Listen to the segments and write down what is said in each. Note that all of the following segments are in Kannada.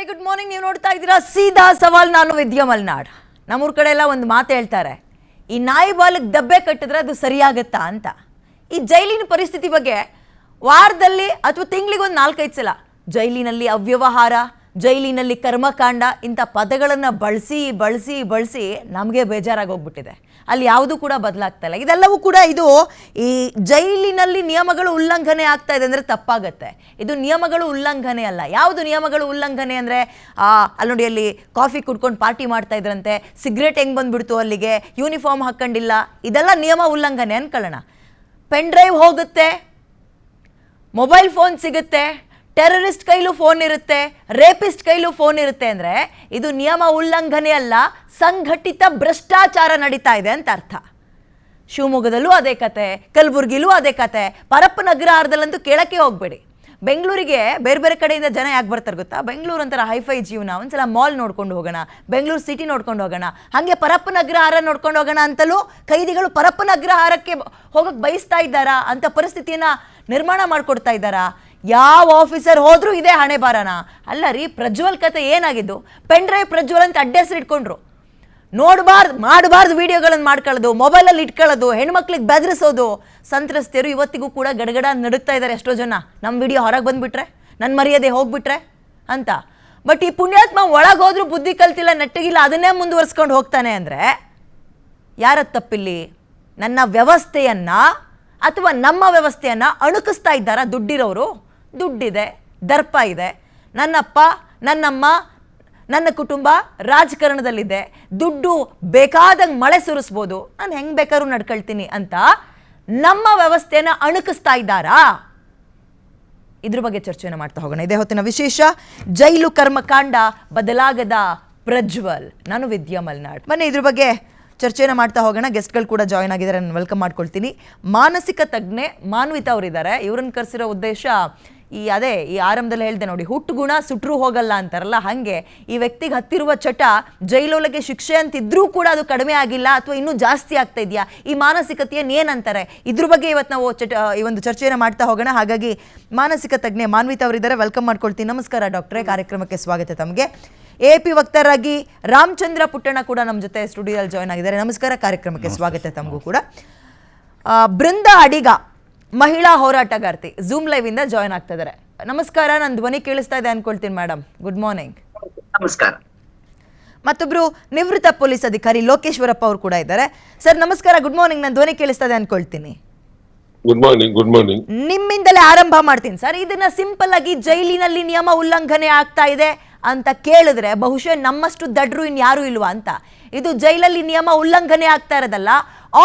Very good morning. ನೀವು ನೋಡ್ತಾ ಇದ್ದೀರಾ ಸೀದಾ ಸವಾಲ್. ನಾನು ವಿದ್ಯಾ ಮಲ್ನಾಡ್. ನಮ್ಮೂರ್ ಕಡೆ ಎಲ್ಲ ಒಂದು ಮಾತು ಹೇಳ್ತಾರೆ, ಈ ನಾಯಿ ಬಾಲಿಗೆ ದಬ್ಬೆ ಕಟ್ಟಿದ್ರೆ ಅದು ಸರಿಯಾಗತ್ತಾ ಅಂತ. ಈ ಜೈಲಿನ ಪರಿಸ್ಥಿತಿ ಬಗ್ಗೆ ವಾರದಲ್ಲಿ ಅಥವಾ ತಿಂಗಳಿಗೊಂದು 4-5 ಸಲ ಜೈಲಿನಲ್ಲಿ ಅವ್ಯವಹಾರ, ಜೈಲಿನಲ್ಲಿ ಕರ್ಮಕಾಂಡ ಇಂಥ ಪದಗಳನ್ನು ಬಳಸಿ ನಮಗೆ ಬೇಜಾರಾಗಿ ಹೋಗ್ಬಿಟ್ಟಿದೆ. ಅಲ್ಲಿ ಯಾವುದೂ ಕೂಡ ಬದಲಾಗ್ತಾ ಇಲ್ಲ. ಇದೆಲ್ಲವೂ ಕೂಡ ಇದು ಈ ಜೈಲಿನಲ್ಲಿ ನಿಯಮಗಳು ಉಲ್ಲಂಘನೆ ಆಗ್ತಾ ಇದೆ ಅಂದರೆ ತಪ್ಪಾಗತ್ತೆ. ಇದು ನಿಯಮಗಳು ಉಲ್ಲಂಘನೆ ಅಲ್ಲ. ಯಾವುದು ನಿಯಮಗಳು ಉಲ್ಲಂಘನೆ ಅಂದರೆ ಅಲ್ಲಿ ನೋಡಿ, ಅಲ್ಲಿ ಕಾಫಿ ಕುಡ್ಕೊಂಡು ಪಾರ್ಟಿ ಮಾಡ್ತಾ ಇದ್ರಂತೆ, ಸಿಗರೇಟ್ ಹೆಂಗೆ ಬಂದುಬಿಡ್ತು ಅಲ್ಲಿಗೆ, ಯೂನಿಫಾರ್ಮ್ ಹಾಕ್ಕೊಂಡಿಲ್ಲ, ಇದೆಲ್ಲ ನಿಯಮ ಉಲ್ಲಂಘನೆ ಅನ್ಕೊಳ್ಳೋಣ. ಪೆನ್ ಡ್ರೈವ್ ಹೋಗುತ್ತೆ, ಮೊಬೈಲ್ ಫೋನ್ ಸಿಗುತ್ತೆ, ಟೆರರಿಸ್ಟ್ ಕೈಲೂ ಫೋನ್ ಇರುತ್ತೆ, ರೇಪಿಸ್ಟ್ ಕೈಲೂ ಫೋನ್ ಇರುತ್ತೆ ಅಂದರೆ ಇದು ನಿಯಮ ಉಲ್ಲಂಘನೆ ಅಲ್ಲ, ಸಂಘಟಿತ ಭ್ರಷ್ಟಾಚಾರ ನಡೀತಾ ಇದೆ ಅಂತ ಅರ್ಥ. ಶಿವಮೊಗ್ಗದಲ್ಲೂ ಅದೇ ಕತೆ, ಕಲಬುರಗಿಲೂ ಅದೇ ಕತೆ, ಪರಪ್ಪನಗರ ಅರ್ಧಲ್ಲಂತೂ ಕೇಳಕ್ಕೆ ಹೋಗಬೇಡಿ. ಬೆಂಗಳೂರಿಗೆ ಬೇರೆ ಬೇರೆ ಕಡೆಯಿಂದ ಜನ ಯಾಕೆ ಬರ್ತಾರೆ ಗೊತ್ತಾ? ಬೆಂಗಳೂರು ಒಂಥರ ಹೈಫೈ ಜೀವನ, ಒಂದ್ಸಲ ಮಾಲ್ ನೋಡ್ಕೊಂಡು ಹೋಗೋಣ, ಬೆಂಗಳೂರು ಸಿಟಿ ನೋಡ್ಕೊಂಡು ಹೋಗೋಣ, ಹಾಗೆ ಪರಪ್ಪನಗರ ಹಾರ ನೋಡ್ಕೊಂಡು ಹೋಗೋಣ ಅಂತಲೂ ಕೈದಿಗಳು ಪರಪ್ಪನಗರ ಹಾರಕ್ಕೆ ಹೋಗಕ್ಕೆ ಬಯಸ್ತಾ ಇದ್ದಾರಾ ಅಂತ ಪರಿಸ್ಥಿತಿಯನ್ನು ನಿರ್ಮಾಣ ಮಾಡಿಕೊಡ್ತಾ ಇದ್ದಾರಾ? ಯಾವ ಆಫೀಸರ್ ಹೋದ್ರೂ ಇದೇ ಹಣೆ ಬಾರನ ಅಲ್ಲ ರೀ. ಪ್ರಜ್ವಲ್ ಕತೆ ಏನಾಗಿದ್ದು? ಪೆನ್ ಡ್ರೈವ್ ಪ್ರಜ್ವಲ್ ಅಂತ ಅಡ್ಡ ಹೆಸರು ಇಟ್ಕೊಂಡ್ರು. ಮಾಡಬಾರ್ದು ವಿಡಿಯೋಗಳನ್ನು ಮಾಡ್ಕೊಳ್ಳೋದು, ಮೊಬೈಲಲ್ಲಿ ಇಟ್ಕೊಳ್ಳೋದು, ಹೆಣ್ಮಕ್ಳಿಗೆ ಬೆದರಿಸೋದು. ಸಂತ್ರಸ್ತೆಯರು ಇವತ್ತಿಗೂ ಕೂಡ ಗಡಗಡ ನಡುಗ್ತಾ ಇದ್ದಾರೆ. ಎಷ್ಟೋ ಜನ ನಮ್ಮ ವಿಡಿಯೋ ಹೊರಗೆ ಬಂದುಬಿಟ್ರೆ, ನನ್ನ ಮರ್ಯಾದೆ ಹೋಗ್ಬಿಟ್ರೆ ಅಂತ. ಬಟ್ ಈ ಪುಣ್ಯಾತ್ಮ ಒಳಗೆ ಹೋದ್ರೂ ಬುದ್ಧಿ ಕಲ್ತಿಲ್ಲ, ನೆಟ್ಟಗಿಲ್ಲ, ಅದನ್ನೇ ಮುಂದುವರ್ಸ್ಕೊಂಡು ಹೋಗ್ತಾನೆ ಅಂದರೆ ಯಾರದ್ದು ತಪ್ಪಿಲ್ಲಿ? ನನ್ನ ವ್ಯವಸ್ಥೆಯನ್ನು ಅಥವಾ ನಮ್ಮ ವ್ಯವಸ್ಥೆಯನ್ನು ಅಣುಕಿಸ್ತಾ ಇದ್ದಾರಾ ದುಡ್ಡಿರೋರು? ದುಡ್ಡಿದೆ, ದರ್ಪ ಇದೆ, ನನ್ನಪ್ಪ ನನ್ನಮ್ಮ ನನ್ನ ಕುಟುಂಬ ರಾಜಕಾರಣದಲ್ಲಿದೆ, ದುಡ್ಡು ಬೇಕಾದಂಗೆ ಮಳೆ ಸುರಿಸ್ಬೋದು, ನಾನು ಹೆಂಗೆ ಬೇಕಾದ್ರೂ ನಡ್ಕೊಳ್ತೀನಿ ಅಂತ ನಮ್ಮ ವ್ಯವಸ್ಥೆಯನ್ನು ಅಣುಕಿಸ್ತಾ ಇದ್ದಾರಾ? ಇದ್ರ ಬಗ್ಗೆ ಚರ್ಚೆಯನ್ನು ಮಾಡ್ತಾ ಹೋಗೋಣ. ಇದೇ ಹೊತ್ತಿನ ವಿಶೇಷ, ಜೈಲು ಕರ್ಮಕಾಂಡ ಬದಲಾಗದ ಪ್ರಜ್ವಲ್. ನಾನು ವಿದ್ಯಾ ಮಲ್ನಾಡ್. ಬನ್ನಿ ಇದ್ರ ಬಗ್ಗೆ ಚರ್ಚೆನ ಮಾಡ್ತಾ ಹೋಗೋಣ. ಗೆಸ್ಟ್ಗಳು ಕೂಡ ಜಾಯ್ನ್ ಆಗಿದ್ದಾರೆ, ನಾನು ವೆಲ್ಕಮ್ ಮಾಡ್ಕೊಳ್ತೀನಿ. ಮಾನಸಿಕ ತಜ್ಞೆ ಮಾನ್ವಿತಾ ಅವರಿದ್ದಾರೆ. ಇವ್ರನ್ನ ಕರೆಸಿರೋ ಉದ್ದೇಶ ಈ ಆರಂಭದಲ್ಲಿ ಹೇಳಿದೆ ನೋಡಿ, ಹುಟ್ಟು ಗುಣ ಸುಟ್ರೂ ಹೋಗಲ್ಲ ಅಂತಾರಲ್ಲ, ಹಾಗೆ ಈ ವ್ಯಕ್ತಿಗೆ ಹತ್ತಿರುವ ಚಟ ಜೈಲೊಳಗೆ ಶಿಕ್ಷೆ ಅಂತಿದ್ರೂ ಕೂಡ ಅದು ಕಡಿಮೆ ಆಗಿಲ್ಲ ಅಥವಾ ಇನ್ನೂ ಜಾಸ್ತಿ ಆಗ್ತಾ ಇದೆಯಾ? ಈ ಮಾನಸಿಕತೆಯನ್ನು ಏನಂತಾರೆ? ಇದ್ರ ಬಗ್ಗೆ ಇವತ್ತು ನಾವು ಈ ಒಂದು ಚರ್ಚೆಯನ್ನು ಮಾಡ್ತಾ ಹೋಗೋಣ. ಹಾಗಾಗಿ ಮಾನಸಿಕ ತಜ್ಞೆ ಮಾನ್ವಿತಾ ಅವರಿದ್ದಾರೆ, ವೆಲ್ಕಮ್ ಮಾಡ್ಕೊಳ್ತೀನಿ. ನಮಸ್ಕಾರ ಡಾಕ್ಟ್ರೇ, ಕಾರ್ಯಕ್ರಮಕ್ಕೆ ಸ್ವಾಗತ ತಮಗೆ. AP ವಕ್ತಾರರಾಗಿ ರಾಮಚಂದ್ರ ಪುಟ್ಟಣ್ಣ ಕೂಡ ನಮ್ಮ ಜೊತೆ ಸ್ಟುಡಿಯೋದಲ್ಲಿ ಜಾಯ್ನ್ ಆಗಿದ್ದಾರೆ. ನಮಸ್ಕಾರ, ಕಾರ್ಯಕ್ರಮಕ್ಕೆ ಸ್ವಾಗತ ತಮಗೂ ಕೂಡ. ಬೃಂದ ಅಡಿಗ, ಮಹಿಳಾ ಹೋರಾಟಗಾರ್ತಿ, ಝೂಮ್ ಲೈವ್ ಇಂದ ಜಾಯ್ನ್ ಆಗ್ತಾ ಇದ್ದಾರೆ. ನಮಸ್ಕಾರ, ನನ್ನ ಧ್ವನಿ ಕೇಳಿಸ್ತಾ ಇದೆ ಅನ್ಕೊಳ್ತೀನಿ ಮೇಡಮ್. Good morning. ನಮಸ್ಕಾರ. ಮತ್ತೊಬ್ರು ನಿವೃತ್ತ ಪೊಲೀಸ್ ಅಧಿಕಾರಿ ಲೋಕೇಶ್ವರಪ್ಪ ಅವರು ಕೂಡ ಇದ್ದಾರೆ. ಸರ್ ನಮಸ್ಕಾರ, ಗುಡ್ ಮಾರ್ನಿಂಗ್. ನನ್ನ ಧ್ವನಿ ಕೇಳಿಸ್ತಾ ಇದೆ ಅನ್ಕೊಳ್ತೀನಿ. Good morning. Good morning. ನಿಮ್ಮಿಂದಲೇ ಆರಂಭ ಮಾಡ್ತೀನಿ ಸರ್. ಇದನ್ನ ಸಿಂಪಲ್ ಆಗಿ ಜೈಲಿನಲ್ಲಿ ನಿಯಮ ಉಲ್ಲಂಘನೆ ಆಗ್ತಾ ಇದೆ ಅಂತ ಕೇಳಿದ್ರೆ ಬಹುಶಃ ನಮ್ಮಷ್ಟು ದಡ್ರು ಇನ್ಯಾರು ಇಲ್ವಾ ಅಂತ. ಇದು ಜೈಲಲ್ಲಿ ನಿಯಮ ಉಲ್ಲಂಘನೆ ಆಗ್ತಾ ಇರೋದಲ್ಲ,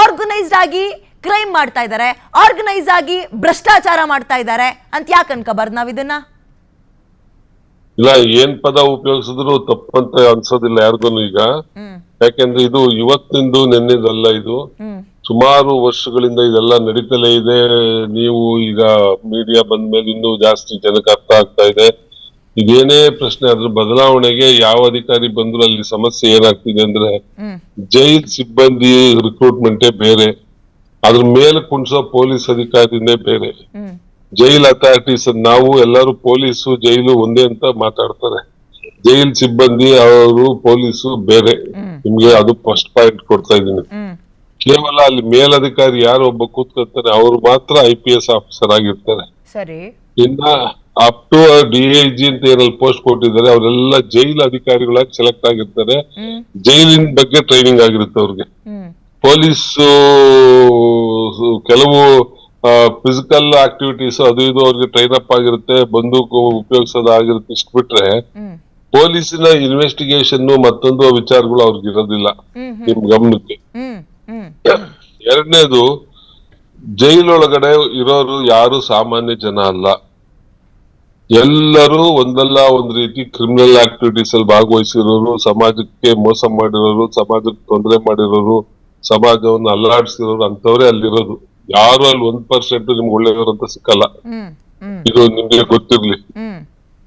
ಆರ್ಗನೈಸ್ಡ್ ಆಗಿ ಕ್ರೈಮ್ ಮಾಡ್ತಾ ಇದ್ದಾರೆ, ಆರ್ಗನೈಸ್ ಆಗಿ ಭ್ರಷ್ಟಾಚಾರ ಮಾಡ್ತಾ ಇದ್ದಾರೆ ಅಂತ ಯಾಕೆ ಅನ್ಕೋಬಾರ್ದು ನಾವ್ ಇದನ್ನ? ಇಲ್ಲ, ಏನ್ ಪದ ಉಪಯೋಗಿಸಿದ್ರು ತಪ್ಪಂತ ಅನ್ಸೋದಿಲ್ಲ ಯಾರಿಗೂ ಈಗ. ಯಾಕೆಂದ್ರೆ ಇದು ಇವತ್ತಿಂದು ನೆನ್ನೆದಲ್ಲ, ಇದು ಸುಮಾರು ವರ್ಷಗಳಿಂದ ಇದೆಲ್ಲ ನಡೀತಲೇ ಇದೆ. ನೀವು ಈಗ ಮೀಡಿಯಾ ಬಂದ್ಮೇಲೆ ಇನ್ನೂ ಜಾಸ್ತಿ ಜನಕ್ಕೆ ಅರ್ಥ ಆಗ್ತಾ ಇದೆ. ಇದೇನೇ ಪ್ರಶ್ನೆ, ಅದ್ರ ಬದಲಾವಣೆಗೆ ಯಾವ ಅಧಿಕಾರಿ ಬಂದ್ರು ಅಲ್ಲಿ ಸಮಸ್ಯೆ ಏನಾಗ್ತಿದೆ ಅಂದ್ರೆ, ಜೈಲ್ ಸಿಬ್ಬಂದಿ ರಿಕ್ರೂಟ್ಮೆಂಟೇ ಬೇರೆ, ಅದ್ರ ಮೇಲೆ ಕುಣಿಸೋ ಪೊಲೀಸ್ ಅಧಿಕಾರಿನೇ ಬೇರೆ. ಜೈಲ್ ಅಥಾರಿಟೀಸ್, ನಾವು ಎಲ್ಲರೂ ಪೊಲೀಸು ಜೈಲು ಒಂದೇ ಅಂತ ಮಾತಾಡ್ತಾರೆ. ಜೈಲ್ ಸಿಬ್ಬಂದಿ ಅವರು ಪೊಲೀಸು ಬೇರೆ. ನಿಮ್ಗೆ ಅದು ಫಸ್ಟ್ ಪಾಯಿಂಟ್ ಕೊಡ್ತಾ ಇದೀನಿ. ಕೇವಲ ಅಲ್ಲಿ ಮೇಲಧಿಕಾರಿ ಯಾರು ಒಬ್ಬ ಕೂತ್ಕೊಳ್ತಾರೆ, ಅವ್ರು ಮಾತ್ರ IPS ಆಫೀಸರ್ ಆಗಿರ್ತಾರೆ. ಇನ್ನ ಅಪ್ ಟು DIG ಅಂತ ಏನಲ್ಲಿ ಪೋಸ್ಟ್ ಕೊಟ್ಟಿದ್ದಾರೆ, ಅವರೆಲ್ಲ ಜೈಲ್ ಅಧಿಕಾರಿಗಳಾಗಿ ಸೆಲೆಕ್ಟ್ ಆಗಿರ್ತಾರೆ. ಜೈಲಿನ ಬಗ್ಗೆ ಟ್ರೈನಿಂಗ್ ಆಗಿರುತ್ತೆ ಅವ್ರಿಗೆ. ಪೊಲೀಸು ಕೆಲವು ಫಿಸಿಕಲ್ ಆಕ್ಟಿವಿಟೀಸ್ ಅದು ಇದು ಅವ್ರಿಗೆ ಟ್ರೈನ್ ಅಪ್ ಆಗಿರುತ್ತೆ, ಬಂದೂಕು ಉಪಯೋಗಿಸೋದಾಗಿರುತ್ತೆ. ಇಷ್ಟು ಬಿಟ್ರೆ ಪೊಲೀಸಿನ ಇನ್ವೆಸ್ಟಿಗೇಷನ್ ಮತ್ತೊಂದು ವಿಚಾರಗಳು ಅವ್ರಿಗೆ ಇರೋದಿಲ್ಲ ನಿಮ್ ಗಮನಕ್ಕೆ. ಎರಡನೇದು, ಜೈಲೊಳಗಡೆ ಇರೋರು ಯಾರು ಸಾಮಾನ್ಯ ಜನ ಅಲ್ಲ. ಎಲ್ಲರೂ ಒಂದಲ್ಲ ಒಂದ್ ರೀತಿ ಕ್ರಿಮಿನಲ್ ಆಕ್ಟಿವಿಟೀಸ್ ಅಲ್ಲಿ ಭಾಗವಹಿಸಿರೋರು, ಸಮಾಜಕ್ಕೆ ಮೋಸ ಮಾಡಿರೋರು, ಸಮಾಜಕ್ಕೆ ತೊಂದರೆ ಮಾಡಿರೋರು, ಸಮಾಜವನ್ನು ಅಲ್ಲಾಡಿಸಿರೋರು ಅಂತವ್ರೆ ಅಲ್ಲಿರೋದು. ಯಾರು ಅಲ್ಲಿ 1% ನಿಮ್ಗೆ ಒಳ್ಳೆಯವರು ಅಂತ ಸಿಕ್ಕಲ್ಲ. ಇದು ನಿಮ್ಗೆ ಗೊತ್ತಿರ್ಲಿ.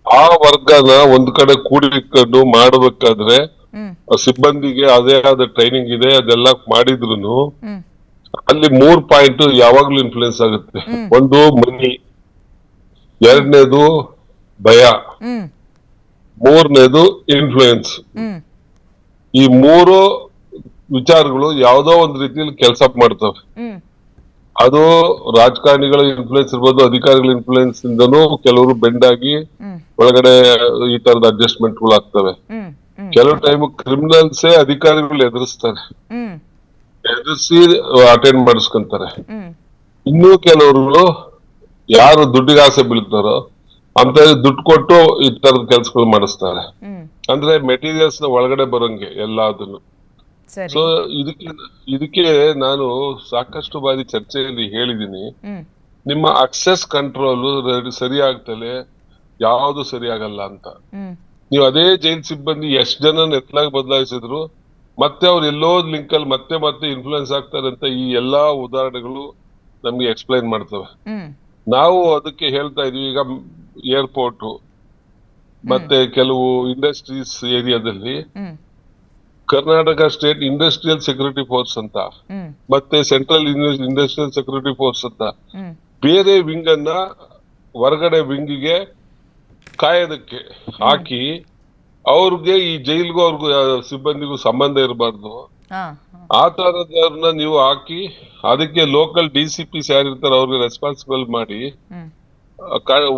ಆ ವರ್ಗನ ಒಂದ್ ಕಡೆ ಕೂಡಿಕೊಂಡು ಮಾಡಬೇಕಾದ್ರೆ ಸಿಬ್ಬಂದಿಗೆ ಅದೇ ಆದ ಟ್ರೈನಿಂಗ್ ಇದೆ, ಅದೆಲ್ಲ ಮಾಡಿದ್ರು ಅಲ್ಲಿ 3 ಪಾಯಿಂಟ್ ಯಾವಾಗ್ಲೂ ಇನ್ಫ್ಲೂಯೆನ್ಸ್ ಆಗುತ್ತೆ. ಒಂದು ಮನಿ, ಎರಡನೇದು ಭಯ, ಮೂರನೇದು ಇನ್ಫ್ಲೂಯೆನ್ಸ್. ಹ್ಮ್ ಈ ಮೂರು ವಿಚಾರಗಳು ಯಾವ್ದೋ ಒಂದ್ ರೀತಿಯಲ್ಲಿ ಕೆಲಸ ಮಾಡ್ತವೆ. ಹ್ಮ್ ಅದು ರಾಜಕಾರಣಿಗಳ ಇನ್ಫ್ಲೂಯೆನ್ಸ್ ಇರ್ಬೋದು, ಅಧಿಕಾರಿಗಳ ಇನ್ಫ್ಲೂಯೆನ್ಸ್ ಇಂದನೂ ಕೆಲವರು ಬೆಂಡ್ ಆಗಿ ಹ್ಮ್ ಒಳಗಡೆ ಈ ತರದ ಅಡ್ಜಸ್ಟ್ಮೆಂಟ್ ಗಳು ಆಗ್ತವೆ. ಹ್ಮ್ ಹ್ಮ್ ಕೆಲವು ಟೈಮ್ ಕ್ರಿಮಿನಲ್ಸೇ ಅಧಿಕಾರಿಗಳು ಎದುರಿಸ್ತಾರೆ, ಹ್ಮ್ ಎದುರಿಸಿ ಅಟೆಂಡ್ ಮಾಡಿಸ್ಕೊಂತಾರೆ. ಹ್ಮ್ ಇನ್ನೂ ಕೆಲವರು ಯಾರು ದುಡ್ಡಿಗೆ ಆಸೆ ಬೀಳ್ತಾರೋ ಅಂತ ದುಡ್ಡು ಕೊಟ್ಟು ಈ ತರದ ಕೆಲ್ಸಗಳು ಮಾಡಿಸ್ತಾರೆ. ಹ್ಮ್ ಅಂದ್ರೆ ಮೆಟೀರಿಯಲ್ಸ್ ನ ಒಳಗಡೆ ಬರೋಂಗೆ ಎಲ್ಲದನ್ನು. ಸರಿ. ಸೊ ಇದಕ್ಕೆ ನಾನು ಸಾಕಷ್ಟು ಬಾರಿ ಚರ್ಚೆಯಲ್ಲಿ ಹೇಳಿದೀನಿ, ಹ್ಮ್ ನಿಮ್ಮ ಅಕ್ಸೆಸ್ ಕಂಟ್ರೋಲ್ ಸರಿ ಆಗ್ತಲೆ ಯಾವುದು ಸರಿ ಆಗಲ್ಲ ಅಂತ. ಹ್ಮ್ ನೀವು ಅದೇ ಜೈಲ್ ಸಿಬ್ಬಂದಿ ಎಷ್ಟ್ ಜನ ಎತ್ತಲಾಗಿ ಬದಲಾಯಿಸಿದ್ರು ಮತ್ತೆ ಅವ್ರು ಎಲ್ಲೋ ಲಿಂಕ್ ಅಲ್ಲಿ ಮತ್ತೆ ಮತ್ತೆ ಇನ್ಫ್ಲೂಯೆನ್ಸ್ ಆಗ್ತಾರೆ ಅಂತ ಈ ಎಲ್ಲಾ ಉದಾಹರಣೆಗಳು ನಮ್ಗೆ ಎಕ್ಸ್ಪ್ಲೈನ್ ಮಾಡ್ತವೆ. ಹ್ಮ್ ನಾವು ಅದಕ್ಕೆ ಹೇಳ್ತಾ ಇದೀವಿ. ಈಗ ಏರ್ಪೋರ್ಟ್ ಮತ್ತೆ ಕೆಲವು ಇಂಡಸ್ಟ್ರೀಸ್ ಏರಿಯಾದಲ್ಲಿ hmm Karnataka state industrial security force ಅಂತ ಹ್ಮ್ ಮತ್ತೆ ಸೆಂಟ್ರಲ್ ಇಂಡಸ್ಟ್ರಿಯಲ್ ಸೆಕ್ಯೂರಿಟಿ ಫೋರ್ಸ್ ಅಂತ ಹ್ಮ್ ಬೇರೆ ವಿಂಗ್ ಅನ್ನ ಹೊರಗಡೆ ವಿಂಗಿಗೆ ಕಾಯೋದಕ್ಕೆ ಹಾಕಿ ಅವ್ರಿಗೆ ಈ ಜೈಲ್ಗೂ ಅವ್ರಿಗೂ ಸಿಬ್ಬಂದಿಗೂ ಸಂಬಂಧ ಇರಬಾರ್ದು. ಹಾ ಆ ತರದವ್ರನ್ನ ನೀವು ಹಾಕಿ ಅದಕ್ಕೆ ಲೋಕಲ್ DCPs ಯಾರಿರ್ತಾರೆ ಅವ್ರಿಗೆ ರೆಸ್ಪಾನ್ಸಿಬಲ್ ಮಾಡಿ ಹ್ಮ್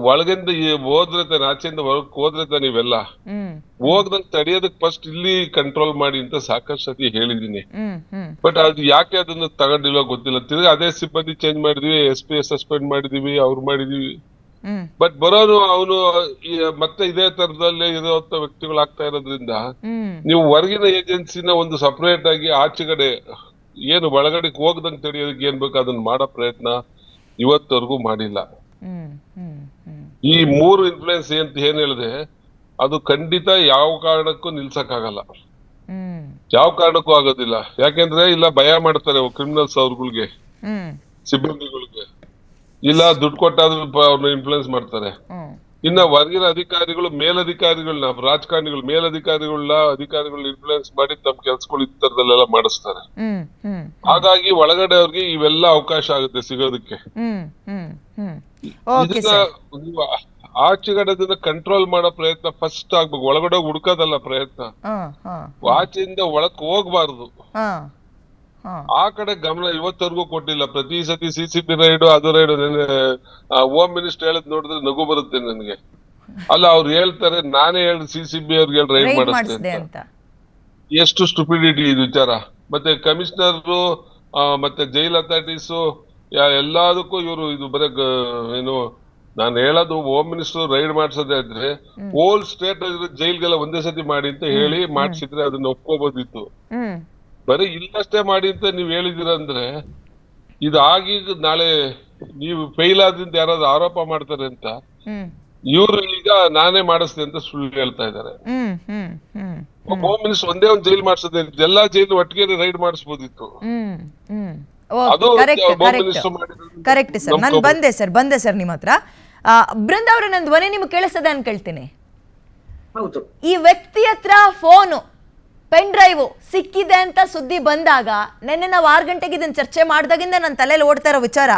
ಒಳಗಿಂದ ಹೋದ್ರೆ ತಾನೆ, ಆಚೆಯಿಂದ ಹೊರಗ್ ಹೋದ್ರೆ ತಾನೆ ಇವೆಲ್ಲ ಹ್ಮ್ ಹೋಗ್ದಂಗ್ ತಡೆಯೋದಕ್ ಫಸ್ಟ್ ಇಲ್ಲಿ ಕಂಟ್ರೋಲ್ ಮಾಡಿ ಅಂತ ಸಾಕಷ್ಟು ಸತಿ ಹೇಳಿದೀನಿ. ಹ್ಮ್ ಹ್ಮ್ ಬಟ್ ಅದು ಯಾಕೆ ಅದನ್ನ ತಗೊಂಡಿಲ್ವ ಗೊತ್ತಿಲ್ಲ. ತಿರ್ಗಿ ಅದೇ ಸಿಬ್ಬಂದಿ ಚೇಂಜ್ ಮಾಡಿದ್ವಿ, SP ಸಸ್ಪೆಂಡ್ ಮಾಡಿದೀವಿ, ಅವ್ರು ಮಾಡಿದೀವಿ. ಹ್ಮ್ ಬಟ್ ಬರೋನು ಅವನು ಮತ್ತೆ ಇದೇ ತರದಲ್ಲಿ ಇರುವಂತ ವ್ಯಕ್ತಿಗಳು ಆಗ್ತಾ ಇರೋದ್ರಿಂದ ಹ್ಮ್ ನೀವು ಹೊರಗಿನ ಏಜೆನ್ಸಿನ ಒಂದು ಸಪರೇಟ್ ಆಗಿ ಆಚೆಗಡೆ ಏನು ಒಳಗಡೆ ಹೋಗ್ದಂಗ್ ತಡೆಯೋದಕ್ಕೆ ಏನ್ ಬೇಕು ಅದನ್ನ ಮಾಡೋ ಪ್ರಯತ್ನ ಇವತ್ತವರೆಗೂ ಮಾಡಿಲ್ಲ. ಹ್ಮ್ ಹ್ಮ್ ಹ್ಮ್ ಈ ಮೂರು ಇನ್ಫ್ಲೂಯೆನ್ಸ್ ಏನ್ ಹೇಳಿದೆ ಅದು ಖಂಡಿತ ಯಾವ ಕಾರಣಕ್ಕೂ ನಿಲ್ಸಕ್ಕಾಗಲ್ಲ, ಹ್ಮ್ ಯಾವ ಕಾರಣಕ್ಕೂ ಆಗೋದಿಲ್ಲ. ಯಾಕೆಂದ್ರೆ ಇಲ್ಲ ಭಯ ಮಾಡ್ತಾರೆ ಕ್ರಿಮಿನಲ್ಸ್ ಅವ್ರಗಳಿಗೆ, ಹ್ಮ್ ಸಿಬ್ಬಂದಿಗಳಿಗೆ, ಇಲ್ಲ ದುಡ್ಡು ಕೊಟ್ಟಾದ್ರೂ ಅವ್ರನ್ನ ಇನ್ಫ್ಲೂಯೆನ್ಸ್ ಮಾಡ್ತಾರೆ. ಹ್ಮ್ ಇನ್ನ ಹೊರಗಿನ ಅಧಿಕಾರಿಗಳು ಮೇಲಧಿಕಾರಿಗಳನ್ನ, ರಾಜಕಾರಣಿಗಳು ಅಧಿಕಾರಿಗಳನ್ನ ಇನ್ಫ್ಲೂಯೆನ್ಸ್ ಮಾಡಿ ತಮ್ಮ ಕೆಲ್ಸಗಳು ಈ ತರದಲ್ಲೆಲ್ಲ ಮಾಡಿಸ್ತಾರೆ. ಹ್ಮ್ ಹ್ಮ್ ಹಾಗಾಗಿ ಒಳಗಡೆ ಅವ್ರಿಗೆ ಇವೆಲ್ಲ ಅವಕಾಶ ಆಗುತ್ತೆ ಸಿಗೋದಕ್ಕೆ. ಹ್ಮ್ ಹ್ಮ್ ಹ್ಮ್ ಓಕೆ ಇದನ್ನ ಸರ್. ನೀವು ಆಚೆಗಡೆ ಕಂಟ್ರೋಲ್ ಮಾಡೋ ಪ್ರಯತ್ನ ಫಸ್ಟ್ ಆಗ್ಬೇಕು, ಒಳಗಡೆ ಹುಡ್ಕೋದಲ್ಲ ಪ್ರಯತ್ನ. ಹಾ ಹಾ ಆಚೆಯಿಂದ ಒಳಕ್ ಹೋಗ್ಬಾರ್ದು, ಹಾ ಹಾ ಆ ಕಡೆ ಗಮನ ಇವತ್ತವರೆಗೂ ಕೊಟ್ಟಿಲ್ಲ. ಪ್ರತಿ ಸತಿ CCP ರೈಡು ಅದು ರೈಡು. ಹೋಮ್ ಮಿನಿಸ್ಟರ್ ಹೇಳದ್ ನೋಡಿದ್ರೆ ನಗು ಬರುತ್ತೆ ನನ್ಗೆ. ಅಲ್ಲ ಅವ್ರು ಹೇಳ್ತಾರೆ ನಾನೇ ಹೇಳಿ CCB ಅವ್ರಿಗೆ ರೈಡ್ ರೈಡ್ ಮಾಡಿಸ್ತೆ ಮಾಡಿಸ್ದೆ ಅಂತ. ಅಂತ. ಎಷ್ಟು ಸ್ಟುಪಿಡಿಟಿ ಇದು ವಿಚಾರ. ಮತ್ತೆ ಕಮಿಷನರ್ ಮತ್ತೆ ಜೈಲ್ ಅಥಾರಿಟೀಸು ಎಲ್ಲದಕ್ಕೂ ಇವರು ಇದು ಬರೀ ಏನು ನಾನು ಹೇಳೋದು, ಹೋಮ್ ಮಿನಿಸ್ಟರ್ ರೈಡ್ ಮಾಡ್ಸೋದೇ ಇದ್ರೆ ಹೋಲ್ ಸ್ಟೇಟ್ ಜೈಲ್ಗೆಲ್ಲ ಒಂದೇ ಸತಿ ಮಾಡಿ ಅಂತ ಹೇಳಿ ಮಾಡ್ಸಿದ್ರೆ ಅದನ್ನ ಒಪ್ಕೋಬೋದಿತ್ತು. ಹ್ಮ್ ಬರೀ ಇಲ್ಲಷ್ಟೇ ಮಾಡಿ ಅಂತ ನೀವ್ ಹೇಳಿದಿರ ಅಂದ್ರೆ ಇದು ಆಗೀಗ ನಾಳೆ ನೀವು ಫೇಲ್ ಆದ್ರಿಂದ ಯಾರಾದ್ರೂ ಆರೋಪ ಮಾಡ್ತಾರೆ ಅಂತ ಹ್ಮ್ ಇವ್ರು ಈಗ ನಾನೇ ಮಾಡಿಸ್ದೆ ಅಂತ ಸುಳ್ಳು ಹೇಳ್ತಾ ಇದಾರೆ. ಹ್ಮ್ ಹ್ಮ್ ಹ್ಮ್ ಹೋಮ್ ಮಿನಿಸ್ಟರ್ ಒಂದೇ ಒಂದು ಜೈಲ್ ಮಾಡಿಸೋದೇ, ಎಲ್ಲಾ ಜೈಲು ಒಟ್ಟಿಗೆ ರೈಡ್ ಮಾಡಿಸ್ಬೋದಿತ್ತು. ಹ್ಮ್ ಹ್ಮ್ ಅದು ಹೋಮ್ ಮಿನಿಸ್ಟರ್ ಕರೆಕ್ಟ್ ಸರ್. ನಾನು ಬಂದೆ ಸರ್ ನಿಮ್ಮ ಹತ್ರ. ಬೃಂದ ಅವ್ರೆ, ನನ್ನ ಧ್ವನಿ ನಿಮ್ಗೆ ಕೇಳಿಸ್ತದೆ ಅನ್ಕೊಳ್ತೀನಿ. ಹೌದು. ಈ ವ್ಯಕ್ತಿ ಹತ್ರ ಫೋನು, ಪೆನ್ ಡ್ರೈವ್ ಸಿಕ್ಕಿದೆ ಅಂತ ಸುದ್ದಿ ಬಂದಾಗ, ನೆನ್ನೆ ನಾವು 6 ಗಂಟೆಗೆ ಇದನ್ನು ಚರ್ಚೆ ಮಾಡಿದಾಗಿಂದ ನನ್ನ ತಲೆಯಲ್ಲಿ ಓಡ್ತಾ ಇರೋ ವಿಚಾರ,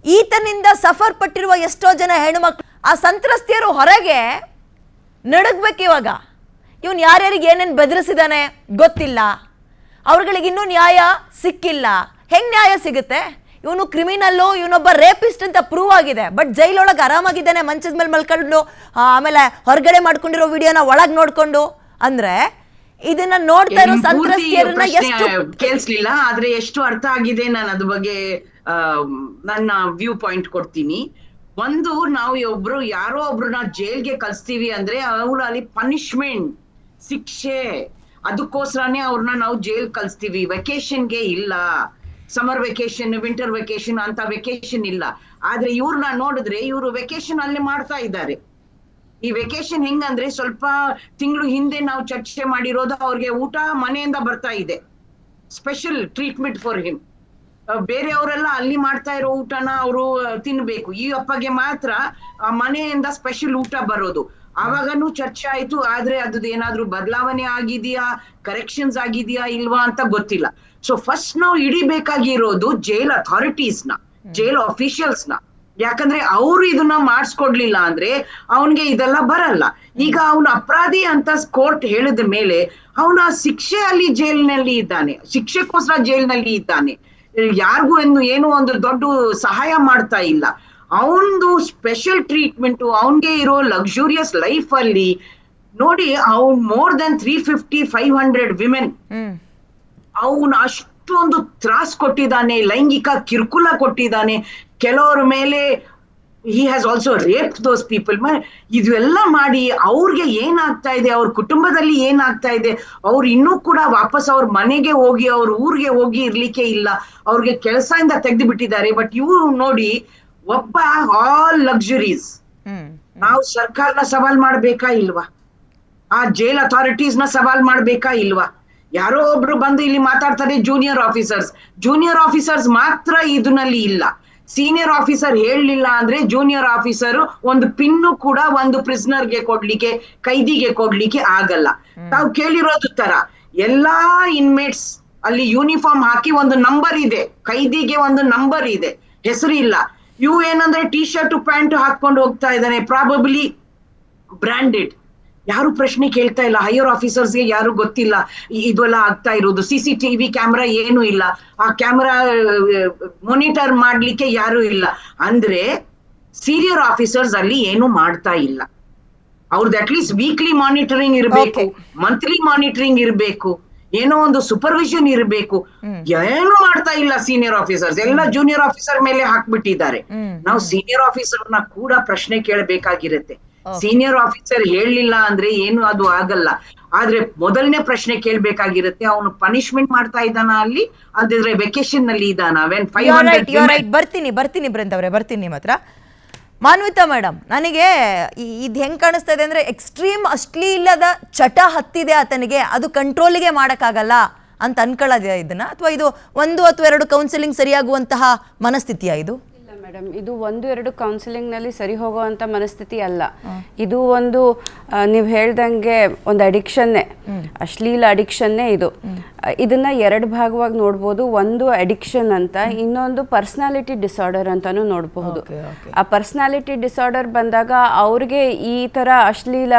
ಈತನಿಂದ ಸಫರ್ ಪಟ್ಟಿರುವ ಎಷ್ಟೋ ಜನ ಹೆಣ್ಣುಮಕ್ಳು, ಆ ಸಂತ್ರಸ್ತಿಯರು ಹೊರಗೆ ನಡಗ್ಬೇಕು. ಇವಾಗ ಇವನು ಯಾರ್ಯಾರಿಗೆ ಏನೇನು ಬೆದರಿಸಿದಾನೆ ಗೊತ್ತಿಲ್ಲ, ಅವ್ರಗಳಿಗೆ ಇನ್ನೂ ನ್ಯಾಯ ಸಿಕ್ಕಿಲ್ಲ. ಹೆಂಗ್ ನ್ಯಾಯ ಸಿಗುತ್ತೆ? ಇವನು ಕ್ರಿಮಿನಲ್ಲು, ಇವನೊಬ್ಬ ರೇಪಿಸ್ಟ್ ಅಂತ ಪ್ರೂವ್ ಆಗಿದೆ. ಬಟ್ ಜೈಲೊಳಗೆ ಆರಾಮಾಗಿದ್ದಾನೆ, ಮಂಚದ ಮೇಲೆ ಮಲ್ಕೊಂಡು, ಆಮೇಲೆ ಹೊರಗಡೆ ಮಾಡ್ಕೊಂಡಿರೋ ವಿಡಿಯೋನ ಒಳಗೆ ನೋಡ್ಕೊಂಡು. ಅಂದ್ರೆ ಇದನ್ನ ನೋಡ್ತಾ ಇರೋ ಸಂತ್ರಸ್ತಿಯರನ್ನ ಎಷ್ಟು ಕೇಳಿಸ್ಲಿಲ್ಲ, ಆದ್ರೆ ಎಷ್ಟು ಅರ್ಥ ಆಗಿದೆ ನಾನು ಅದ್ರ ಬಗ್ಗೆ ನನ್ನ ವ್ಯೂ ಪಾಯಿಂಟ್ ಕೊಡ್ತೀನಿ. ಒಂದು, ನಾವು ಯಾರೋ ಒಬ್ರನ್ನ ಜೈಲ್ಗೆ ಕಳಿಸ್ತೀವಿ ಅಂದ್ರೆ ಅವ್ರು ಅಲ್ಲಿ ಪನಿಷ್ಮೆಂಟ್, ಶಿಕ್ಷೆ, ಅದಕ್ಕೋಸ್ಕರನೇ ಅವ್ರನ್ನ ನಾವು ಜೈಲ್ ಕಳಿಸ್ತೀವಿ. ವೆಕೇಶನ್ಗೆ ಇಲ್ಲ, ಸಮರ್ ವೆಕೇಶನ್, ವಿಂಟರ್ ವೆಕೇಶನ್ ಅಂತ ವೆಕೇಶನ್ ಇಲ್ಲ. ಆದ್ರೆ ಇವ್ರನ್ನ ನೋಡಿದ್ರೆ ಇವರು ವೆಕೇಶನ್ ಅಲ್ಲೇ ಮಾಡ್ತಾ ಇದ್ದಾರೆ. ಈ ವೆಕೇಶನ್ ಹೆಂಗಂದ್ರೆ, ಸ್ವಲ್ಪ ತಿಂಗಳು ಹಿಂದೆ ನಾವು ಚರ್ಚೆ ಮಾಡಿರೋದು, ಅವ್ರಿಗೆ ಊಟ ಮನೆಯಿಂದ ಬರ್ತಾ ಇದೆ, ಸ್ಪೆಷಲ್ ಟ್ರೀಟ್ಮೆಂಟ್ ಫಾರ್ ಹಿಮ್. ಬೇರೆಯವರೆಲ್ಲ ಅಲ್ಲಿ ಮಾಡ್ತಾ ಇರೋ ಊಟನ ಅವರು ತಿನ್ಬೇಕು, ಈ ಅಪ್ಪಗೆ ಮಾತ್ರ ಮನೆಯಿಂದ ಸ್ಪೆಷಲ್ ಊಟ ಬರೋದು. ಆವಾಗನೂ ಚರ್ಚೆ ಆಯ್ತು, ಆದ್ರೆ ಅದು ಏನಾದ್ರೂ ಬದಲಾವಣೆ ಆಗಿದೆಯಾ, ಕರೆಕ್ಷನ್ಸ್ ಆಗಿದೆಯಾ ಇಲ್ವಾ ಅಂತ ಗೊತ್ತಿಲ್ಲ. ಸೊ ಫಸ್ಟ್ ನಾವು ಹಿಡಿಬೇಕಾಗಿರೋದು ಜೈಲ್ ಅಥಾರಿಟೀಸ್ನ, ಜೈಲ್ ಅಫಿಷಿಯಲ್ಸ್ನ. ಯಾಕಂದ್ರೆ ಅವ್ರು ಇದನ್ನ ಮಾಡಿಸ್ಕೊಡ್ಲಿಲ್ಲ ಅಂದ್ರೆ ಅವನ್ಗೆ ಇದೆಲ್ಲ ಬರಲ್ಲ. ಈಗ ಅವನು ಅಪರಾಧಿ ಅಂತ ಕೋರ್ಟ್ ಹೇಳಿದ ಮೇಲೆ ಅವನ ಶಿಕ್ಷೆ ಅಲ್ಲಿ ಜೈಲಿನಲ್ಲಿ ಇದ್ದಾನೆ, ಶಿಕ್ಷೆಗೋಸ್ಕರ ಜೈಲಿನಲ್ಲಿ ಇದ್ದಾನೆ, ಯಾರಿಗೂ ಏನು ಒಂದು ದೊಡ್ಡ ಸಹಾಯ ಮಾಡ್ತಾ ಇಲ್ಲ. ಅವನದು ಸ್ಪೆಷಲ್ ಟ್ರೀಟ್ಮೆಂಟ್, ಅವನ್ಗೆ ಇರೋ ಲಕ್ಸುರಿಯಸ್ ಲೈಫ್ ಅಲ್ಲಿ ನೋಡಿ, ಅವ್ನ್ ಮೋರ್ ದನ್ 350-500 ವಿಮೆನ್ ಅವನು ಅಷ್ಟೊಂದು ತ್ರಾಸ್ ಕೊಟ್ಟಿದ್ದಾನೆ, ಲೈಂಗಿಕ ಕಿರುಕುಳ ಕೊಟ್ಟಿದ್ದಾನೆ. ಕೆಲವರ ಮೇಲೆ he has also raped those people. ಇದೆಲ್ಲ ಮಾಡಿ ಅವ್ರಿಗೆ ಏನಾಗ್ತಾ ಇದೆ, ಅವ್ರ ಕುಟುಂಬದಲ್ಲಿ ಏನಾಗ್ತಾ ಇದೆ, ಅವ್ರು ಇನ್ನೂ ಕೂಡ ವಾಪಸ್ ಅವ್ರ ಮನೆಗೆ ಹೋಗಿ ಅವ್ರ ಊರಿಗೆ ಹೋಗಿ ಇರ್ಲಿಕ್ಕೆ ಇಲ್ಲ, ಅವ್ರಿಗೆ ಕೆಲಸದಿಂದ ತೆಗೆದು ಬಿಟ್ಟಿದ್ದಾರೆ. ಬಟ್ ಇವ್ರು ನೋಡಿ, ಒಬ್ಬ ಆಲ್ ಲಕ್ಸುರೀಸ್. ನಾವು ಸರ್ಕಾರನ ಸವಾಲ್ ಮಾಡ್ಬೇಕಾ ಇಲ್ವಾ? ಆ ಜೈಲ್ ಅಥಾರಿಟೀಸ್ ನ ಸವಾಲ್ ಮಾಡ್ಬೇಕಾ ಇಲ್ವಾ? ಯಾರೋ ಒಬ್ರು ಬಂದು ಇಲ್ಲಿ ಮಾತಾಡ್ತಾರೆ ಜೂನಿಯರ್ ಆಫೀಸರ್ಸ್ ಮಾತ್ರ ಇದರಲ್ಲಿ ಇಲ್ಲ. ಸೀನಿಯರ್ ಆಫೀಸರ್ ಹೇಳಲಿಲ್ಲ ಅಂದ್ರೆ ಜೂನಿಯರ್ ಆಫೀಸರ್ ಒಂದು ಪಿನ್ನು ಕೂಡ ಒಂದು ಪ್ರಿಸ್ನರ್ಗೆ ಕೊಡ್ಲಿಕ್ಕೆ, ಕೈದಿಗೆ ಕೊಡ್ಲಿಕ್ಕೆ ಆಗಲ್ಲ. ತಾವು ಕೇಳಿರೋದು ತರ ಎಲ್ಲಾ ಇನ್ಮೇಟ್ಸ್ ಅಲ್ಲಿ ಯೂನಿಫಾರ್ಮ್ ಹಾಕಿ ಒಂದು ನಂಬರ್ ಇದೆ, ಕೈದಿಗೆ ಒಂದು ನಂಬರ್ ಇದೆ, ಹೆಸರು ಇಲ್ಲ. ಇವು ಏನಂದ್ರೆ ಟಿ ಶರ್ಟ್ ಪ್ಯಾಂಟ್ ಹಾಕೊಂಡು ಹೋಗ್ತಾ ಇದ್ದಾನೆ, ಪ್ರಾಬಬ್ಲಿ ಬ್ರಾಂಡೆಡ್. ಯಾರು ಪ್ರಶ್ನೆ ಕೇಳ್ತಾ ಇಲ್ಲ, ಹೈಯರ್ ಆಫೀಸರ್ಸ್ಗೆ ಯಾರು ಗೊತ್ತಿಲ್ಲ ಇದೆಲ್ಲ ಆಗ್ತಾ ಇರೋದು. CCTV ಕ್ಯಾಮ್ರಾ ಏನು ಇಲ್ಲ, ಆ ಕ್ಯಾಮ್ರಾ ಮಾನಿಟರ್ ಮಾಡ್ಲಿಕ್ಕೆ ಯಾರು ಇಲ್ಲ. ಅಂದ್ರೆ ಸೀನಿಯರ್ ಆಫೀಸರ್ಸ್ ಅಲ್ಲಿ ಏನು ಮಾಡ್ತಾ ಇಲ್ಲ. ಅವ್ರದ್ದು ಅಟ್ಲೀಸ್ಟ್ ವೀಕ್ಲಿ ಮಾನಿಟರಿಂಗ್ ಇರಬೇಕು, ಮಂತ್ಲಿ ಮಾನಿಟರಿಂಗ್ ಇರಬೇಕು, ಏನೋ ಒಂದು ಸೂಪರ್ವಿಷನ್ ಇರಬೇಕು. ಏನು ಮಾಡ್ತಾ ಇಲ್ಲ ಸೀನಿಯರ್ ಆಫೀಸರ್ಸ್, ಎಲ್ಲ ಜೂನಿಯರ್ ಆಫೀಸರ್ ಮೇಲೆ ಹಾಕ್ಬಿಟ್ಟಿದ್ದಾರೆ. ನಾವು ಸೀನಿಯರ್ ಆಫೀಸರ್ ನ ಕೂಡ ಪ್ರಶ್ನೆ ಕೇಳಬೇಕಾಗಿರುತ್ತೆ. ಸೀನಿಯರ್ ಆಫೀಸರ್ ಹೇಳಲಿಲ್ಲ ಅಂದ್ರೆ ಏನು ಅದು ಆಗಲ್ಲ. ಆದ್ರೆ ಮೊದಲನೇ ಪ್ರಶ್ನೆ ಕೇಳ್ಬೇಕಾಗಿರುತ್ತೆ, ಅವನು ಪನಿಷ್ಮೆಂಟ್ ಮಾಡ್ತಾ ಇದ್ದಾನ ಅಲ್ಲಿ, ಅಂದ್ರೆ ವೆಕೇಶನ್ ನಲ್ಲಿ ಇದ್ದಾನ? ಬರ್ತೀನಿ ಬೃಂದ ಅವರೇ, ಬರ್ತೀನಿ ನಿಮ್ಮ ಹತ್ರ. ಮಾನ್ವಿತಾ ಮೇಡಮ್, ನನಗೆ ಇದು ಹೆಂಗ್ ಕಾಣಿಸ್ತಾ ಇದೆ ಅಂದ್ರೆ ಎಕ್ಸ್ಟ್ರೀಮ್ ಅಶ್ಲೀಲದ ಚಟ ಹತ್ತಿದೆ ಆತನಿಗೆ, ಅದು ಕಂಟ್ರೋಲಿಗೆ ಮಾಡೋಕ್ಕಾಗಲ್ಲ ಅಂತ ಅನ್ಕೊಳ್ಳೋದೇ ಇದನ್ನ, ಅಥವಾ ಇದು 1 ಅಥವಾ 2 ಕೌನ್ಸಿಲಿಂಗ್ ಸರಿಯಾಗುವಂತಹ ಮನಸ್ಥಿತಿಯಾ ಇದು? ಮೇಡಮ್, ಇದು 1-2 ಕೌನ್ಸಿಲಿಂಗ್ನಲ್ಲಿ ಸರಿ ಹೋಗುವಂಥ ಮನಸ್ಥಿತಿ ಅಲ್ಲ. ಇದು ಒಂದು ನೀವು ಹೇಳ್ದಂಗೆ ಒಂದು ಅಡಿಕ್ಷನ್ನೇ, ಅಶ್ಲೀಲ ಅಡಿಕ್ಷನ್ನೇ ಇದು. ಇದನ್ನ 2 ಭಾಗವಾಗಿ ನೋಡ್ಬೋದು. ಒಂದು ಅಡಿಕ್ಷನ್ ಅಂತ, ಇನ್ನೊಂದು ಪರ್ಸನಾಲಿಟಿ ಡಿಸಾರ್ಡರ್ ಅಂತಾನು ನೋಡಬಹುದು. ಆ ಪರ್ಸನಾಲಿಟಿ ಡಿಸಾರ್ಡರ್ ಬಂದಾಗ ಅವ್ರಿಗೆ ಈ ಥರ ಅಶ್ಲೀಲ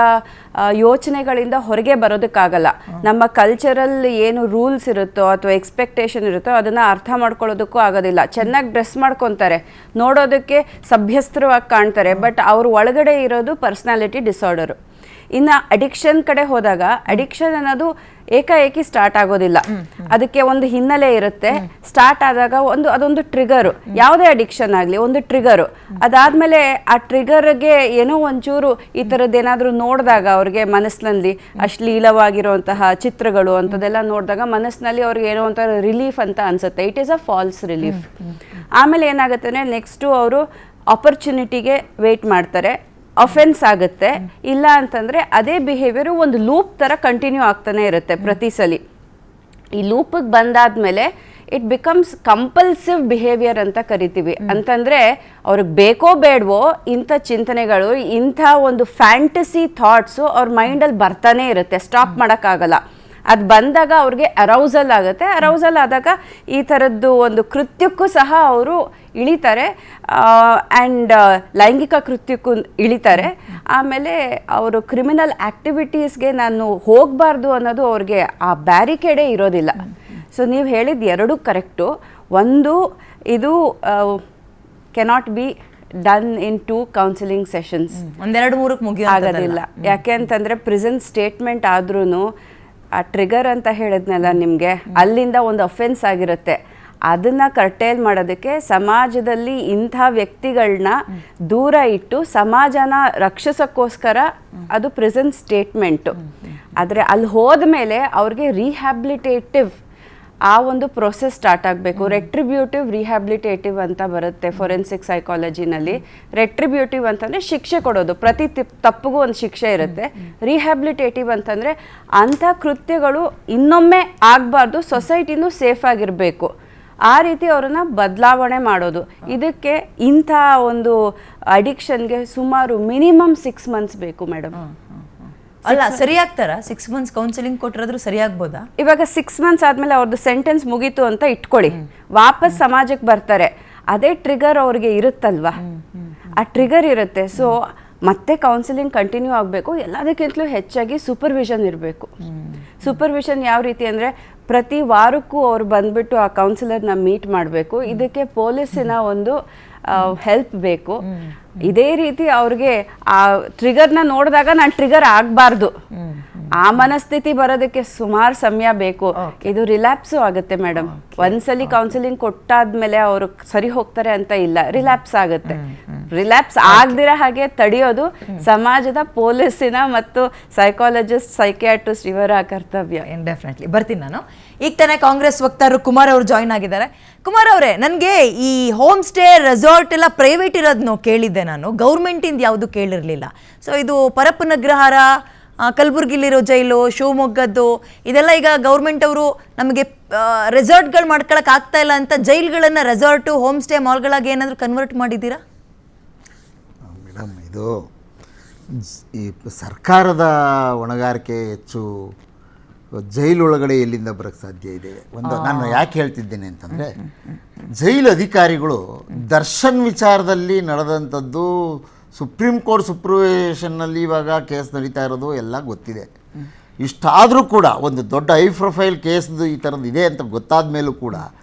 ಯೋಚನೆಗಳಿಂದ ಹೊರಗೆ ಬರೋದಕ್ಕಾಗಲ್ಲ. ನಮ್ಮ ಕಲ್ಚರಲ್ ಏನು ರೂಲ್ಸ್ ಇರುತ್ತೋ ಅಥವಾ ಎಕ್ಸ್ಪೆಕ್ಟೇಷನ್ ಇರುತ್ತೋ ಅದನ್ನು ಅರ್ಥ ಮಾಡ್ಕೊಳ್ಳೋದಕ್ಕೂ ಆಗೋದಿಲ್ಲ. ಚೆನ್ನಾಗಿ ಡ್ರೆಸ್ ಮಾಡ್ಕೊತಾರೆ, ನೋಡೋದಕ್ಕೆ ಸಭ್ಯಸ್ತರವಾಗಿ ಕಾಣ್ತಾರೆ, ಬಟ್ ಅವ್ರ ಒಳಗಡೆ ಇರೋದು ಪರ್ಸನಾಲಿಟಿ ಡಿಸಾರ್ಡರು. ಇನ್ನು ಅಡಿಕ್ಷನ್ ಕಡೆ ಹೋದಾಗ, ಅಡಿಕ್ಷನ್ ಅನ್ನೋದು ಏಕಾಏಕಿ ಸ್ಟಾರ್ಟ್ ಆಗೋದಿಲ್ಲ, ಅದಕ್ಕೆ ಒಂದು ಹಿನ್ನೆಲೆ ಇರುತ್ತೆ. ಸ್ಟಾರ್ಟ್ ಆದಾಗ ಅದೊಂದು ಟ್ರಿಗರು, ಯಾವುದೇ ಅಡಿಕ್ಷನ್ ಆಗಲಿ ಒಂದು ಟ್ರಿಗರು. ಅದಾದಮೇಲೆ ಆ ಟ್ರಿಗರ್ಗೆ ಏನೋ ಒಂಚೂರು ಈ ಥರದ್ದೇನಾದರೂ ನೋಡಿದಾಗ ಅವ್ರಿಗೆ ಮನಸ್ಸಿನಲ್ಲಿ ಅಶ್ಲೀಲವಾಗಿರುವಂತಹ ಚಿತ್ರಗಳು ಅಂಥದ್ದೆಲ್ಲ ನೋಡಿದಾಗ ಮನಸ್ಸಿನಲ್ಲಿ ಅವ್ರಿಗೆ ಏನೋ ಒಂಥರ ರಿಲೀಫ್ ಅಂತ ಅನಿಸುತ್ತೆ. It is a false relief. ಆಮೇಲೆ ಏನಾಗುತ್ತೆ ಅಂದರೆ ನೆಕ್ಸ್ಟು ಅವರು ಆಪರ್ಚುನಿಟಿಗೆ ವೆಯ್ಟ್ ಮಾಡ್ತಾರೆ, ಅಫೆನ್ಸ್ ಆಗುತ್ತೆ. ಇಲ್ಲ ಅಂತಂದರೆ ಅದೇ ಬಿಹೇವಿಯರು ಒಂದು ಲೂಪ್ ಥರ ಕಂಟಿನ್ಯೂ ಆಗ್ತಾನೆ ಇರುತ್ತೆ ಪ್ರತಿ ಸಲ. ಈ ಲೂಪಿಗೆ ಬಂದಾದ್ಮೇಲೆ ಇಟ್ ಬಿಕಮ್ಸ್ ಕಂಪಲ್ಸಿವ್ ಬಿಹೇವಿಯರ್ ಅಂತ ಕರಿತೀವಿ. ಅಂತಂದರೆ ಅವ್ರಿಗೆ ಬೇಕೋ ಬೇಡವೋ ಇಂಥ ಚಿಂತನೆಗಳು, ಇಂಥ ಒಂದು ಫ್ಯಾಂಟಸಿ ಥಾಟ್ಸು ಅವ್ರ ಮೈಂಡಲ್ಲಿ ಬರ್ತಾನೆ ಇರುತ್ತೆ, ಸ್ಟಾಪ್ ಮಾಡೋಕ್ಕಾಗಲ್ಲ. ಅದು ಬಂದಾಗ ಅವ್ರಿಗೆ ಅರೌಸಲ್ ಆಗುತ್ತೆ. ಅರೌಸಲ್ ಆದಾಗ ಈ ಥರದ್ದು ಒಂದು ಕೃತ್ಯಕ್ಕೂ ಸಹ ಅವರು ಇಳಿತಾರೆ, ಆ್ಯಂಡ್ ಲೈಂಗಿಕ ಕೃತ್ಯಕ್ಕೂ ಇಳಿತಾರೆ. ಆಮೇಲೆ ಅವರು ಕ್ರಿಮಿನಲ್ ಆ್ಯಕ್ಟಿವಿಟೀಸ್ಗೆ ನಾನು ಹೋಗಬಾರ್ದು ಅನ್ನೋದು ಅವ್ರಿಗೆ ಆ ಬ್ಯಾರಿಕೇಡೇ ಇರೋದಿಲ್ಲ. ಸೊ ನೀವು ಹೇಳಿದ್ದು 2 ಕರೆಕ್ಟು. ಒಂದು, ಇದು cannot be done in 2 counselling sessions, 1-2-3 ಮುಗಿ ಆಗೋದಿಲ್ಲ. ಯಾಕೆ ಅಂತಂದರೆ ಪ್ರೆಸೆಂಟ್ ಸ್ಟೇಟ್ಮೆಂಟ್ ಆದ್ರೂ ಆ ಟ್ರಿಗರ್ ಅಂತ ಹೇಳಿದ್ನಲ್ಲ ನಿಮಗೆ, ಅಲ್ಲಿಂದ ಒಂದು ಅಫೆನ್ಸ್ ಆಗಿರುತ್ತೆ. ಅದನ್ನು ಕರ್ಟೇಲ್ ಮಾಡೋದಕ್ಕೆ ಸಮಾಜದಲ್ಲಿ ಇಂಥ ವ್ಯಕ್ತಿಗಳನ್ನ ದೂರ ಇಟ್ಟು ಸಮಾಜನ ರಕ್ಷಿಸೋಕ್ಕೋಸ್ಕರ ಅದು ಪ್ರೆಸೆಂಟ್ ಸ್ಟೇಟ್ಮೆಂಟು. ಆದರೆ ಅಲ್ಲಿ ಹೋದ ಮೇಲೆ ಅವ್ರಿಗೆ ರಿಹ್ಯಾಬಿಲಿಟೇಟಿವ್ ಆ ಒಂದು ಪ್ರೊಸೆಸ್ ಸ್ಟಾರ್ಟ್ ಆಗಬೇಕು. ರೆಟ್ರಿಬ್ಯೂಟಿವ್ ರಿಹ್ಯಾಬಿಲಿಟೇಟಿವ್ ಅಂತ ಬರುತ್ತೆ ಫೊರೆನ್ಸಿಕ್ ಸೈಕಾಲಜಿನಲ್ಲಿ. ರೆಟ್ರಿಬ್ಯೂಟಿವ್ ಅಂತಂದರೆ ಶಿಕ್ಷೆ ಕೊಡೋದು, ಪ್ರತಿ ತಪ್ಪಿಗೂ ಒಂದು ಶಿಕ್ಷೆ ಇರುತ್ತೆ. ರಿಹ್ಯಾಬಿಲಿಟೇಟಿವ್ ಅಂತಂದರೆ ಅಂಥ ಕೃತ್ಯಗಳು ಇನ್ನೊಮ್ಮೆ ಆಗಬಾರ್ದು, ಸೊಸೈಟಿನೂ ಸೇಫ್ ಆಗಿರಬೇಕು, ಆ ರೀತಿ ಅವ್ರನ್ನ ಬದಲಾವಣೆ ಮಾಡೋದು. ಇದಕ್ಕೆ ಇಂಥ ಒಂದು ಅಡಿಕ್ಷನ್ಗೆ ಸುಮಾರು ಮಿನಿಮಮ್ 6 months ಬೇಕು ಮೇಡಮ್. ಅಲ್ಲ, ಸರಿಯಾಗ್ತಾರ? 6 months ಕೌನ್ಸಿಲಿಂಗ್ ಕೊಟ್ಟಿರೋದ್ರು ಸರಿಯಾಗ್ಬೋದಾ? ಇವಾಗ 6 months ಆದ್ಮೇಲೆ ಅವ್ರದ್ದು ಸೆಂಟೆನ್ಸ್ ಮುಗೀತು ಅಂತ ಇಟ್ಕೊಳ್ಳಿ, ವಾಪಸ್ ಸಮಾಜಕ್ಕೆ ಬರ್ತಾರೆ, ಅದೇ ಟ್ರಿಗರ್ ಅವ್ರಿಗೆ ಇರುತ್ತಲ್ವಾ, ಆ ಟ್ರಿಗರ್ ಇರುತ್ತೆ. ಸೊ ಮತ್ತೆ ಕೌನ್ಸಿಲಿಂಗ್ ಕಂಟಿನ್ಯೂ ಆಗಬೇಕು. ಎಲ್ಲದಕ್ಕಿಂತಲೂ ಹೆಚ್ಚಾಗಿ ಸೂಪರ್ವಿಷನ್ ಇರಬೇಕು. ಸೂಪರ್ವಿಷನ್ ಯಾವ ರೀತಿ ಅಂದರೆ ಪ್ರತಿ ವಾರಕ್ಕೂ ಅವ್ರು ಬಂದ್ಬಿಟ್ಟು ಆ ಕೌನ್ಸಿಲರ್ನ ಮೀಟ್ ಮಾಡಬೇಕು. ಇದಕ್ಕೆ ಪೊಲೀಸಿನ ಒಂದು ಹೆಲ್ಪ್ ಬೇಕು. ಇದೇ ರೀತಿ ಅವ್ರಿಗೆ ಆ ಟ್ರಿಗರ್ನ ನೋಡಿದಾಗ ನಾನು ಟ್ರಿಗರ್ ಆಗಬಾರ್ದು, ಆ ಮನಸ್ಥಿತಿ ಬರೋದಕ್ಕೆ ಸುಮಾರು ಸಮಯ ಬೇಕು. ಇದು ರಿಲ್ಯಾಪ್ಸು ಆಗುತ್ತೆ ಮೇಡಮ್. ಒಂದ್ಸಲಿ ಕೌನ್ಸಿಲಿಂಗ್ ಕೊಟ್ಟಾದ್ಮೇಲೆ ಅವರು ಸರಿ ಹೋಗ್ತಾರೆ ಅಂತ ಇಲ್ಲ, ರಿಲ್ಯಾಪ್ಸ್ ಆಗುತ್ತೆ. ರಿಲ್ಯಾಪ್ಸ್ ಆಗದಿರೋ ಹಾಗೆ ತಡೆಯೋದು ಸಮಾಜದ, ಪೊಲೀಸಿನ ಮತ್ತು ಸೈಕಾಲಜಿಸ್ಟ್, ಸೈಕಿಯಾಟ್ರಿಸ್ಟ್ ಇವರ ಕರ್ತವ್ಯ. ಡೆಫಿನೆಟ್ಲಿ ಬರ್ತೀನಿ ನಾನು. ಈಗ ತಾನೇ ಕಾಂಗ್ರೆಸ್ ವಕ್ತಾರರು ಕುಮಾರ್ ಅವರು ಜಾಯ್ನ್ ಆಗಿದ್ದಾರೆ. ಕುಮಾರ್ ಅವರೇ, ನನಗೆ ಈ ಹೋಮ್ ಸ್ಟೇ ರೆಸಾರ್ಟ್ ಎಲ್ಲ ಪ್ರೈವೇಟ್ ಇರೋದನ್ನು ಕೇಳಿದ್ದೆ ನಾನು, ಗೌರ್ಮೆಂಟಿಂದ ಯಾವುದು ಕೇಳಿರಲಿಲ್ಲ. ಸೊ ಇದು ಪರಪ್ಪನಗ್ರಹಾರ, ಕಲಬುರ್ಗಿಲಿರೋ ಜೈಲು, ಶಿವಮೊಗ್ಗದ್ದು ಇದೆಲ್ಲ ಈಗ ಗೌರ್ಮೆಂಟ್ ಅವರು ನಮಗೆ ರೆಸಾರ್ಟ್ಗಳು ಮಾಡ್ಕೊಳಕ್ಕೆ ಆಗ್ತಾ ಇಲ್ಲ ಅಂತ ಜೈಲ್ಗಳನ್ನು ರೆಸಾರ್ಟು, ಹೋಮ್ ಸ್ಟೇ, ಮಾಲ್ಗಳಾಗಿ ಏನಾದರೂ ಕನ್ವರ್ಟ್ ಮಾಡಿದ್ದೀರಾ? ಮೇಡಮ್, ಇದು ಈ ಸರ್ಕಾರದ ಹೊಣೆಗಾರಿಕೆ ಹೆಚ್ಚು. ಜೈಲೊಳಗಡೆ ಎಲ್ಲಿಂದ ಬರೋಕ್ಕೆ ಸಾಧ್ಯ ಇದೆ? ಒಂದು ನಾನು ಯಾಕೆ ಹೇಳ್ತಿದ್ದೇನೆ ಅಂತಂದರೆ, ಜೈಲು ಅಧಿಕಾರಿಗಳು ದರ್ಶನ್ ವಿಚಾರದಲ್ಲಿ ನಡೆದಂಥದ್ದು ಸುಪ್ರೀಂ ಕೋರ್ಟ್ ಸೂಪರ್ವಿಷನ್ನಲ್ಲಿ ಇವಾಗ ಕೇಸ್ ನಡೀತಾ ಇರೋದು ಎಲ್ಲ ಗೊತ್ತಿದೆ. ಇಷ್ಟಾದರೂ ಕೂಡ ಒಂದು ದೊಡ್ಡ ಹೈ ಪ್ರೊಫೈಲ್ ಕೇಸ್ದು ಈ ಥರದ್ದು ಇದೆ ಅಂತ ಗೊತ್ತಾದ ಮೇಲೂ ಕೂಡ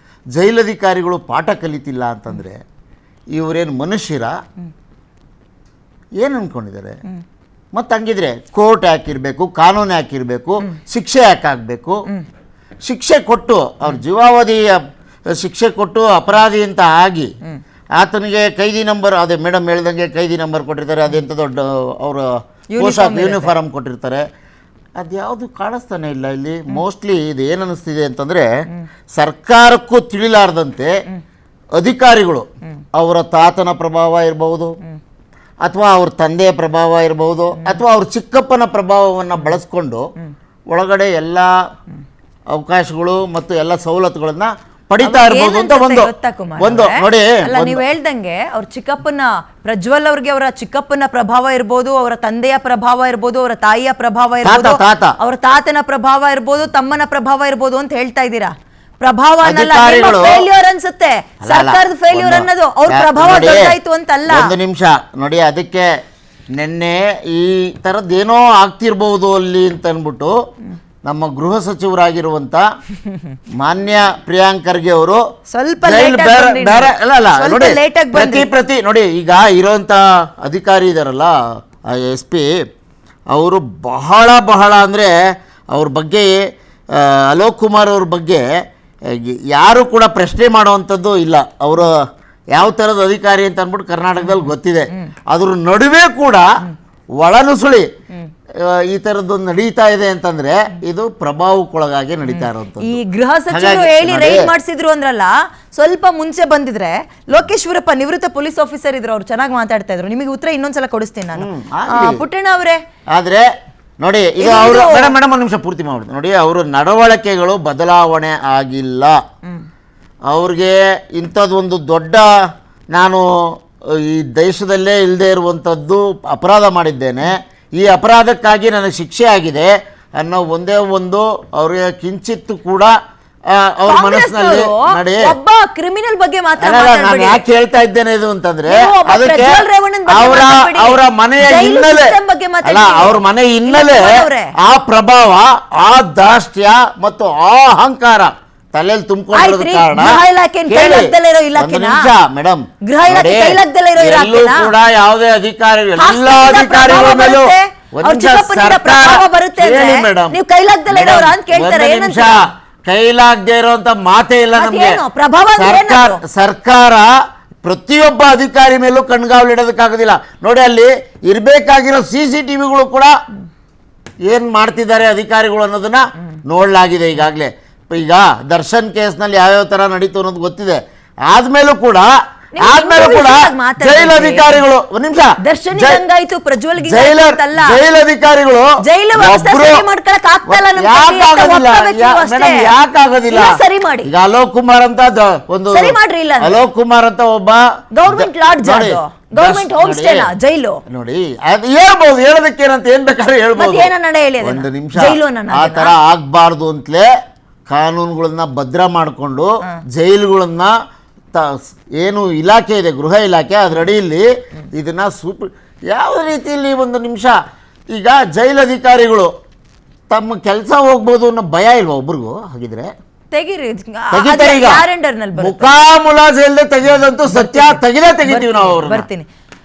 ಜೈಲಧಿಕಾರಿಗಳು ಪಾಠ ಕಲಿತಿಲ್ಲ ಅಂತಂದರೆ ಇವರೇನು ಮನುಷ್ಯರ? ಏನು ಅಂದ್ಕೊಂಡಿದ್ದಾರೆ? ಮತ್ತು ಹಂಗಿದ್ರೆ ಕೋರ್ಟ್ ಯಾಕಿರಬೇಕು, ಕಾನೂನು ಯಾಕಿರಬೇಕು, ಶಿಕ್ಷೆ ಯಾಕಾಗಬೇಕು? ಶಿಕ್ಷೆ ಕೊಟ್ಟು ಅವ್ರ ಜೀವಾವಧಿ ಶಿಕ್ಷೆ ಕೊಟ್ಟು ಅಪರಾಧಿ ಅಂತ ಆಗಿ ಆತನಿಗೆ ಕೈದಿ ನಂಬರ್, ಅದೇ ಮೇಡಮ್ ಹೇಳ್ದಂಗೆ ಕೈದಿ ನಂಬರ್ ಕೊಟ್ಟಿರ್ತಾರೆ, ಅದೆಂಥ ದೊಡ್ಡ ಅವರ ಪೋಷಾಕ್ ಯೂನಿಫಾರ್ಮ್ ಕೊಟ್ಟಿರ್ತಾರೆ, ಅದ್ಯಾವುದು ಕಾಣಿಸ್ತಾನೆ ಇಲ್ಲ ಇಲ್ಲಿ. ಮೋಸ್ಟ್ಲಿ ಇದು ಏನು ಅನ್ನಿಸ್ತಿದೆ ಅಂತಂದರೆ, ಸರ್ಕಾರಕ್ಕೂ ತಿಳಿಲಾರ್ದಂತೆ ಅಧಿಕಾರಿಗಳು ಅವರ ತಾತನ ಪ್ರಭಾವ ಇರಬಹುದು, ಅಥವಾ ಅವ್ರ ತಂದೆಯ ಪ್ರಭಾವ ಇರಬಹುದು, ಅಥವಾ ಅವ್ರ ಚಿಕ್ಕಪ್ಪನ ಪ್ರಭಾವವನ್ನು ಬಳಸ್ಕೊಂಡು ಒಳಗಡೆ ಎಲ್ಲ ಅವಕಾಶಗಳು ಮತ್ತು ಎಲ್ಲ ಸವಲತ್ತುಗಳನ್ನು ಪಡಿತಾ ಇರ್ಬೋದು ಅಂತ ಒಂದು ನೋಡಿ. ನೀವು ಹೇಳ್ದಂಗೆ ಅವ್ರ ಚಿಕ್ಕಪ್ಪನ ಪ್ರಜ್ವಲ್ ಅವ್ರಿಗೆ ಅವರ ಚಿಕ್ಕಪ್ಪನ ಪ್ರಭಾವ ಇರ್ಬೋದು, ಅವರ ತಂದೆಯ ಪ್ರಭಾವ ಇರ್ಬೋದು, ಅವರ ತಾಯಿಯ ಪ್ರಭಾವ ಇರ್ಬೋದು, ಅವರ ತಾತನ ಪ್ರಭಾವ ಇರ್ಬೋದು, ತಮ್ಮನ ಪ್ರಭಾವ ಇರ್ಬೋದು ಅಂತ ಹೇಳ್ತಾ ಇದ್ದೀರಾ. ಪ್ರಭಾವ ಫೇಲ್ಯೂರ್ ಅನ್ಸುತ್ತೆ, ಸರ್ಕಾರದ ಫೇಲ್ಯೂರ್ ಅನ್ನೋದು ಅವ್ರ ಪ್ರಭಾವ ದೊಡ್ಡಾಯ್ತು ಅಂತಲ್ಲ. ಒಂದು ನಿಮಿಷ ನೋಡಿ, ಅದಕ್ಕೆ ನಿನ್ನೆ ಈ ಥರದ್ದೇನೋ ಆಗ್ತಿರ್ಬೋದು ಅಲ್ಲಿ ಅಂತ ಅಂದ್ಬಿಟ್ಟು ನಮ್ಮ ಗೃಹ ಸಚಿವರಾಗಿರುವಂತ ಮಾನ್ಯ ಪ್ರಿಯಾಂಕ್ ಖರ್ಗೆ ಅವರು ಸ್ವಲ್ಪ ಪ್ರತಿ ನೋಡಿ, ಈಗ ಇರೋಂಥ ಅಧಿಕಾರಿ ಇದಾರಲ್ಲ SP, ಅವರು ಬಹಳ ಅಂದರೆ ಅವ್ರ ಬಗ್ಗೆ, ಅಲೋಕ್ ಕುಮಾರ್ ಅವ್ರ ಬಗ್ಗೆ ಯಾರು ಕೂಡ ಪ್ರಶ್ನೆ ಮಾಡುವಂಥದ್ದು ಇಲ್ಲ. ಅವರು ಯಾವ ಥರದ ಅಧಿಕಾರಿ ಅಂತ ಅಂದ್ಬಿಟ್ಟು ಕರ್ನಾಟಕದಲ್ಲಿ ಗೊತ್ತಿದೆ. ಅದ್ರ ನಡುವೆ ಕೂಡ ಒಳನುಸುಳಿ ಈ ಥರದ್ದೊಂದು ನಡೀತಾ ಇದೆ ಅಂತಂದ್ರೆ ಇದು ಪ್ರಭಾವಕ್ಕೊಳಗಾಗಿ ನಡೀತಾ ಇರೋದು. ಈ ಗೃಹ ಸಚಿವರು ಹೇಳಿ ರೈಡ್ ಮಾಡಿಸಿದ್ರು ಅಂದ್ರಲ್ಲ, ಸ್ವಲ್ಪ ಮುಂಚೆ ಬಂದಿದ್ರೆ ಲೋಕೇಶ್ವರಪ್ಪ ನಿವೃತ್ತ ಪೊಲೀಸ್ ಆಫೀಸರ್ ಇದ್ರು, ಅವ್ರು ಚೆನ್ನಾಗಿ ಮಾತಾಡ್ತಾ ಇದ್ರು. ನಿಮಗೆ ಉತ್ತರ ಇನ್ನೊಂದ್ಸಲ ಕೊಡಿಸ್ತೀನಿ ನಾನು. ಪುಟ್ಟಣ್ಣ ಅವರೇ, ಆದ್ರೆ ನೋಡಿ, ಈಗ ಅವರು ಮೇಡಮ್ ಒಂದು ನಿಮಿಷ ಪೂರ್ತಿ ಮಾಡ್ಬಿಡ್ತಾರೆ ನೋಡಿ, ಅವರು ನಡವಳಿಕೆಗಳು ಬದಲಾವಣೆ ಆಗಿಲ್ಲ. ಅವ್ರಿಗೆ ಇಂಥದ್ದೊಂದು ದೊಡ್ಡ, ನಾನು ಈ ದೇಶದಲ್ಲೇ ಇಲ್ಲದೆ ಇರುವಂಥದ್ದು ಅಪರಾಧ ಮಾಡಿದ್ದೇನೆ, ಈ ಅಪರಾಧಕ್ಕಾಗಿ ನನಗೆ ಶಿಕ್ಷೆ ಆಗಿದೆ ಅನ್ನೋ ಒಂದೇ ಒಂದು ಅವ್ರಿಗೆ ಕಿಂಚಿತ್ತು ಕೂಡ ಅವ್ರ ಮನಸ್ಸಿನಲ್ಲಿ ನೋಡಿ. ಒಬ್ಬ ಕ್ರಿಮಿನಲ್ ಬಗ್ಗೆ ನಾನು ಯಾಕೆ ಹೇಳ್ತಾ ಇದ್ದೇನೆ ಇದು ಅಂತಂದ್ರೆ, ಅದಕ್ಕೆ ಅವರ ಮನೆಯ ಹಿನ್ನೆಲೆ ಅಲ್ಲ, ಅವ್ರ ಮನೆ ಹಿನ್ನೆಲೆ, ಆ ಪ್ರಭಾವ, ಆ ದಾಷ್ಟ್ಯ ಮತ್ತು ಆ ಅಹಂಕಾರ ತಲೆಯಲ್ಲಿ ತುಂಬಿಕೊಂಡಿರೋದ ಕಾರಣ. ಒಂದು ನಿಮಿಷ ಮೇಡಮ್, ಎಲ್ಲೂ ಕೂಡ ಯಾವುದೇ ಅಧಿಕಾರಿ, ಎಲ್ಲ ಅಧಿಕಾರಿಗಳ ಮೇಲೂ ಕೈಲಾಗದೆ ಇರುವಂತ ಮಾತೇ ಇಲ್ಲ ನಮ್ಗೆ. ಸರ್ಕಾರ ಪ್ರತಿಯೊಬ್ಬ ಅಧಿಕಾರಿ ಮೇಲೂ ಕಣ್ಗಾವಲಿಡೋದಕ್ಕಾಗೋದಿಲ್ಲ ನೋಡಿ. ಅಲ್ಲಿ ಇರಬೇಕಾಗಿರೋ CCTVಗಳು ಕೂಡ ಏನ್ ಮಾಡ್ತಿದ್ದಾರೆ ಅಧಿಕಾರಿಗಳು ಅನ್ನೋದನ್ನ ನೋಡ್ಲಾಗಿದೆ ಈಗಾಗಲೇ. ಈಗ ದರ್ಶನ್ ಕೇಸ್ನಲ್ಲಿ ಯಾವ್ಯಾವ ತರ ನಡೀತು ಅನ್ನೋದು ಗೊತ್ತಿದೆ. ಆದ್ಮೇಲೂ ಕೂಡ ಜೈಲ್ ಅಧಿಕಾರಿಗಳು, ಒಂದು ನಿಮಿಷ, ಜೈಲಧಿಕಾರಿಗಳು ಯಾಕಾಗೋದಿಲ್ಲ? ಈಗ ಅಲೋಕ್ ಕುಮಾರ್ ಅಂತ ಒಂದು, ಅಲೋಕ್ ಕುಮಾರ್ ಅಂತ ಒಬ್ಬ ಗೌರ್ಮೆಂಟ್ ಹೋಮ್ ಸ್ಟೇ ಜೈಲು ನೋಡಿ, ಅದು ಹೇಳ್ಬೋದು, ಹೇಳೋದಕ್ಕೆ ಏನಂತ ಏನ್ ಬೇಕಾದ್ರೆ ಹೇಳ್ಬೋದು. ಒಂದು ನಿಮಿಷ, ಆ ತರ ಆಗ್ಬಾರ್ದು ಅಂತಲೇ ಕಾನೂನುಗಳನ್ನ ಭದ್ರ ಮಾಡಿಕೊಂಡು ಜೈಲುಗಳನ್ನ ಏನು ಇಲಾಖೆ ಇದೆ, ಗೃಹ ಇಲಾಖೆ, ಅದರ ಅಡಿಯಲ್ಲಿ ಇದನ್ನು ಯಾವ ರೀತಿಯಲ್ಲಿ ಒಂದು ನಿಮಿಷ ಈಗ ಜೈಲ್ ಅಧಿಕಾರಿಗಳು ತಮ್ಮ ಕೆಲಸ ಹೋಗ್ಬೋದು ಅನ್ನೋ ಭಯ ಇಲ್ವಾ ಒಬ್ರಿಗೂ? ಹಾಗಿದ್ರೆ ತೆಗೀರಿ, ತೆಗಿತಾರೆ ಈಗ. ಕ್ಯಾಲೆಂಡರ್ನಲ್ಲಿ ಬರುತ್ತೆ. ಮುಖಾಮುಲಾಜ್ ಇಲ್ಲದೆ ತೆಗೆಯೋದಂತೂ ಸತ್ಯ, ತೆಗಿತೀವಿ ನಾವು ಅವ್ರನ್ನ. ಬರ್ತೀನಿ.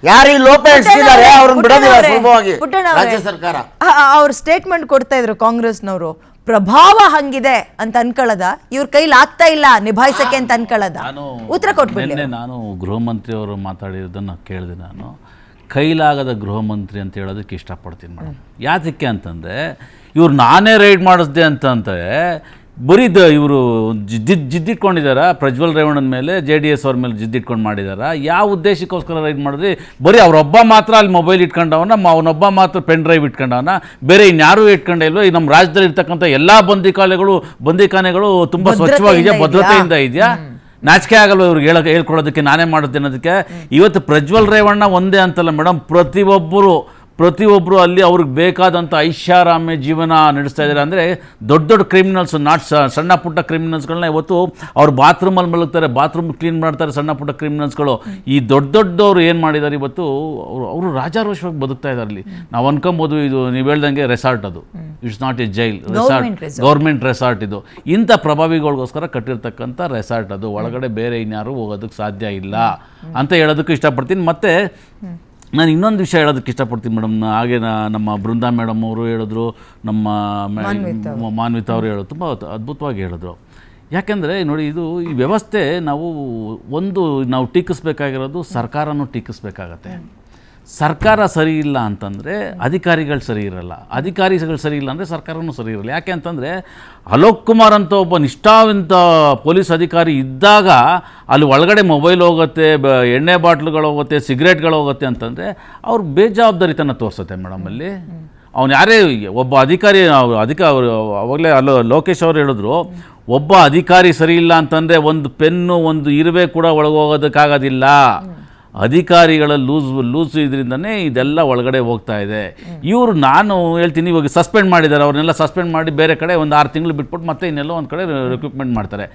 ಯಾರು ಈ ಲೋಪ ಎಣಿಸಿದ್ದಾರೆ ಅವ್ರನ್ನ ಬಿಡೋದಿಲ್ಲ ಸುಲಭವಾಗಿ ಪುಟ್ಟಣ್ಣ ಅವರೇ, ರಾಜ್ಯ ಸರ್ಕಾರ. ಅವ್ರ ಸ್ಟೇಟ್ಮೆಂಟ್ ಕೊಡ್ತಾ ಇದ್ರು ಕಾಂಗ್ರೆಸ್ನವರು, ಪ್ರಭಾವ ಹಂಗಿದೆ ಅಂತ ಅನ್ಕೊಳ್ಳದ, ಇವ್ರ ಕೈಲಿ ಆಗ್ತಾ ಇಲ್ಲ ನಿಭಾಯಿಸಕ್ಕೆ ಅಂತ ಅನ್ಕೊಳ್ಳದ. ಉತ್ತರ ಕೊಟ್ಬಿಡ್ಲಿ. ನಾನು ಗೃಹ ಮಂತ್ರಿ ಅವರು ಮಾತಾಡಿರೋದನ್ನ ಕೇಳಿದೆ. ನಾನು ಕೈಲಾಗದ ಗೃಹ ಮಂತ್ರಿ ಅಂತ ಹೇಳೋದಕ್ಕೆ ಇಷ್ಟಪಡ್ತೀನಿ ಮೇಡಮ್. ಯಾತಕ್ಕೆ ಅಂತಂದರೆ ಇವ್ರು ನಾನೇ ರೈಡ್ ಮಾಡಿಸ್ದೆ ಅಂತಂದರೆ ಬರೀದ ಇವರು ಜಿದ್ದಿಟ್ಕೊಂಡಿದ್ದಾರಾ? ಪ್ರಜ್ವಲ್ ರೇವಣ್ಣನ ಮೇಲೆ, JDS ಅವ್ರ ಮೇಲೆ ಜಿದ್ದಿಟ್ಕೊಂಡು ಮಾಡಿದಾರಾ? ಯಾವ ಉದ್ದೇಶಕ್ಕೋಸ್ಕರ ರೈಡ್ ಮಾಡಿದ್ರಿ? ಬರೀ ಅವರೊಬ್ಬ ಮಾತ್ರ ಅಲ್ಲಿ ಮೊಬೈಲ್ ಇಟ್ಕೊಂಡವನ, ಅವನೊಬ್ಬ ಮಾತ್ರ ಪೆನ್ ಡ್ರೈವ್ ಇಟ್ಕೊಂಡವನ, ಬೇರೆ ಇನ್ಯಾರೂ ಇಟ್ಕೊಂಡೇ ಇಲ್ವೋ? ಈ ನಮ್ಮ ರಾಜ್ಯದಲ್ಲಿ ಇರ್ತಕ್ಕಂಥ ಎಲ್ಲ ಬಂದಿಖಾನೆಗಳು ತುಂಬ ಸ್ವಚ್ಛವಾಗಿದೆ, ಭದ್ರತೆಯಿಂದ ಇದೆಯಾ? ನಾಚಿಕೆ ಆಗಲ್ವ ಇವ್ರಿಗೆ ಹೇಳ್ಕೊಳ್ಳೋದಕ್ಕೆ ನಾನೇ ಮಾಡಿದ್ದೆ ಅನ್ನೋದಕ್ಕೆ? ಇವತ್ತು ಪ್ರಜ್ವಲ್ ರೇವಣ್ಣ ಒಂದೇ ಅಂತಲ್ಲ ಮೇಡಮ್, ಪ್ರತಿಯೊಬ್ಬರು ಅಲ್ಲಿ ಅವ್ರಿಗೆ ಬೇಕಾದಂಥ ಐಷಾರಾಮ್ಯ ಜೀವನ ನಡೆಸ್ತಾ ಇದ್ದಾರೆ. ಅಂದರೆ ದೊಡ್ಡ ಕ್ರಿಮಿನಲ್ಸ್, ಸಣ್ಣ ಪುಟ್ಟ ಕ್ರಿಮಿನಲ್ಸ್ಗಳನ್ನ ಇವತ್ತು ಅವ್ರು ಬಾತ್ರೂಮಲ್ಲಿ ಮಲಗ್ತಾರೆ, ಬಾತ್ರೂಮ್ ಕ್ಲೀನ್ ಮಾಡ್ತಾರೆ ಸಣ್ಣ ಪುಟ್ಟ ಕ್ರಿಮಿನಲ್ಸ್ಗಳು. ಈ ದೊಡ್ಡವ್ರು ಏನು ಮಾಡಿದ್ದಾರೆ ಇವತ್ತು? ಅವರು ರಾಜಾರೋಷವಾಗಿ ಬದುಕ್ತಾ ಇದ್ದಾರೆ. ಅಲ್ಲಿ ನಾವು ಅನ್ಕೊಬೋದು ಇದು ನೀವು ಹೇಳ್ದಂಗೆ ರೆಸಾರ್ಟ್, ಅದು it's not A jail, government resort ಇದು. ಇಂಥ ಪ್ರಭಾವಿಗಳಿಗೋಸ್ಕರ ಕಟ್ಟಿರ್ತಕ್ಕಂಥ ರೆಸಾರ್ಟ್ ಅದು. ಒಳಗಡೆ ಬೇರೆ ಇನ್ಯಾರು ಹೋಗೋದಕ್ಕೆ ಸಾಧ್ಯ ಇಲ್ಲ ಅಂತ ಹೇಳೋದಕ್ಕೂ ಇಷ್ಟಪಡ್ತೀನಿ. ಮತ್ತು ನಾನು ಇನ್ನೊಂದು ವಿಷಯ ಹೇಳೋದಕ್ಕೆ ಇಷ್ಟಪಡ್ತೀನಿ ಮೇಡಮ್. ಹಾಗೆ ನಮ್ಮ ಬೃಂದಾ ಮೇಡಮ್ ಅವರು ಹೇಳಿದ್ರು, ನಮ್ಮ ಮಾನ್ವಿತಾ ಅವರು ಹೇಳೋದು ತುಂಬ ಅದ್ಭುತವಾಗಿ ಹೇಳಿದ್ರು. ಯಾಕೆಂದರೆ ನೋಡಿ, ಈ ವ್ಯವಸ್ಥೆ ನಾವು ಟೀಕಿಸ್ಬೇಕಾಗಿರೋದು ಸರ್ಕಾರನೂ ಟೀಕಿಸ್ಬೇಕಾಗತ್ತೆ. ಸರ್ಕಾರ ಸರಿ ಇಲ್ಲ ಅಂತಂದರೆ ಅಧಿಕಾರಿಗಳು ಸರಿ ಇರಲ್ಲ, ಅಧಿಕಾರಿಗಳು ಸರಿ ಇಲ್ಲ ಅಂದರೆ ಸರ್ಕಾರನೂ ಸರಿ ಇರಲ್ಲ. ಯಾಕೆ ಅಂತಂದರೆ ಅಲೋಕ್ ಕುಮಾರ್ ಅಂತ ಒಬ್ಬ ನಿಷ್ಠಾವಂತ ಪೊಲೀಸ್ ಅಧಿಕಾರಿ ಇದ್ದಾಗ ಅಲ್ಲಿ ಒಳಗಡೆ ಮೊಬೈಲ್ ಹೋಗುತ್ತೆ, ಎಣ್ಣೆ ಬಾಟ್ಲುಗಳು ಹೋಗುತ್ತೆ, ಸಿಗರೇಟ್ಗಳು ಹೋಗುತ್ತೆ ಅಂತಂದರೆ ಅವ್ರು ಬೇಜವಾಬ್ದಾರಿತನ ತೋರಿಸುತ್ತೆ ಮೇಡಮ್. ಅಲ್ಲಿ ಅವ್ನು ಯಾರೇ ಒಬ್ಬ ಅಧಿಕಾರಿ ಅವಾಗಲೇ ಲೋಕೇಶ್ ಅವರು ಹೇಳಿದ್ರು, ಒಬ್ಬ ಅಧಿಕಾರಿ ಸರಿ ಇಲ್ಲ ಅಂತಂದರೆ ಒಂದು ಪೆನ್ನು, ಒಂದು ಇರುವೆ ಕೂಡ ಒಳಗೋಗೋದಕ್ಕಾಗೋದಿಲ್ಲ. ಅಧಿಕಾರಿಗಳ ಲೂಸು ಇದರಿಂದನೇ ಇದೆಲ್ಲ ಒಳಗಡೆ ಹೋಗ್ತಾ ಇದೆ. ನಾನು ಹೇಳ್ತೀನಿ, ಇವಾಗ ಸಸ್ಪೆಂಡ್ ಮಾಡಿದ್ದಾರೆ, ಅವ್ರನ್ನೆಲ್ಲ ಸಸ್ಪೆಂಡ್ ಮಾಡಿ ಬೇರೆ ಕಡೆ ಒಂದು 6 ತಿಂಗಳು ಬಿಟ್ಬಿಟ್ಟು ಮತ್ತೆ ಇನ್ನೆಲ್ಲ ಒಂದು ಕಡೆ ರಿಕ್ರೂಟ್ಮೆಂಟ್ ಮಾಡ್ತಾರೆ.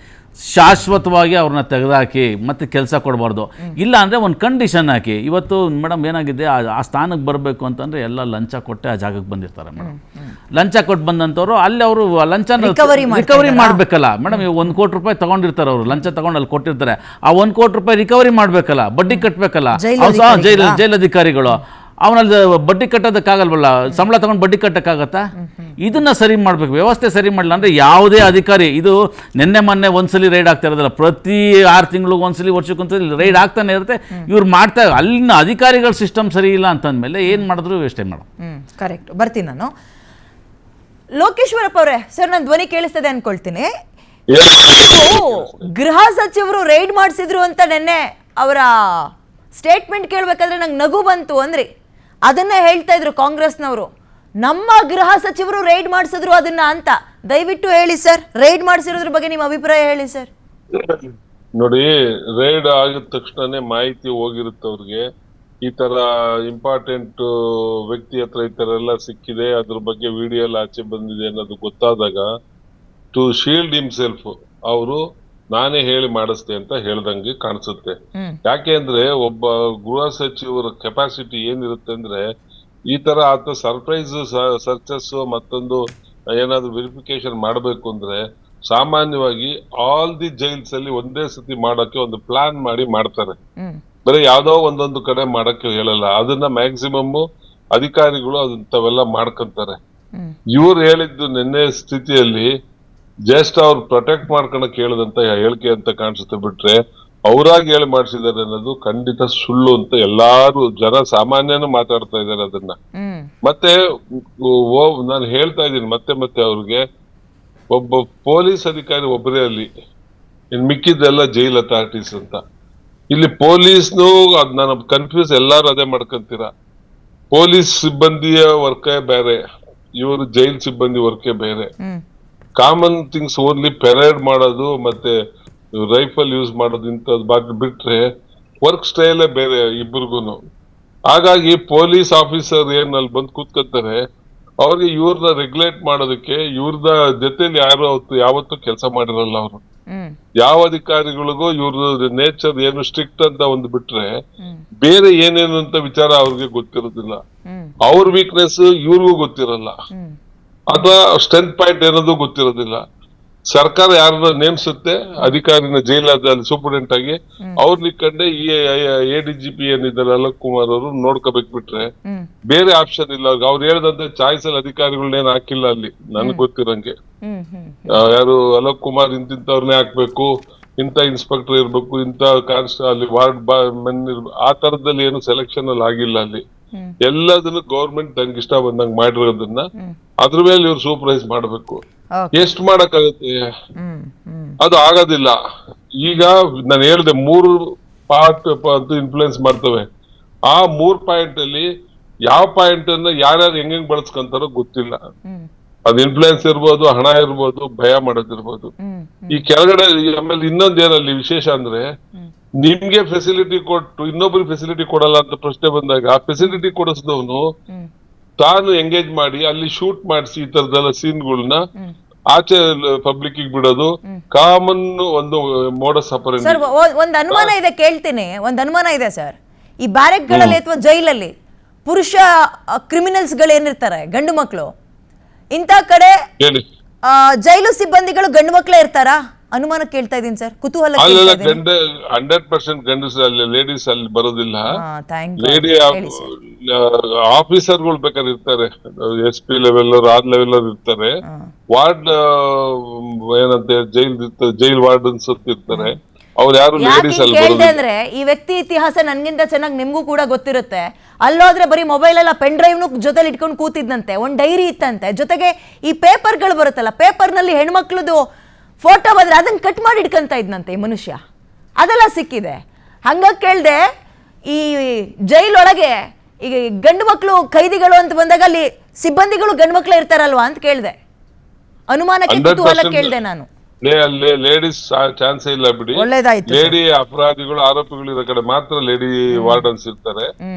ಶಾಶ್ವತವಾಗಿ ಅವ್ರನ್ನ ತೆಗೆದಾಕಿ ಮತ್ತೆ ಕೆಲಸ ಕೊಡಬಾರ್ದು. ಇಲ್ಲ ಅಂದರೆ ಒಂದು ಕಂಡೀಷನ್ ಹಾಕಿ. ಇವತ್ತು ಮೇಡಮ್ ಏನಾಗಿದೆ, ಆ ಸ್ಥಾನಕ್ಕೆ ಬರಬೇಕು ಅಂತಂದರೆ ಎಲ್ಲ ಲಂಚ ಕೊಟ್ಟೆ ಆ ಜಾಗಕ್ಕೆ ಬಂದಿರ್ತಾರೆ ಮೇಡಮ್. ಲಂಚ ಕೊಟ್ಟು ಬಂದಂಥವ್ರು ಅಲ್ಲಿ ಅವರು ಲಂಚನ ರಿಕವರಿ ಮಾಡಬೇಕಲ್ಲ ಮೇಡಮ್. ಈಗ 1 ಕೋಟಿ ರೂಪಾಯಿ ತೊಗೊಂಡಿರ್ತಾರೆ, ಅವರು ಲಂಚ ತೊಗೊಂಡು ಅಲ್ಲಿ ಕೊಟ್ಟಿರ್ತಾರೆ. ಆ 1 ಕೋಟಿ ರೂಪಾಯಿ ರಿಕವರಿ ಮಾಡಬೇಕಲ್ಲ, ಬಡ್ಡಿ ಕಟ್ಟಬೇಕಲ್ಲ ಜೈಲ್ ಅಧಿಕಾರಿಗಳು. ಅವನಲ್ಲಿ ಬಡ್ಡಿ ಕಟ್ಟೋದಕ್ಕಾಗಲ್ವಲ್ಲ, ಸಂಬಳ ತಗೊಂಡು ಬಡ್ಡಿ ಕಟ್ಟೋಕ್ಕಾಗತ್ತಾ? ಇದನ್ನು ಸರಿ ಮಾಡಬೇಕು, ವ್ಯವಸ್ಥೆ ಸರಿ ಮಾಡಲ್ಲ ಅಂದರೆ ಯಾವುದೇ ಅಧಿಕಾರಿ, ಇದು ಮೊನ್ನೆ ಒಂದ್ಸಲಿ ರೈಡ್ ಆಗ್ತಾ ಇರೋದಲ್ಲ, ಪ್ರತಿ 6 ತಿಂಗಳಿಗೆ ಒಂದ್ಸಲಿ, ವರ್ಷಕ್ಕೊಂದ್ಸಲಿ ರೈಡ್ ಆಗ್ತಾನೆ ಇರುತ್ತೆ. ಇವ್ರು ಮಾಡ್ತಾ ಅಲ್ಲಿನ ಅಧಿಕಾರಿಗಳ ಸಿಸ್ಟಮ್ ಸರಿ ಇಲ್ಲ ಅಂತಂದಮೇಲೆ ಏನು ಮಾಡಿದ್ರು ವೇಸ್ಟೇ ಮೇಡಮ್. ಕರೆಕ್ಟ್. ಬರ್ತೀನಿ ನಾನು. ಲೋಕೇಶ್ವರಪ್ಪ ಅವರೇ, ಸರ್ ನನ್ನ ಧ್ವನಿ ಕೇಳಿಸ್ತದೆ ಅನ್ಕೊಳ್ತೀನಿ. ಗೃಹ ಸಚಿವರು ರೈಡ್ ಮಾಡಿಸಿದ್ರು ಅಂತ ನೆನ್ನೆ ಅವರ ಸ್ಟೇಟ್ಮೆಂಟ್ ಕೇಳಬೇಕಾದ್ರೆ ನಂಗೆ ನಗು ಬಂತು ಅಂದ್ರಿ. ಅದನ್ನ ಹೇಳ್ತಾ ಇದ್ರು ಕಾಂಗ್ರೆಸ್ನವರು, ನಮ್ಮ ಗೃಹ ಸಚಿವರು ರೈಡ್ ಮಾಡಿಸಿದ್ರು ಅದನ್ನ ಅಂತ. ದಯವಿಟ್ಟು ಹೇಳಿ ಸರ್, ರೈಡ್ ಮಾಡಿಸಿರೋದ್ರ ಬಗ್ಗೆ ನಿಮ್ಮ ಅಭಿಪ್ರಾಯ ಹೇಳಿ ಸರ್. ನೋಡಿ, ರೈಡ್ ಆಗಿದ ತಕ್ಷಣನೇ ಮಾಹಿತಿ ಹೋಗಿರುತ್ತೆ ಅವ್ರಿಗೆ, ಈ ತರ ಇಂಪಾರ್ಟೆಂಟ್ ವ್ಯಕ್ತಿ ಹತ್ರ ಈ ತರ ಎಲ್ಲ ಸಿಕ್ಕಿದೆ, ಅದ್ರ ಬಗ್ಗೆ ವಿಡಿಯೋ ಎಲ್ಲ ಆಚೆ ಬಂದಿದೆ ಅನ್ನೋದು ಗೊತ್ತಾದಾಗ ಟು ಶೀಲ್ಡ್ ಹಿಮ್ಸೆಲ್ಫ್ ಅವರು ನಾನೇ ಹೇಳಿ ಮಾಡಿಸ್ತೆ ಅಂತ ಹೇಳ್ದಂಗೆ ಕಾಣಿಸುತ್ತೆ. ಯಾಕೆ ಅಂದ್ರೆ ಒಬ್ಬ ಗೃಹ ಸಚಿವರ ಕೆಪಾಸಿಟಿ ಏನಿರುತ್ತೆ ಅಂದ್ರೆ, ಈ ತರ ಆತ ಸರ್ಪ್ರೈಸ್ ಸರ್ಚಸ್ ಮತ್ತೊಂದು ಏನಾದ್ರು ವೆರಿಫಿಕೇಶನ್ ಮಾಡ್ಬೇಕು ಅಂದ್ರೆ ಸಾಮಾನ್ಯವಾಗಿ ಆಲ್ ದಿ ಜೈಲ್ಸ್ ಅಲ್ಲಿ ಒಂದೇ ಸತಿ ಮಾಡಕ್ಕೆ ಒಂದು ಪ್ಲಾನ್ ಮಾಡಿ ಮಾಡ್ತಾರೆ. ಬರೀ ಯಾವ್ದೋ ಒಂದೊಂದು ಕಡೆ ಮಾಡಕ್ಕೆ ಹೇಳಲ್ಲ. ಅದನ್ನ ಮ್ಯಾಕ್ಸಿಮಮ್ ಅಧಿಕಾರಿಗಳು ಅದಂತವೆಲ್ಲ ಮಾಡ್ಕೊಂತಾರೆ. ಇವ್ರು ಹೇಳಿದ್ದು ನಿನ್ನೆ ಸ್ಥಿತಿಯಲ್ಲಿ ಜಸ್ಟ್ ಅವ್ರು ಪ್ರೊಟೆಕ್ಟ್ ಮಾಡ್ಕೊಳಕ್ ಹೇಳಿದಂತ ಹೇಳಿಕೆ ಅಂತ ಕಾಣಿಸುತ್ತೆ. ಬಿಟ್ರೆ ಅವರಾಗಿ ಹೇಳಿ ಮಾಡಿಸಿದ್ದಾರೆ ಅನ್ನೋದು ಖಂಡಿತ ಸುಳ್ಳು ಅಂತ ಎಲ್ಲಾರು ಜನ ಸಾಮಾನ್ಯನು ಮಾತಾಡ್ತಾ ಇದ್ದಾರೆ ಅದನ್ನ. ಮತ್ತೆ ನಾನು ಹೇಳ್ತಾ ಇದ್ದೀನಿ ಮತ್ತೆ ಅವ್ರಿಗೆ, ಒಬ್ಬ ಪೊಲೀಸ್ ಅಧಿಕಾರಿ ಒಬ್ಬರೇ ಅಲ್ಲಿ, ಇನ್ ಮಿಕ್ಕಿದ್ದೆಲ್ಲ ಜೈಲ್ ಅಥಾರಿಟೀಸ್ ಅಂತ. ಇಲ್ಲಿ ಪೊಲೀಸ್ನು ನಾನು ಕನ್ಫ್ಯೂಸ್, ಎಲ್ಲಾರು ಅದೇ ಮಾಡ್ಕೊಂತೀರಾ. ಪೊಲೀಸ್ ಸಿಬ್ಬಂದಿಯ ವರ್ಕೇ ಬೇರೆ, ಇವರು ಜೈಲ್ ಸಿಬ್ಬಂದಿ ವರ್ಕೇ ಬೇರೆ. ಕಾಮನ್ ಥಿಂಗ್ಸ್ ಓನ್ಲಿ ಪೆರೇಡ್ ಮಾಡೋದು ಮತ್ತೆ ರೈಫಲ್ ಯೂಸ್ ಮಾಡೋದು ಇಂಥದ್ದು ಬಿಟ್ರೆ ವರ್ಕ್ ಸ್ಟೈಲೇ ಬೇರೆ ಇಬ್ಬರಿಗೂನು. ಹಾಗಾಗಿ ಪೊಲೀಸ್ ಆಫೀಸರ್ ಏನ್ ಅಲ್ಲಿ ಬಂದು ಕೂತ್ಕೊತಾರೆ, ಅವ್ರಿಗೆ ಇವ್ರನ್ನ ರೆಗ್ಯುಲೇಟ್ ಮಾಡೋದಕ್ಕೆ ಇವ್ರದ ಜೊತೆಲಿ ಯಾರು ಯಾವತ್ತೂ ಕೆಲಸ ಮಾಡಿರಲ್ಲ ಅವರು. ಯಾವ ಅಧಿಕಾರಿಗಳಿಗೂ ಇವ್ರ ನೇಚರ್ ಏನು ಸ್ಟ್ರಿಕ್ಟ್ ಅಂತ ಒಂದು ಬಿಟ್ರೆ ಬೇರೆ ಏನೇನು ಅಂತ ವಿಚಾರ ಅವ್ರಿಗೆ ಗೊತ್ತಿರೋದಿಲ್ಲ. ಅವ್ರ ವೀಕ್ನೆಸ್ ಇವ್ರಿಗೂ ಗೊತ್ತಿರಲ್ಲ, ಅಥವಾ ಸ್ಟ್ರೆಂತ್ ಪಾಯಿಂಟ್ ಏನದು ಗೊತ್ತಿರೋದಿಲ್ಲ. ಸರ್ಕಾರ ಯಾರನ್ನ ನೇಮಿಸುತ್ತೆ ಅಧಿಕಾರಿನ ಜೈಲಲ್ಲಿ ಸೂಪರಿಂಟೆಂಟ್ ಆಗಿ, ಅವ್ರನ್ನ ಕಂಡೆ ಈ ADGP ಏನಿದ್ದಾರೆ ಅಲೋಕ್ ಕುಮಾರ್ ಅವರು ನೋಡ್ಕೋಬೇಕು ಬಿಟ್ರೆ ಬೇರೆ ಆಪ್ಷನ್ ಇಲ್ಲ ಅವ್ರಿಗೆ. ಅವ್ರು ಹೇಳ್ದಂತೆ ಚಾಯ್ಸ್ ಅಲ್ಲಿ ಅಧಿಕಾರಿಗಳನ್ನೇನ್ ಹಾಕಿಲ್ಲ ಅಲ್ಲಿ ನನ್ಗೆ ಗೊತ್ತಿರಂಗೆ. ಯಾರು ಅಲೋಕ್ ಕುಮಾರ್ ಇಂತಿಂತವ್ರನ್ನೇ ಹಾಕ್ಬೇಕು, ಇಂತ ಇನ್ಸ್ಪೆಕ್ಟರ್ ಇರ್ಬೇಕು, ಇಂತ ಅಲ್ಲಿ ವಾರ್ಡ್ ಮೆನ್ ಆ ತರದಲ್ಲಿ ಏನು ಸೆಲೆಕ್ಷನ್ ಅಲ್ಲಿ ಆಗಿಲ್ಲ ಅಲ್ಲಿ. ಎಲ್ಲದನ್ನು ಗೌರ್ಮೆಂಟ್ ನಂಗೆ ಇಷ್ಟ ಬಂದಂಗ್ ಮಾಡಿರೋದನ್ನ ಅದ್ರ ಮೇಲೆ ಇವ್ರು ಸೂಪರ್ವೈಸ್ ಮಾಡ್ಬೇಕು. ಎಷ್ಟ್ ಮಾಡಕ್ಕಾಗತ್ತೆ? ಅದು ಆಗೋದಿಲ್ಲ. ಈಗ ನಾನು ಹೇಳ್ದೆ 3 ಪಾರ್ಟ್ ಅಂತೂ ಇನ್ಫ್ಲುಯೆನ್ಸ್ ಮಾಡ್ತವೆ. ಆ 3 ಪಾಯಿಂಟ್ ಅಲ್ಲಿ ಯಾವ ಪಾಯಿಂಟ್ ಅನ್ನ ಯಾರ್ಯಾರು ಹೆಂಗ್ ಬಳಸ್ಕೊಂತಾರೋ ಗೊತ್ತಿಲ್ಲ. ಅದು ಇನ್ಫ್ಲುಯೆನ್ಸ್ ಇರ್ಬೋದು, ಹಣ ಇರ್ಬೋದು, ಭಯ ಮಾಡೋದಿರ್ಬೋದು. ಈ ಕೆಳಗಡೆ ಆಮೇಲೆ ಇನ್ನೊಂದೇನಲ್ಲಿ ವಿಶೇಷ ಅಂದ್ರೆ, ನಿಮ್ಗೆ ಫೆಸಿಲಿಟಿ ಕೊಟ್ಟು ಇನ್ನೊಬ್ರಿಗೆ ಫೆಸಿಲಿಟಿ ಕೊಡಲ್ಲ ಅಂತ ಪ್ರಶ್ನೆ ಬಂದಾಗ ಆ ಫೆಸಿಲಿಟಿ ಕೊಡಿಸಿದವನು ತಾನು ಎಂಗೇಜ್ ಮಾಡಿ ಅಲ್ಲಿ ಶೂಟ್ ಮಾಡಿಸಿ ಈ ತರದೆಲ್ಲ ಸೀನ್ಗಳನ್ನ ಆಚೆ ಪಬ್ಲಿಕ್ ಬಿಡೋದು ಕಾಮನ್ ಒಂದು ಮೋಡಸ್ ಆಪರೆಂಡಿ. ಸರ್, ಒಂದ್ ಅನುಮಾನ ಇದೆ, ಕೇಳ್ತೀನಿ. ಒಂದ್ ಅನುಮಾನ ಇದೆ ಸರ್. ಈ ಬ್ಯಾರೆಕ್ಗಳಲ್ಲಿ ಅಥವಾ ಜೈಲಲ್ಲಿ ಪುರುಷ ಕ್ರಿಮಿನಲ್ಸ್ ಗಳು ಏನಿರ್ತಾರೆ, ಗಂಡು ಮಕ್ಕಳು, ಇಂಥ ಕಡೆ ಹೇಳಿ, ಜೈಲು ಸಿಬ್ಬಂದಿಗಳು ಗಂಡು ಮಕ್ಕಳೇ ಇರ್ತಾರಾ? ಅನುಮಾನ ಕೇಳ್ತಾ ಇದೀನಿ ಸರ್, ಕುತೂಹಲ. 100% ಗಂಡಸರು ಅಲ್ಲಿ, ಲೇಡೀಸ್ ಅಲ್ಲಿ ಬರೋದಿಲ್ಲ. ಲೇಡಿ ಆಫೀಸರ್ಗಳು ಬೇಕಾದ್ರೆ ಇರ್ತಾರೆ, SP ಲೆವೆಲ್ ಆ ಲೆವೆಲ್ ಇರ್ತಾರೆ. ವಾರ್ಡ್ ಏನಂತೆ ಜೈಲ್ ವಾರ್ಡನ್ಸ್ ಅಂತ ಇರ್ತಾರೆ, ಅವ್ರು ಯಾರು ಲೇಡೀಸ್ ಅಲ್ಲಿ ಕೇಳಿದೆ ಅಂದ್ರೆ, ಈ ವ್ಯಕ್ತಿ ಇತಿಹಾಸ ನನ್ಗಿಂತ ಚೆನ್ನಾಗಿ ನಿಮ್ಗೂ ಕೂಡ ಗೊತ್ತಿರುತ್ತೆ. ಅಲ್ಲೋದ್ರೆ ಬರೀ ಮೊಬೈಲ್ ಎಲ್ಲ ಪೆನ್ ಡ್ರೈವ್ ಜೊತೆಲಿ ಇಟ್ಕೊಂಡು ಕೂತಿದ್ದಂತೆ, ಒಂದ್ ಡೈರಿ ಇತ್ತಂತೆ, ಜೊತೆಗೆ ಈ ಪೇಪರ್ಗಳು ಬರುತ್ತಲ್ಲ, ಪೇಪರ್ ನಲ್ಲಿ ಹೆಣ್ಮಕ್ಳದು ಫೋಟೋ ಬಂದ್ರೆ ಅದನ್ನ ಕಟ್ ಮಾಡಿ ಇಟ್ಕೊಂತ ಇದ್ನಂತೆ ಈ ಮನುಷ್ಯ. ಅದೆಲ್ಲ ಸಿಕ್ಕಿದೆ. ಹಂಗಾಗಿ ಕೇಳ್ದೆ, ಈ ಜೈಲೊಳಗೆ ಈಗ ಗಂಡು ಮಕ್ಕಳು ಖೈದಿಗಳು ಅಂತ ಬಂದಾಗ ಅಲ್ಲಿ ಸಿಬ್ಬಂದಿಗಳು ಗಂಡು ಮಕ್ಕಳೇ ಇರ್ತಾರಲ್ವಾ ಅಂತ ಕೇಳ್ದೆ. ಅನುಮಾನಕ್ಕೆ ಕುತೂಹಲ ಕೇಳ್ದೆ ನಾನು. ಲೇಡೀಸ್ ಚಾನ್ಸ್ ಇಲ್ಲ ಬಿಡಿ. ಒಳ್ಳೇದಾಯ್ತು. ಲೇಡಿ ಅಪರಾಧಿಗಳು, ಆರೋಪಿಗಳು ಇರೋ ಕಡೆ ಮಾತ್ರ ಲೇಡಿ ವಾರ್ಡನ್ಸ್ ಇರ್ತಾರೆ.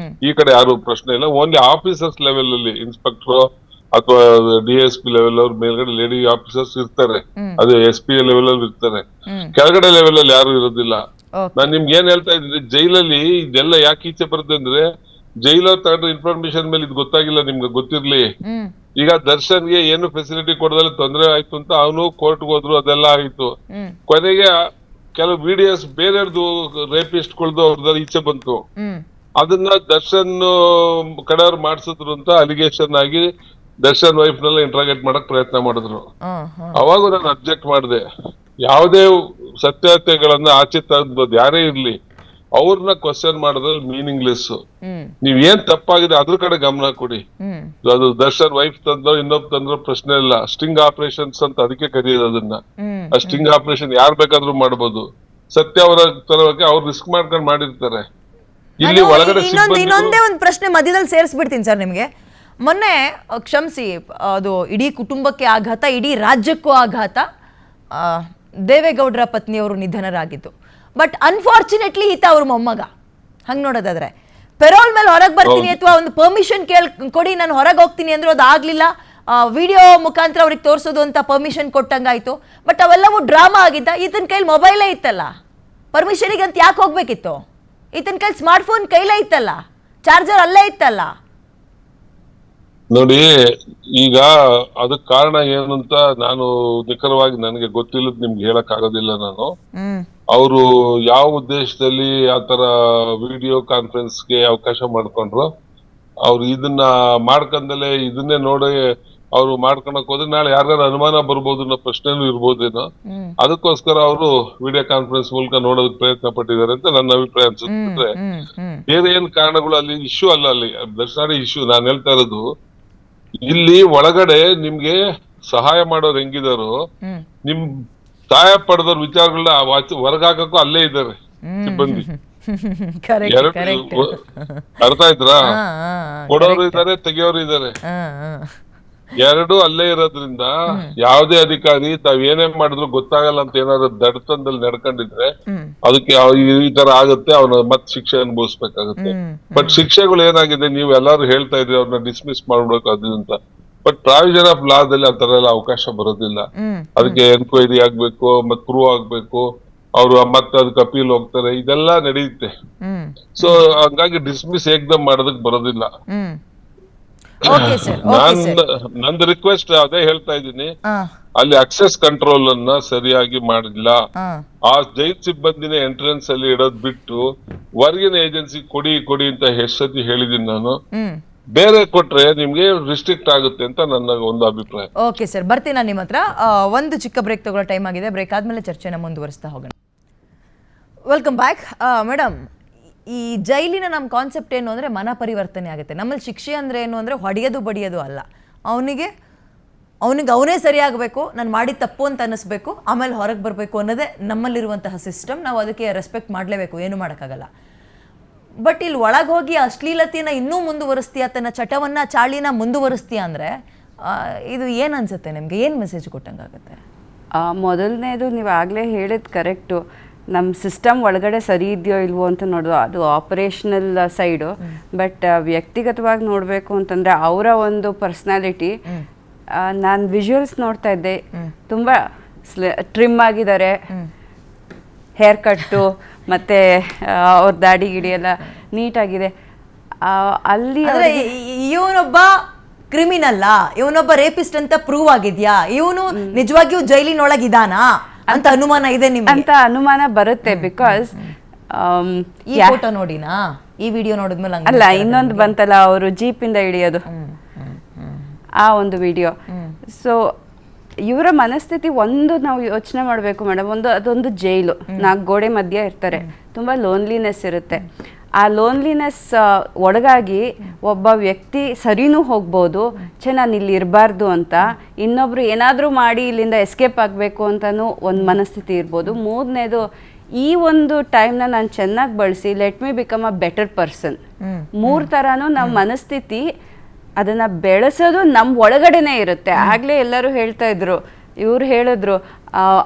ಈ ಕಡೆ ಯಾರು ಪ್ರಶ್ನೆ ಇಲ್ಲ. ಓನ್ಲಿ ಆಫೀಸರ್ಸ್ ಲೆವೆಲ್ ಅಲ್ಲಿ ಇನ್ಸ್ಪೆಕ್ಟರ್ ಅಥವಾ DSP ಲೆವೆಲ್ ಅವ್ರ ಮೇಲ್ಗಡೆ ಲೇಡಿ ಆಫೀಸರ್ಸ್ ಇರ್ತಾರೆ, ಅದು SP ಲೆವೆಲ್ ಅಲ್ಲಿ ಇರ್ತಾರೆ. ಕೆಳಗಡೆ ಲೆವೆಲ್ ಅಲ್ಲಿ ಯಾರು ಇರೋದಿಲ್ಲ. ನಾನ್ ನಿಮ್ಗೆ ಏನ್ ಹೇಳ್ತಾ ಇದ್ದೀನಿ, ಜೈಲಲ್ಲಿ ಇದೆಲ್ಲ ಯಾಕೆ ಈಚೆ ಬರುತ್ತೆ ಅಂದ್ರೆ, ಜೈಲರ್ ತಗೊಂಡ್ರೆ ಇನ್ಫಾರ್ಮೇಶನ್ ಮೇಲೆ ಇದು ಗೊತ್ತಾಗಿಲ್ಲ, ನಿಮ್ಗೆ ಗೊತ್ತಿರ್ಲಿ. ಈಗ ದರ್ಶನ್ಗೆ ಏನು ಫೆಸಿಲಿಟಿ ಕೊಡದಲ್ಲಿ ತೊಂದರೆ ಆಯ್ತು ಅಂತ ಅವನು ಕೋರ್ಟ್ಗೆ ಹೋದ್ರು, ಅದೆಲ್ಲ ಆಯ್ತು. ಕೊನೆಗೆ ಕೆಲವು ವಿಡಿಯೋಸ್ ಬೇರೆಯವ್ರದ್ದು ರೇಪಿಸ್ಟ್ಗಳ್ದು ಅವ್ರದ್ದು ಈಚೆ ಬಂತು. ಅದನ್ನ ದರ್ಶನ್ ಕಡೆಯವ್ರು ಮಾಡ್ಸಿದ್ರು ಅಂತ ಅಲಿಗೇಷನ್ ಆಗಿ ದರ್ಶನ್ ವೈಫ್ ನೆಲ್ಲ ಇಂಟ್ರಾಗೇಟ್ ಮಾಡಕ್ ಪ್ರಯತ್ನ ಮಾಡಿದ್ರು. ಅವಾಗ ನಾನು ಅಬ್ಜೆಕ್ಟ್ ಮಾಡಿದೆ. ಯಾವುದೇ ಸತ್ಯತೆಗಳನ್ನ ಆಚೆ ತಂದ್ಬೋದು ಯಾರೇ ಇರ್ಲಿ, ಅವ್ರನ್ನ ಕ್ವಶನ್ ಮಾಡೋದ್ರಲ್ಲಿ ಮೀನಿಂಗ್ಲೆಸ್. ನೀವ್ ಏನ್ ತಪ್ಪಾಗಿದೆ ಅದ್ರ ಕಡೆ ಗಮನ ಕೊಡಿ. ಅದು ದರ್ಶನ್ ವೈಫ್ ತಂದ್ರೋ ಇನ್ನೊಬ್ ತಂದ್ರೋ ಪ್ರಶ್ನೆ ಇಲ್ಲ. ಸ್ಟಿಂಗ್ ಆಪರೇಷನ್ಸ್ ಅಂತ ಅದಕ್ಕೆ ಕರೆಯೋದು ಅದನ್ನ. ಆ ಸ್ಟಿಂಗ್ ಆಪರೇಷನ್ ಯಾರ್ ಬೇಕಾದ್ರೂ ಮಾಡ್ಬೋದು. ಸತ್ಯ ಅವರ ತರವಾಗಿ ಅವ್ರು ರಿಸ್ಕ್ ಮಾಡ್ಕೊಂಡು ಮಾಡಿರ್ತಾರೆ. ಇಲ್ಲಿ ಒಳಗಡೆ ಇನ್ನೊಂದೇ ಒಂದು ಪ್ರಶ್ನೆ ಮಧ್ಯದಲ್ಲಿ ಸೇರಿಸ್ಬಿಡ್ತೀನಿ ಸರ್ ನಿಮ್ಗೆ. ಮೊನ್ನೆ ಕ್ಷಮಿಸಿ, ಅದು ಇಡೀ ಕುಟುಂಬಕ್ಕೆ ಆಘಾತ, ಇಡೀ ರಾಜ್ಯಕ್ಕೂ ಆಘಾತ. ದೇವೇಗೌಡರ ಪತ್ನಿಯವರು ನಿಧನರಾಗಿದ್ದು. ಬಟ್ ಅನ್ಫಾರ್ಚುನೇಟ್ಲಿ ಈತ ಅವ್ರ ಮೊಮ್ಮಗ. ಹಂಗೆ ನೋಡೋದಾದ್ರೆ ಪೆರೋಲ್ ಮೇಲೆ ಹೊರಗೆ ಬರ್ತೀನಿ ಅಥವಾ ಒಂದು ಪರ್ಮಿಷನ್ ಕೊಡಿ ನಾನು ಹೊರಗೆ ಹೋಗ್ತೀನಿ ಅಂದ್ರೂ ಅದು ಆಗ್ಲಿಲ್ಲ. ವಿಡಿಯೋ ಮುಖಾಂತರ ಅವ್ರಿಗೆ ತೋರಿಸೋದು ಅಂತ ಪರ್ಮಿಷನ್ ಕೊಟ್ಟಂಗಾಯ್ತು. ಬಟ್ ಅವೆಲ್ಲವೂ ಡ್ರಾಮಾ ಆಗಿದ್ದ. ಈತನ ಕೈಲಿ ಮೊಬೈಲೇ ಇತ್ತಲ್ಲ, ಪರ್ಮಿಷನಿಗೆ ಅಂತ ಯಾಕೆ ಹೋಗ್ಬೇಕಿತ್ತು? ಈತನ ಕೈಲಿ ಸ್ಮಾರ್ಟ್ಫೋನ್ ಕೈಲೇ ಇತ್ತಲ್ಲ, ಚಾರ್ಜರ್ ಅಲ್ಲೇ ಇತ್ತಲ್ಲ. ನೋಡಿ, ಈಗ ಅದಕ್ ಕಾರಣ ಏನು ಅಂತ ನಾನು ನಿಖರವಾಗಿ ನನಗೆ ಗೊತ್ತಿಲ್ಲದ್ ನಿಮ್ಗೆ ಹೇಳಕ್ ಆಗೋದಿಲ್ಲ. ನಾನು ಅವರು ಯಾವ ಉದ್ದೇಶದಲ್ಲಿ ಆತರ ವಿಡಿಯೋ ಕಾನ್ಫರೆನ್ಸ್ಗೆ ಅವಕಾಶ ಮಾಡ್ಕೊಂಡ್ರು, ಅವ್ರು ಇದನ್ನ ಮಾಡ್ಕೊಂಡಲೆ ಇದನ್ನೇ ನೋಡಿ ಅವ್ರು ಮಾಡ್ಕೊಳಕ್ ಹೋದ್ರೆ ನಾಳೆ ಯಾರ್ಯಾರು ಅನುಮಾನ ಬರ್ಬೋದು ಅನ್ನೋ ಪ್ರಶ್ನೆನೂ ಇರ್ಬೋದೇನೋ. ಅದಕ್ಕೋಸ್ಕರ ಅವರು ವಿಡಿಯೋ ಕಾನ್ಫರೆನ್ಸ್ ಮೂಲಕ ನೋಡೋದಕ್ಕೆ ಪ್ರಯತ್ನ ಪಟ್ಟಿದ್ದಾರೆ ಅಂತ ನನ್ನ ಅಭಿಪ್ರಾಯ ಅನ್ಸುತ್ತೆ. ಬೇರೆ ಏನ್ ಕಾರಣಗಳು ಅಲ್ಲಿ ಇಶ್ಯೂ ಅಲ್ಲ, ಅಲ್ಲಿ ದರ್ಶನ ಇಶ್ಯೂ. ನಾನು ಹೇಳ್ತಾ ಇರೋದು, ಇಲ್ಲಿ ಒಳಗಡೆ ನಿಮ್ಗೆ ಸಹಾಯ ಮಾಡೋರು ಹೆಂಗಿದಾರೋ, ನಿಮ್ ಸಹಾಯ ಪಡೆದವ್ರ ವಿಚಾರಗಳನ್ನ ಹೊರಗಾಕಕ್ಕೂ ಅಲ್ಲೇ ಇದ್ದಾರೆ ಸಿಬ್ಬಂದಿ. ಅರ್ಥ ಆಯ್ತಾ? ಕೊಡೋರು ಇದಾರೆ, ತೆಗಿಯೋರು ಇದಾರೆ, ಎರಡು ಅಲ್ಲೇ ಇರೋದ್ರಿಂದ ಯಾವುದೇ ಅಧಿಕಾರಿ ತಾವ್ ಏನೇ ಮಾಡಿದ್ರು ಗೊತ್ತಾಗಲ್ಲ ಅಂತ ಏನಾದ್ರು ದಡ್ತನದಲ್ಲಿ ನಡ್ಕೊಂಡಿದ್ರೆ ಅದಕ್ಕೆ ಈ ತರ ಆಗುತ್ತೆ, ಅವನ ಮತ್ ಶಿಕ್ಷೆ ಅನುಭವಿಸ್ಬೇಕಾಗುತ್ತೆ. ಬಟ್ ಶಿಕ್ಷೆಗಳು ಏನಾಗಿದೆ, ನೀವು ಎಲ್ಲಾರು ಹೇಳ್ತಾ ಇದ್ರಿ ಅವ್ರನ್ನ ಡಿಸ್ಮಿಸ್ ಮಾಡ್ಬೇಕು ಅದು ಅಂತ. ಬಟ್ ಪ್ರಾವಿಷನ್ ಆಫ್ ಲಾದಲ್ಲಿ ಆ ತರ ಎಲ್ಲ ಅವಕಾಶ ಬರೋದಿಲ್ಲ. ಅದಕ್ಕೆ ಎನ್ಕ್ವೈರಿ ಆಗ್ಬೇಕು, ಮತ್ ಪ್ರೂವ್ ಆಗ್ಬೇಕು, ಅವ್ರು ಮತ್ತೆ ಅದಕ್ಕೆ ಅಪೀಲ್ ಹೋಗ್ತಾರೆ, ಇದೆಲ್ಲ ನಡೆಯುತ್ತೆ. ಸೊ ಹಂಗಾಗಿ ಡಿಸ್ಮಿಸ್ ಏಕ್ದಮ್ ಮಾಡೋದಕ್ ಬರೋದಿಲ್ಲ. Okay sir, okay sir. ನಂದು ರಿಕ್ವೆಸ್ಟ್ ಅದೇ ಹೇಳ್ತಾ ಇದ್ದೀನಿ, ಅಲ್ಲಿ ಅಕ್ಸೆಸ್ ಕಂಟ್ರೋಲ್ ಅನ್ನ ಸರಿಯಾಗಿ ಮಾಡಿಲ್ಲ. ಆ ಜೈಲ್ ಸಿಬ್ಬಂದಿನ ಎಂಟ್ರೆನ್ಸ್ ಅಲ್ಲಿ ಇಡೋದ್ ಬಿಟ್ಟು ಹೊರಗಿನ ಏಜೆನ್ಸಿ ಕೊಡಿ ಕೊಡಿ ಅಂತ ಎಷ್ಟು ಸತಿ ಹೇಳಿದೀನಿ ನಾನು. ಬೇರೆ ಕೊಟ್ರೆ ನಿಮ್ಗೆ ರಿಸ್ಟ್ರಿಕ್ಟ್ ಆಗುತ್ತೆ ಅಂತ ನನ್ನ ಒಂದು ಅಭಿಪ್ರಾಯ. ಓಕೆ ಸರ್, ಬರ್ತೀನಿ ನಾನು ನಿಮ್ಮ ಹತ್ರ. ಒಂದು ಚಿಕ್ಕ ಬ್ರೇಕ್ ತಗೊಳ್ಳೋ ಟೈಮ್ ಆಗಿದೆ. ಬ್ರೇಕ್ ಆದ್ಮೇಲೆ ಚರ್ಚೆನ ಮುಂದುವರಿಸ್ತಾ ಹೋಗೋಣ. Welcome back. ಮೇಡಮ್, ಈ ಜೈಲಿನ ನಮ್ಮ ಕಾನ್ಸೆಪ್ಟ್ ಏನು ಅಂದರೆ ಮನ ಪರಿವರ್ತನೆ ಆಗುತ್ತೆ. ನಮ್ಮಲ್ಲಿ ಶಿಕ್ಷೆ ಅಂದರೆ ಏನು ಅಂದರೆ ಹೊಡೆಯೋದು ಬಡಿಯೋದು ಅಲ್ಲ. ಅವನಿಗೆ ಅವನೇ ಸರಿಯಾಗಬೇಕು, ನಾನು ಮಾಡಿದ ತಪ್ಪು ಅಂತ ಅನ್ನಿಸ್ಬೇಕು, ಆಮೇಲೆ ಹೊರಗೆ ಬರಬೇಕು ಅನ್ನೋದೇ ನಮ್ಮಲ್ಲಿರುವಂತಹ ಸಿಸ್ಟಮ್. ನಾವು ಅದಕ್ಕೆ ರೆಸ್ಪೆಕ್ಟ್ ಮಾಡಲೇಬೇಕು, ಏನು ಮಾಡೋಕ್ಕಾಗಲ್ಲ. ಬಟ್ ಇಲ್ಲಿ ಒಳಗೆ ಹೋಗಿ ಅಶ್ಲೀಲತೆನ ಇನ್ನೂ ಮುಂದುವರಿಸ್ತೀಯ, ತನ್ನ ಚಟವನ್ನ ಚಾಳಿನ ಮುಂದುವರಿಸ್ತೀಯ ಅಂದರೆ ಇದು ಏನು ಅನ್ಸುತ್ತೆ ನಿಮಗೆ? ಏನು ಮೆಸೇಜ್ ಕೊಟ್ಟಂಗಾಗುತ್ತೆ? ಮೊದಲನೇದು ನೀವು ಆಗಲೇ ಹೇಳಿದ ಕರೆಕ್ಟು. ನಮ್ಮ ಸಿಸ್ಟಮ್ ಒಳಗಡೆ ಸರಿ ಇದೆಯೋ ಇಲ್ವೋ ಅಂತ ನೋಡೋದು, ಅದು ಆಪರೇಷನಲ್ ಸೈಡು. ಬಟ್ ವ್ಯಕ್ತಿಗತವಾಗಿ ನೋಡಬೇಕು ಅಂತಂದರೆ ಅವರ ಒಂದು ಪರ್ಸ್ನಾಲಿಟಿ, ನಾನು ವಿಜುವಲ್ಸ್ ನೋಡ್ತಾ ಇದ್ದೆ, ತುಂಬ ಟ್ರಿಮ್ ಆಗಿದ್ದಾರೆ, ಹೇರ್ ಕಟ್ಟು ಮತ್ತು ಅವ್ರ ದಾಡಿ ಗಿಡಿ ಎಲ್ಲ ನೀಟಾಗಿದೆ. ಅಲ್ಲಿ ಇವನೊಬ್ಬ ಕ್ರಿಮಿನಲ್ಲ, ಇವನೊಬ್ಬ ರೇಪಿಸ್ಟ್ ಅಂತ ಪ್ರೂವ್ ಆಗಿದ್ಯಾ, ಇವನು ನಿಜವಾಗಿಯೂ ಜೈಲಿನೊಳಗಿದಾನಾ ಅಂತ ಅನುಮಾನ ಇದೆ ನಿಮ್ಗೆ? ಅಂತ ಅನುಮಾನ ಬರುತ್ತೆ. ಬಿಕಾಸ್ ಈ ಫೋಟೋ ನೋಡಿನಾ, ಈ ವಿಡಿಯೋ ನೋಡಿದ್ಮೇಲೆ ಅಲ್ಲ, ಇನ್ನೊಂದು ಬಂತಲ್ಲ ಅವರು ಜೀಪಿಂದ ಹಿಡಿಯೋದು, ಆ ಒಂದು ವಿಡಿಯೋ. ಸೊ ಇವರ ಮನಸ್ಥಿತಿ ಒಂದು ನಾವು ಯೋಚನೆ ಮಾಡಬೇಕು ಮೇಡಮ್. ಅದೊಂದು ಜೈಲು, 4 ಗೋಡೆ ಮಧ್ಯ ಇರ್ತಾರೆ, ತುಂಬ ಲೋನ್ಲಿನೆಸ್ ಇರುತ್ತೆ. ಆ ಲೋನ್ಲಿನೆಸ್ ಒಳಗಾಗಿ ಒಬ್ಬ ವ್ಯಕ್ತಿ ಸರಿನೂ ಹೋಗ್ಬೋದು, ನಾನು ಇಲ್ಲಿ ಇರಬಾರ್ದು ಅಂತ, ಇನ್ನೊಬ್ರು ಏನಾದರೂ ಮಾಡಿ ಇಲ್ಲಿಂದ ಎಸ್ಕೇಪ್ ಆಗಬೇಕು ಅಂತಲೂ ಒಂದು ಮನಸ್ಥಿತಿ ಇರ್ಬೋದು. ಮೂರನೇದು, ಈ ಒಂದು ಟೈಮ್ನ ನಾನು ಚೆನ್ನಾಗಿ ಬಳಸಿ let me become a better person. 3 ಥರನೂ ನಮ್ಮ ಮನಸ್ಥಿತಿ ಅದನ್ನು ಬೆಳೆಸೋದು ನಮ್ಮ ಒಳಗಡೆನೇ ಇರುತ್ತೆ. ಆಗಲೇ ಎಲ್ಲರೂ ಹೇಳ್ತಾ ಇದ್ರು, ಇವ್ರು ಹೇಳಿದ್ರು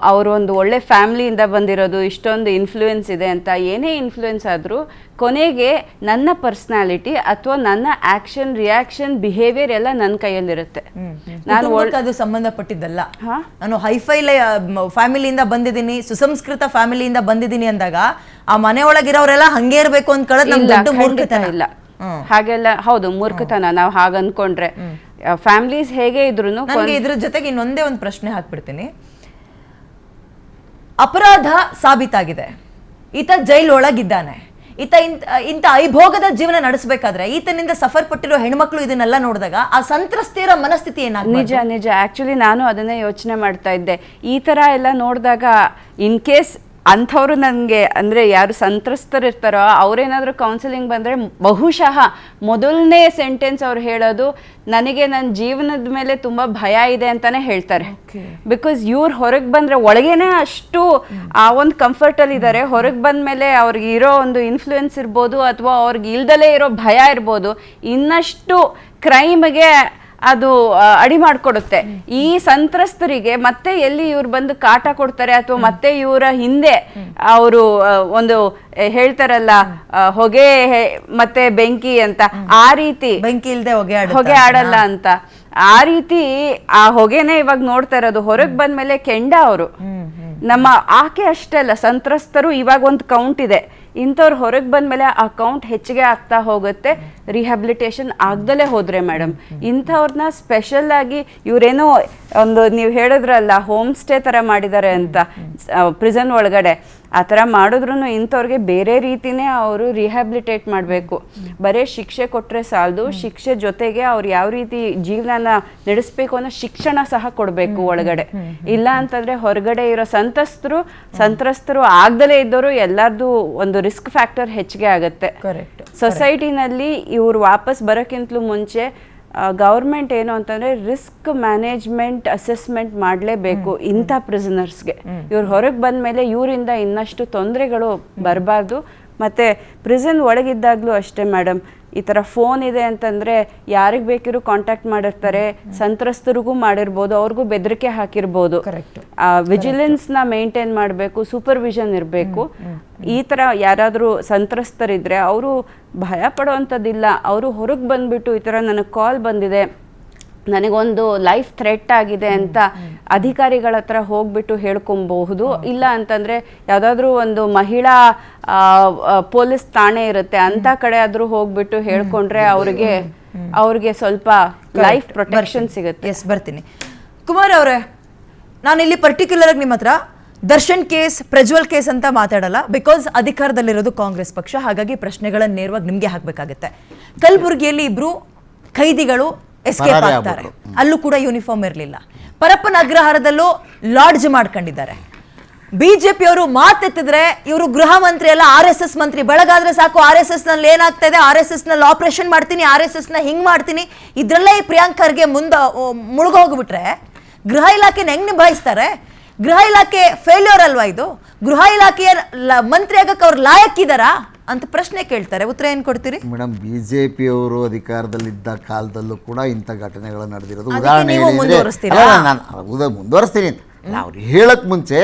ಅವರು ಒಂದು ಒಳ್ಳೆ ಫ್ಯಾಮ್ಲಿಯಿಂದ ಬಂದಿರೋದು, ಇಷ್ಟೊಂದು ಇನ್ಫ್ಲೂಯೆನ್ಸ್ ಇದೆ ಅಂತ. ಏನೇ ಇನ್ಫ್ಲೂಯೆನ್ಸ್ ಆದರೂ ಕೊನೆಗೆ ನನ್ನ ಪರ್ಸ್ನಾಲಿಟಿ ಅಥವಾ ನನ್ನ ಆ್ಯಕ್ಷನ್, ರಿಯಾಕ್ಷನ್, ಬಿಹೇವಿಯರ್ ಎಲ್ಲ ನನ್ನ ಕೈಯಲ್ಲಿರುತ್ತೆ. ನಾನು ಅದು ಸಂಬಂಧಪಟ್ಟಿದ್ದಲ್ಲ. ನಾನು ಹೈಫೈ ಫ್ಯಾಮಿಲಿಯಿಂದ ಬಂದಿದ್ದೀನಿ, ಸುಸಂಸ್ಕೃತ ಫ್ಯಾಮಿಲಿಯಿಂದ ಬಂದಿದ್ದೀನಿ ಅಂದಾಗ ಆ ಮನೆ ಒಳಗಿರೋರೆಲ್ಲ ಹಂಗೆ ಇರಬೇಕು ಅಂದ್ಕೊಳ್ಳೋದು ನಮ್ಗೆ ದೊಡ್ಡ ಮೂರ್ಖತನ ಇಲ್ಲ. ಹಾಗೆಲ್ಲ ಹೌದು, ಮೂರ್ಖತನ ನಾವು ಹಾಗೆ ಅನ್ಕೊಂಡ್ರೆ. ಫ್ಯಾಮಿಲೀಸ್ ಹೇಗೆ ಇದ್ರು. ನನಗೆ ಇದ್ರ ಜೊತೆಗೆ ಇನ್ನೊಂದೇ ಒಂದು ಪ್ರಶ್ನೆ ಹಾಕ್ಬಿಡ್ತೀನಿ. ಅಪರಾಧ ಸಾಬೀತಾಗಿದೆ, ಈತ ಜೈಲ್ ಒಳಗಿದ್ದಾನೆ, ಈತ ಇಂಥ ಐಭೋಗದ ಜೀವನ ನಡೆಸಬೇಕಾದ್ರೆ ಈತನಿಂದ ಸಫರ್ ಪಟ್ಟಿರೋ ಹೆಣ್ಮಕ್ಳು ಇದನ್ನೆಲ್ಲ ನೋಡಿದಾಗ ಆ ಸಂತ್ರಸ್ತೆಯರ ಮನಸ್ಥಿತಿ ಏನಾಗುತ್ತೆ? ನಿಜ ಆಕ್ಚುಲಿ ನಾನು ಅದನ್ನೇ ಯೋಚನೆ ಮಾಡ್ತಾ ಇದ್ದೆ. ಈ ತರ ಎಲ್ಲ ನೋಡಿದಾಗ ಇನ್ ಕೇಸ್ ಅಂಥವ್ರು ನನಗೆ ಅಂದರೆ ಯಾರು ಸಂತ್ರಸ್ತರಿರ್ತಾರೋ ಅವರೇನಾದರೂ ಕೌನ್ಸಿಲಿಂಗ್ ಬಂದರೆ ಬಹುಶಃ ಮೊದಲನೇ ಸೆಂಟೆನ್ಸ್ ಅವ್ರು ಹೇಳೋದು, ನನಗೆ ನನ್ನ ಜೀವನದ ಮೇಲೆ ತುಂಬ ಭಯ ಇದೆ ಅಂತಲೇ ಹೇಳ್ತಾರೆ. ಬಿಕಾಸ್ ಇವ್ರು ಹೊರಗೆ ಬಂದರೆ ಒಳಗೇನೆ ಅಷ್ಟು ಆ ಒಂದು ಕಂಫರ್ಟಲ್ಲಿ ಇದ್ದಾರೆ, ಹೊರಗೆ ಬಂದ ಮೇಲೆ ಅವ್ರಿಗೆ ಇರೋ ಒಂದು ಇನ್ಫ್ಲೂಯೆನ್ಸ್ ಇರ್ಬೋದು ಅಥವಾ ಅವ್ರಿಗೆ ಇಲ್ದಲೇ ಇರೋ ಭಯ ಇರ್ಬೋದು, ಇನ್ನಷ್ಟು ಕ್ರೈಮ್ಗೆ ಅದು ಅಡಿ ಮಾಡಿಕೊಡುತ್ತೆ. ಈ ಸಂತ್ರಸ್ತರಿಗೆ ಮತ್ತೆ ಎಲ್ಲಿ ಇವ್ರು ಬಂದು ಕಾಟ ಕೊಡ್ತಾರೆ ಅಥವಾ ಮತ್ತೆ ಇವರ ಹಿಂದೆ ಅವರು ಒಂದು ಹೇಳ್ತಾರಲ್ಲ ಹೊಗೆ ಮತ್ತೆ ಬೆಂಕಿ ಅಂತ, ಆ ರೀತಿ ಬೆಂಕಿ ಇಲ್ದೆ ಹೊಗೆ ಆಡಲ್ಲ ಅಂತ, ಆ ರೀತಿ ಆ ಹೊಗೆನೆ ಇವಾಗ ನೋಡ್ತಾ ಇರೋದು. ಹೊರಗೆ ಬಂದ್ಮೇಲೆ ಕೆಂಡ ಅವರು ನಮ್ಮ ಆಕೆ ಅಷ್ಟೇ ಅಲ್ಲ, ಸಂತ್ರಸ್ತರು ಇವಾಗ ಒಂದು ಕೌಂಟ್ ಇದೆ. ಇಂಥವ್ರು ಹೊರಗೆ ಬಂದಮೇಲೆ ಆ ಕೌಂಟ್ ಹೆಚ್ಚಿಗೆ ಆಗ್ತಾ ಹೋಗುತ್ತೆ, ರಿಹ್ಯಾಬಿಲಿಟೇಷನ್ ಆಗ್ದಲೇ ಹೋದರೆ ಮೇಡಮ್. ಇಂಥವ್ರನ್ನ ಸ್ಪೆಷಲ್ ಆಗಿ ಇವರೇನೋ ಒಂದು ನೀವು ಹೇಳಿದ್ರಲ್ಲ ಹೋಮ್ ಸ್ಟೇ ಥರ ಮಾಡಿದ್ದಾರೆ ಅಂತ ಪ್ರಿಸನ್ ಒಳಗಡೆ, ಆ ಥರ ಮಾಡಿದ್ರು ಇಂಥವ್ರಿಗೆ ಬೇರೆ ರೀತಿನೇ ಅವರು ರಿಹ್ಯಾಬಿಲಿಟೇಟ್ ಮಾಡಬೇಕು. ಬರೀ ಶಿಕ್ಷೆ ಕೊಟ್ಟರೆ ಸಾಲದು, ಶಿಕ್ಷೆ ಜೊತೆಗೆ ಅವ್ರು ಯಾವ ರೀತಿ ಜೀವನನ ನಡೆಸಬೇಕು ಅನ್ನೋ ಶಿಕ್ಷಣ ಸಹ ಕೊಡಬೇಕು ಒಳಗಡೆ. ಇಲ್ಲ ಅಂತಂದರೆ ಹೊರಗಡೆ ಇರೋ ಸಂತ್ರಸ್ತರು ಆಗ್ದಲೇ ಇದ್ದವರು ಎಲ್ಲರದು ಒಂದು ರಿಸ್ಕ್ ಫ್ಯಾಕ್ಟರ್ ಹೆಚ್ಚಿಗೆ ಆಗುತ್ತೆ. ಸೊಸೈಟಿನಲ್ಲಿ ಇವ್ರು ವಾಪಸ್ ಬರೋಕ್ಕಿಂತಲೂ ಮುಂಚೆ ಗೌರ್ಮೆಂಟ್ ಏನು ಅಂತಂದರೆ ರಿಸ್ಕ್ ಮ್ಯಾನೇಜ್ಮೆಂಟ್ ಅಸೆಸ್ಮೆಂಟ್ ಮಾಡಲೇಬೇಕು ಇಂಥ ಪ್ರಿಸನರ್ಸ್ಗೆ. ಇವ್ರು ಹೊರಗೆ ಬಂದ ಮೇಲೆ ಇವರಿಂದ ಇನ್ನಷ್ಟು ತೊಂದರೆಗಳು ಬರಬಾರ್ದು. ಮತ್ತು ಪ್ರಿಸನ್ ಒಳಗಿದ್ದಾಗಲೂ ಅಷ್ಟೇ ಮೇಡಮ್, ಈ ಥರ ಫೋನ್ ಇದೆ ಅಂತಂದರೆ ಯಾರಿಗೆ ಬೇಕಿರೋ ಕಾಂಟ್ಯಾಕ್ಟ್ ಮಾಡಿರ್ತಾರೆ, ಸಂತ್ರಸ್ತರಿಗೂ ಮಾಡಿರ್ಬೋದು, ಅವ್ರಿಗೂ ಬೆದರಿಕೆ ಹಾಕಿರ್ಬೋದು. ವಿಜಿಲೆನ್ಸ್ನ ಮೇಂಟೈನ್ ಮಾಡಬೇಕು, ಸೂಪರ್ವಿಷನ್ ಇರಬೇಕು. ಈ ಥರ ಯಾರಾದರೂ ಸಂತ್ರಸ್ತರಿದ್ದರೆ ಅವರು ಭಯ ಪಡೋವಂಥದ್ದಿಲ್ಲ. ಅವರು ಹೊರಗೆ ಬಂದುಬಿಟ್ಟು ಈ ಥರ ನನಗೆ ಕಾಲ್ ಬಂದಿದೆ, ನನಗೊಂದು ಲೈಫ್ ಥ್ರೆಟ್ ಆಗಿದೆ ಅಂತ ಅಧಿಕಾರಿಗಳ ಹತ್ರ ಹೋಗ್ಬಿಟ್ಟು ಹೇಳ್ಕೊಬಹುದು. ಇಲ್ಲ ಅಂತಂದರೆ ಯಾವುದಾದ್ರೂ ಒಂದು ಮಹಿಳಾ ಪೊಲೀಸ್ ಠಾಣೆ ಇರುತ್ತೆ, ಅಂಥ ಕಡೆ ಆದರೂ ಹೋಗ್ಬಿಟ್ಟು ಹೇಳ್ಕೊಂಡ್ರೆ ಅವ್ರಿಗೆ ಸ್ವಲ್ಪ ಲೈಫ್ ಪ್ರೊಟೆಕ್ಷನ್ ಸಿಗುತ್ತೆ. ಎಸ್, ಬರ್ತೀನಿ. ಕುಮಾರ್ ಅವರೇ, ನಾನಿಲ್ಲಿ ಪರ್ಟಿಕ್ಯುಲರ್ ಆಗಿ ನಿಮ್ಮ ಹತ್ರ ದರ್ಶನ್ ಕೇಸ್, ಪ್ರಜ್ವಲ್ ಕೇಸ್ ಅಂತ ಮಾತಾಡಲ್ಲ, ಬಿಕಾಸ್ ಅಧಿಕಾರದಲ್ಲಿರೋದು ಕಾಂಗ್ರೆಸ್ ಪಕ್ಷ, ಹಾಗಾಗಿ ಪ್ರಶ್ನೆಗಳನ್ನು ನೇರವಾಗಿ ನಿಮಗೆ ಹಾಕಬೇಕಾಗುತ್ತೆ. ಕಲಬುರಗಿಯಲ್ಲಿ ಇಬ್ರು ಖೈದಿಗಳು ಎಸ್ಕೇಪ್ ಆಗ್ತಾರೆ, ಅಲ್ಲೂ ಕೂಡ ಯೂನಿಫಾರ್ಮ್ ಇರಲಿಲ್ಲ. ಪರಪ್ಪನ ಅಗ್ರಹಾರದಲ್ಲೂ ಲಾಡ್ಜ್ ಮಾಡ್ಕೊಂಡಿದ್ದಾರೆ. ಬಿಜೆಪಿ ಅವರು ಮಾತೆತ್ತಿದ್ರೆ ಇವರು ಗೃಹ ಮಂತ್ರಿ ಅಲ್ಲ, RSS ಮಂತ್ರಿ. ಬೆಳಗಾದ್ರೆ ಸಾಕು RSS ನಲ್ಲಿ ಏನಾಗ್ತಾ ಇದೆ, RSS ನಲ್ಲಿ ಆಪರೇಷನ್ ಮಾಡ್ತೀನಿ, RSS ನ ಹಿಂಗ್ ಮಾಡ್ತೀನಿ, ಇದ್ರಲ್ಲೇ ಪ್ರಿಯಾಂಕ್ ಖರ್ಗೆ ಮುಳುಗೋಗ್ಬಿಟ್ರೆ ಗೃಹ ಇಲಾಖೆನ ಹೆಂಗ್ ನಿಭಾಯಿಸ್ತಾರೆ? ಗೃಹ ಇಲಾಖೆ ಫೇಲ್ಯೂರ್ ಅಲ್ವಾ ಇದು? ಗೃಹ ಇಲಾಖೆಯ ಮಂತ್ರಿ ಆಗಕ್ಕೆ ಅವ್ರು ಲಾಯಕ್ಕಿದಾರಾ ಅಂತ ಪ್ರಶ್ನೆ ಕೇಳ್ತಾರೆ. ಉತ್ತರ ಏನು ಕೊಡ್ತೀರಿ ಮೇಡಮ್? ಬಿಜೆಪಿಯವರು ಅಧಿಕಾರದಲ್ಲಿದ್ದ ಕಾಲದಲ್ಲೂ ಕೂಡ ಇಂಥ ಘಟನೆಗಳು ನಡೆದಿರೋದು ಅದಕ್ಕೆ ಉದಾಹರಣೆ ನೀವು ಮುಂದುವರಿಸ್ತೀರಾ? ನಾನು ಮುಂದುವರಿಸ್ತೀನಿ. ಅವ್ರು ಹೇಳಕ್ ಮುಂಚೆ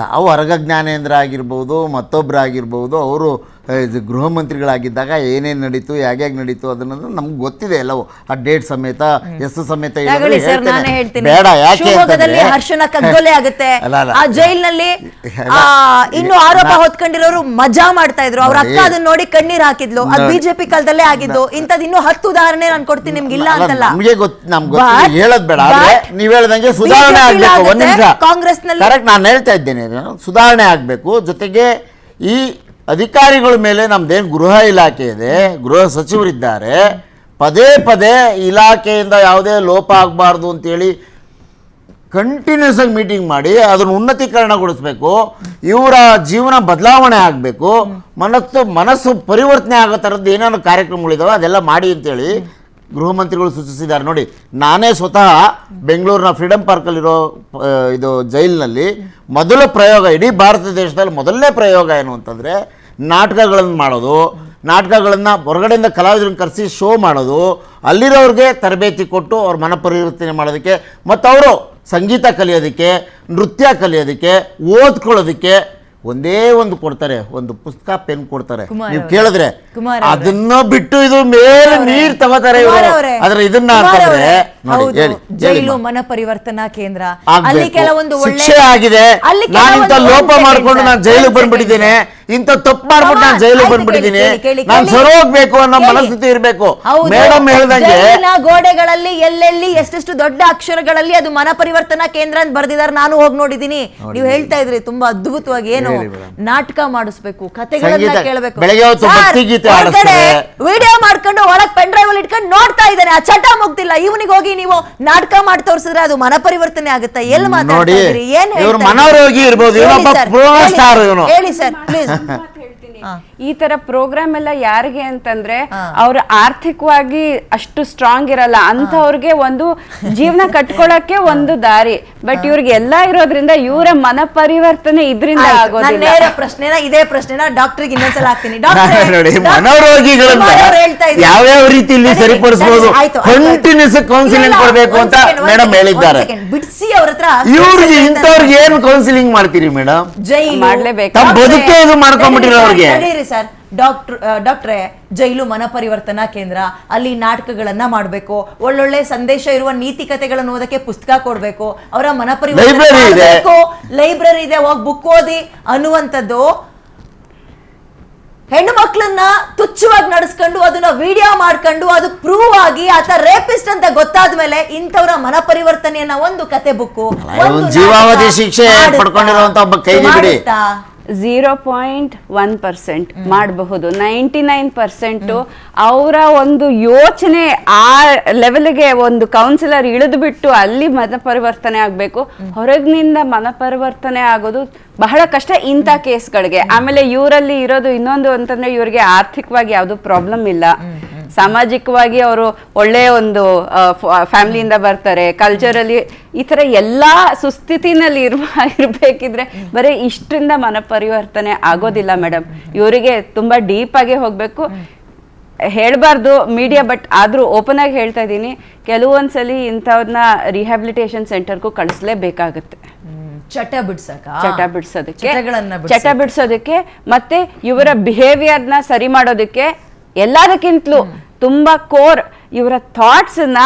ತಾವು ಅರಗ ಜ್ಞಾನೇಂದ್ರ ಆಗಿರ್ಬೋದು, ಮತ್ತೊಬ್ಬರಾಗಿರ್ಬೋದು, ಅವರು ಗೃಹ ಮಂತ್ರಿಗಳಾಗಿದ್ದಾಗ ಏನೇನು ನಡೀತು, ಹೇಗೆ ನಡೀತು ಅದನ್ನ ನಮ್ಗೆ ಗೊತ್ತಿದೆ ಎಲ್ಲವೂ, ಆ ಡೇಟ್ ಸಮೇತ ಹೆಸರು ಸಮೇತ. ಬೇಡ, ಯಾಕೆ ಅಂತಂದ್ರೆ ಹರ್ಷನ ಕಗ್ಗೊಲೆ ಆಗುತ್ತೆ, ಆ ಜೈಲ್ನಲ್ಲಿ ಇನ್ನು ಆರೋಪ ಹೊತ್ಕೊಂಡಿರೋರು ಮಜಾ ಮಾಡ್ತಾ ಇದ್ರು, ಅವ್ರ ಅಕ್ಕ ಅದನ್ನ ನೋಡಿ ಕಣ್ಣೀರ್ ಹಾಕಿದ್ಲು, ಅದು ಬಿಜೆಪಿ ಕಾಲದಲ್ಲೇ ಆಗಿದ್ದು. ಇಂಥದ್ದು ಇನ್ನೂ 10 ಉದಾಹರಣೆ ನಾನು ಕೊಡ್ತೀನಿ, ನಿಮ್ಗೆ ಇಲ್ಲ ಅಂತಲ್ಲ. ನಮ್ಗೆ ನಮ್ಗೆ ಹೇಳೋದ್ ಬೇಡ, ಆದ್ರೆ ನೀವ್ ಹೇಳ್ದಂಗೆ ಸುಧಾರಣೆ ಆಗ್ಬೇಕು. ಒಂದ್ ನಿಮಿಷ, ಕಾಂಗ್ರೆಸ್ ನಲ್ಲಿ ಕರೆಕ್ಟ್, ನಾನು ಹೇಳ್ತಾ ಇದ್ದೇನೆ, ಸುಧಾರಣೆ ಆಗ್ಬೇಕು. ಜೊತೆಗೆ ಈ ಅಧಿಕಾರಿಗಳ ಮೇಲೆ ನಮ್ದೇನು ಗೃಹ ಇಲಾಖೆ ಇದೆ, ಗೃಹ ಸಚಿವರಿದ್ದಾರೆ, ಪದೇ ಪದೇ ಇಲಾಖೆಯಿಂದ ಯಾವುದೇ ಲೋಪ ಆಗಬಾರ್ದು ಅಂತೇಳಿ ಕಂಟಿನ್ಯೂಸ್ ಆಗಿ ಮೀಟಿಂಗ್ ಮಾಡಿ ಅದನ್ನು ಉನ್ನತೀಕರಣಗೊಳಿಸ್ಬೇಕು. ಇವರ ಜೀವನ ಬದಲಾವಣೆ ಆಗಬೇಕು, ಮನಸ್ಸು ಪರಿವರ್ತನೆ ಆಗೋ ಥರದ್ದು ಏನೇನು ಕಾರ್ಯಕ್ರಮಗಳಿದಾವೆ ಅದೆಲ್ಲ ಮಾಡಿ ಅಂತೇಳಿ ಗೃಹ ಮಂತ್ರಿಗಳು ಸೂಚಿಸಿದ್ದಾರೆ. ನೋಡಿ, ನಾನೇ ಸ್ವತಃ ಬೆಂಗಳೂರಿನ ಫ್ರೀಡಮ್ ಪಾರ್ಕಲ್ಲಿರೋ ಇದು ಜೈಲಿನಲ್ಲಿ ಮೊದಲ ಪ್ರಯೋಗ, ಇಡೀ ಭಾರತ ದೇಶದಲ್ಲಿ ಮೊದಲನೇ ಪ್ರಯೋಗ ಏನು ಅಂತಂದರೆ ನಾಟಕಗಳನ್ನು ಮಾಡೋದು, ನಾಟಕಗಳನ್ನು ಹೊರಗಡೆಯಿಂದ ಕಲಾವಿದರನ್ನು ಕರೆಸಿ ಶೋ ಮಾಡೋದು, ಅಲ್ಲಿರೋರಿಗೆ ತರಬೇತಿ ಕೊಟ್ಟು ಅವ್ರ ಮನಪರಿವರ್ತನೆ ಮಾಡೋದಕ್ಕೆ, ಮತ್ತು ಅವರು ಸಂಗೀತ ಕಲಿಯೋದಕ್ಕೆ, ನೃತ್ಯ ಕಲಿಯೋದಕ್ಕೆ, ಓದ್ಕೊಳ್ಳೋದಕ್ಕೆ ಒಂದೇ ಒಂದು ಕೊಡ್ತಾರೆ, ಒಂದು ಪುಸ್ತಕ, ಪೆನ್ ಕೊಡ್ತಾರೆ. ನೀವು ಕೇಳಿದ್ರೆ ಅದನ್ನ ಬಿಟ್ಟು ಇದು ಮೇಲೆ ನೀರ್ ತಗೋತಾರೆ ಆದ್ರೆ ಇದನ್ನ ಜೈಲು ಮನ ಪರಿವರ್ತನಾ ಕೇಂದ್ರ, ಅಲ್ಲಿ ಕೆಲವೊಂದು ಶಿಕ್ಷೆ ಆಗಿದೆ. ನಾನು ಇಂಥ ಲೋಪ ಮಾಡ್ಕೊಂಡು ನಾನು ಜೈಲಿಗೆ ಬಂದ್ಬಿಟ್ಟಿದ್ದೇನೆ, ಇಂಥ ತಪ್ಪು ಮಾಡ್ಬಿಟ್ಟು ನಾನು ಜೈಲಿಗೆ ಬಂದ್ಬಿಟ್ಟಿದ್ದೀನಿ, ನಾನು ಸರಿ ಹೋಗ್ಬೇಕು ಅನ್ನೋ ಮನಸ್ಥಿತಿ ಇರಬೇಕು. ಮೇಡಮ್ ಹೇಳ್ದಂಗೆ ಗೋಡೆಗಳಲ್ಲಿ ಎಲ್ಲೆಲ್ಲಿ ಎಷ್ಟೆಷ್ಟು ದೊಡ್ಡ ಅಕ್ಷರಗಳಲ್ಲಿ ಅದು ಮನ ಪರಿವರ್ತನಾ ಕೇಂದ್ರ ಅಂತ ಬರ್ದಿದ್ದಾರೆ, ನಾನು ಹೋಗಿ ನೋಡಿದೀನಿ. ನೀವು ಹೇಳ್ತಾ ಇದ್ರಿ ತುಂಬಾ ಅದ್ಭುತವಾಗಿ, ಏನು ನಾಟಕ ಮಾಡಿಸ್ಬೇಕು, ಕಥೆಗಳನ್ನ ಕೇಳಬೇಕು, ವಿಡಿಯೋ ಮಾಡ್ಕೊಂಡು ಒಳಗ್ ಪೆನ್ ಡ್ರೈವ್ ಅಲ್ಲಿ ಇಟ್ಕೊಂಡು ನೋಡ್ತಾ ಇದ್ದಾನೆ, ಆ ಚಟ ಮುಗ್ದಿಲ್ಲ. ಇವನಿಗೆ ಹೋಗಿ ನೀವು ನಾಟಕ ಮಾಡಿ ತೋರಿಸಿದ್ರೆ ಅದು ಮನ ಪರಿವರ್ತನೆ ಆಗುತ್ತಾ? ಎಲ್ಲಿ ಮಾತಾಡ್ತಾ ಇದ್ರಿ? ಏನ್ ಮನೋರೋಗಿ ಇರ್ಬೋದು, ಹೇಳಿ ಸರ್ ಪ್ಲೀಸ್. ಈ ತರ ಪ್ರೋಗ್ರಾಮ್ ಎಲ್ಲ ಯಾರಿಗೆ ಅಂತಂದ್ರೆ ಅವ್ರು ಆರ್ಥಿಕವಾಗಿ ಅಷ್ಟು ಸ್ಟ್ರಾಂಗ್ ಇರಲ್ಲ ಅಂತವ್ರಿಗೆ ಒಂದು ಜೀವನ ಕಟ್ಕೊಳಕ್ಕೆ ಒಂದು ದಾರಿ. ಬಟ್ ಇವ್ರಿಗೆ ಎಲ್ಲ ಇರೋದ್ರಿಂದ ಇವರ ಮನ ಪರಿವರ್ತನೆ ಇದರಿಂದ ಆಗೋದಿಲ್ಲ. ಇದೇ ಪ್ರಶ್ನೆನ ಡಾಕ್ಟರ್ಗೆ ಇನ್ನೊಂದ್ಸಲ ಹಾಕ್ತೀನಿ. ಮನೋರೋಗಿಗಳನ್ನ ಯಾವ್ಯಾವ ರೀತಿಯಲ್ಲಿ ಸರಿಪಡಿಸಬಹುದು, ಕಂಟಿನ್ಯೂಸ್ ಕೌನ್ಸಿಲಿಂಗ್ ಕೊಡಬೇಕು ಅಂತ ಮೇಡಮ್ ಹೇಳಿದ್ದಾರೆ. ಬಿಡಿಸಿ ಅವ್ರ ಹತ್ರ ಇವ್ರಿಗೆ ಇಂಥವ್ರಿಗೆ ಏನು ಕೌನ್ಸಿಲಿಂಗ್ ಮಾಡ್ತೀರಿ ಮೇಡಮ್? ಮಾಡ್ಲೇಬೇಕು, ಬದುಕೆ ಇದು ಮಾಡ್ಕೊಂಡ್ಬಿಟ್ಟಿರೋ ಅವ್ರಿಗೆ. ಸರ್ ಡಾಕ್ಟ್ರೇ, ಜೈಲು ಮನ ಪರಿವರ್ತನಾ ಕೇಂದ್ರ, ಅಲ್ಲಿ ನಾಟಕಗಳನ್ನ ಮಾಡಬೇಕು, ಒಳ್ಳೊಳ್ಳೆ ಸಂದೇಶ ಇರುವ ನೀತಿ ಕಥೆಗಳನ್ನು ಓದಕ್ಕೆ ಪುಸ್ತಕ ಕೊಡ್ಬೇಕು, ಅವರ ಮನ ಪರಿವರ್ತನೆ, ಲೈಬ್ರರಿ ಇದೆ, ಹೋಗಿ ಬುಕ್ ಓದಿ ಅನ್ನುವಂಥದ್ದು. ಹೆಣ್ಣು ಮಕ್ಕಳನ್ನ ತುಚ್ಛವಾಗಿ ನಡೆಸ್ಕೊಂಡು ಅದನ್ನ ವಿಡಿಯೋ ಮಾಡ್ಕೊಂಡು ಅದು ಪ್ರೂವ್ ಆಗಿ ಆತ ರೇಪಿಸ್ಟ್ ಅಂತ ಗೊತ್ತಾದ್ಮೇಲೆ ಇಂಥವ್ರ ಮನ ಪರಿವರ್ತನೆಯನ್ನ ಒಂದು ಕತೆ ಬುಕ್ಕು, ಜೀವಾವಧಿ ಶಿಕ್ಷೆ ಪಡ್ಕೊಂಡಿರುವಂತ ಒಬ್ಬ ಕೈದಿ ಬಿಡಿ 0.1% ಮಾಡಬಹುದು. 99% ಅವರ ಒಂದು ಯೋಚನೆ ಆ ಲೆವೆಲ್ಗೆ ಒಂದು ಕೌನ್ಸಿಲರ್ ಇಳಿದು ಬಿಟ್ಟು ಅಲ್ಲಿ ಮನ ಪರಿವರ್ತನೆ ಆಗಬೇಕು. ಹೊರಗಿನಿಂದ ಮನ ಪರಿವರ್ತನೆ ಆಗೋದು ಬಹಳ ಕಷ್ಟ ಇಂಥ ಕೇಸ್ಗಳಿಗೆ. ಆಮೇಲೆ ಇವರಲ್ಲಿ ಇರೋದು ಇನ್ನೊಂದು ಅಂತಂದ್ರೆ ಇವರಿಗೆ ಆರ್ಥಿಕವಾಗಿ ಯಾವುದು ಪ್ರಾಬ್ಲಮ್ ಇಲ್ಲ, ಸಾಮಾಜಿಕವಾಗಿ ಅವರು ಒಳ್ಳೆಯ ಒಂದು ಫ್ಯಾಮಿಲಿಯಿಂದ ಬರ್ತಾರೆ, ಕಲ್ಚರಲಿ ಈ ಥರ ಎಲ್ಲ ಸುಸ್ಥಿತಿನಲ್ಲಿ ಇರಬೇಕಿದ್ರೆ ಬರೀ ಇಷ್ಟರಿಂದ ಮನ ಪರಿವರ್ತನೆ ಆಗೋದಿಲ್ಲ ಮೇಡಮ್. ಇವರಿಗೆ ತುಂಬ ಡೀಪಾಗಿ ಹೋಗಬೇಕು. ಹೇಳಬಾರ್ದು ಮೀಡಿಯಾ, ಬಟ್ ಆದರೂ ಓಪನ್ ಆಗಿ ಹೇಳ್ತಾ ಇದ್ದೀನಿ, ಕೆಲವೊಂದ್ಸಲಿ ಇಂಥವ್ರನ್ನ ರಿಹ್ಯಾಬಿಲಿಟೇಷನ್ ಸೆಂಟರ್ಗೂ ಕಳಿಸ್ಲೇಬೇಕಾಗುತ್ತೆ. ಚಟ ಬಿಡಿಸೋದಕ್ಕೆ ಮತ್ತೆ ಇವರ ಬಿಹೇವಿಯರ್ನ ಸರಿ ಮಾಡೋದಕ್ಕೆ. ಎಲ್ಲದಕ್ಕಿಂತಲೂ ತುಂಬಾ ಕೋರ್ ಇವರ ಥಾಟ್ಸನ್ನ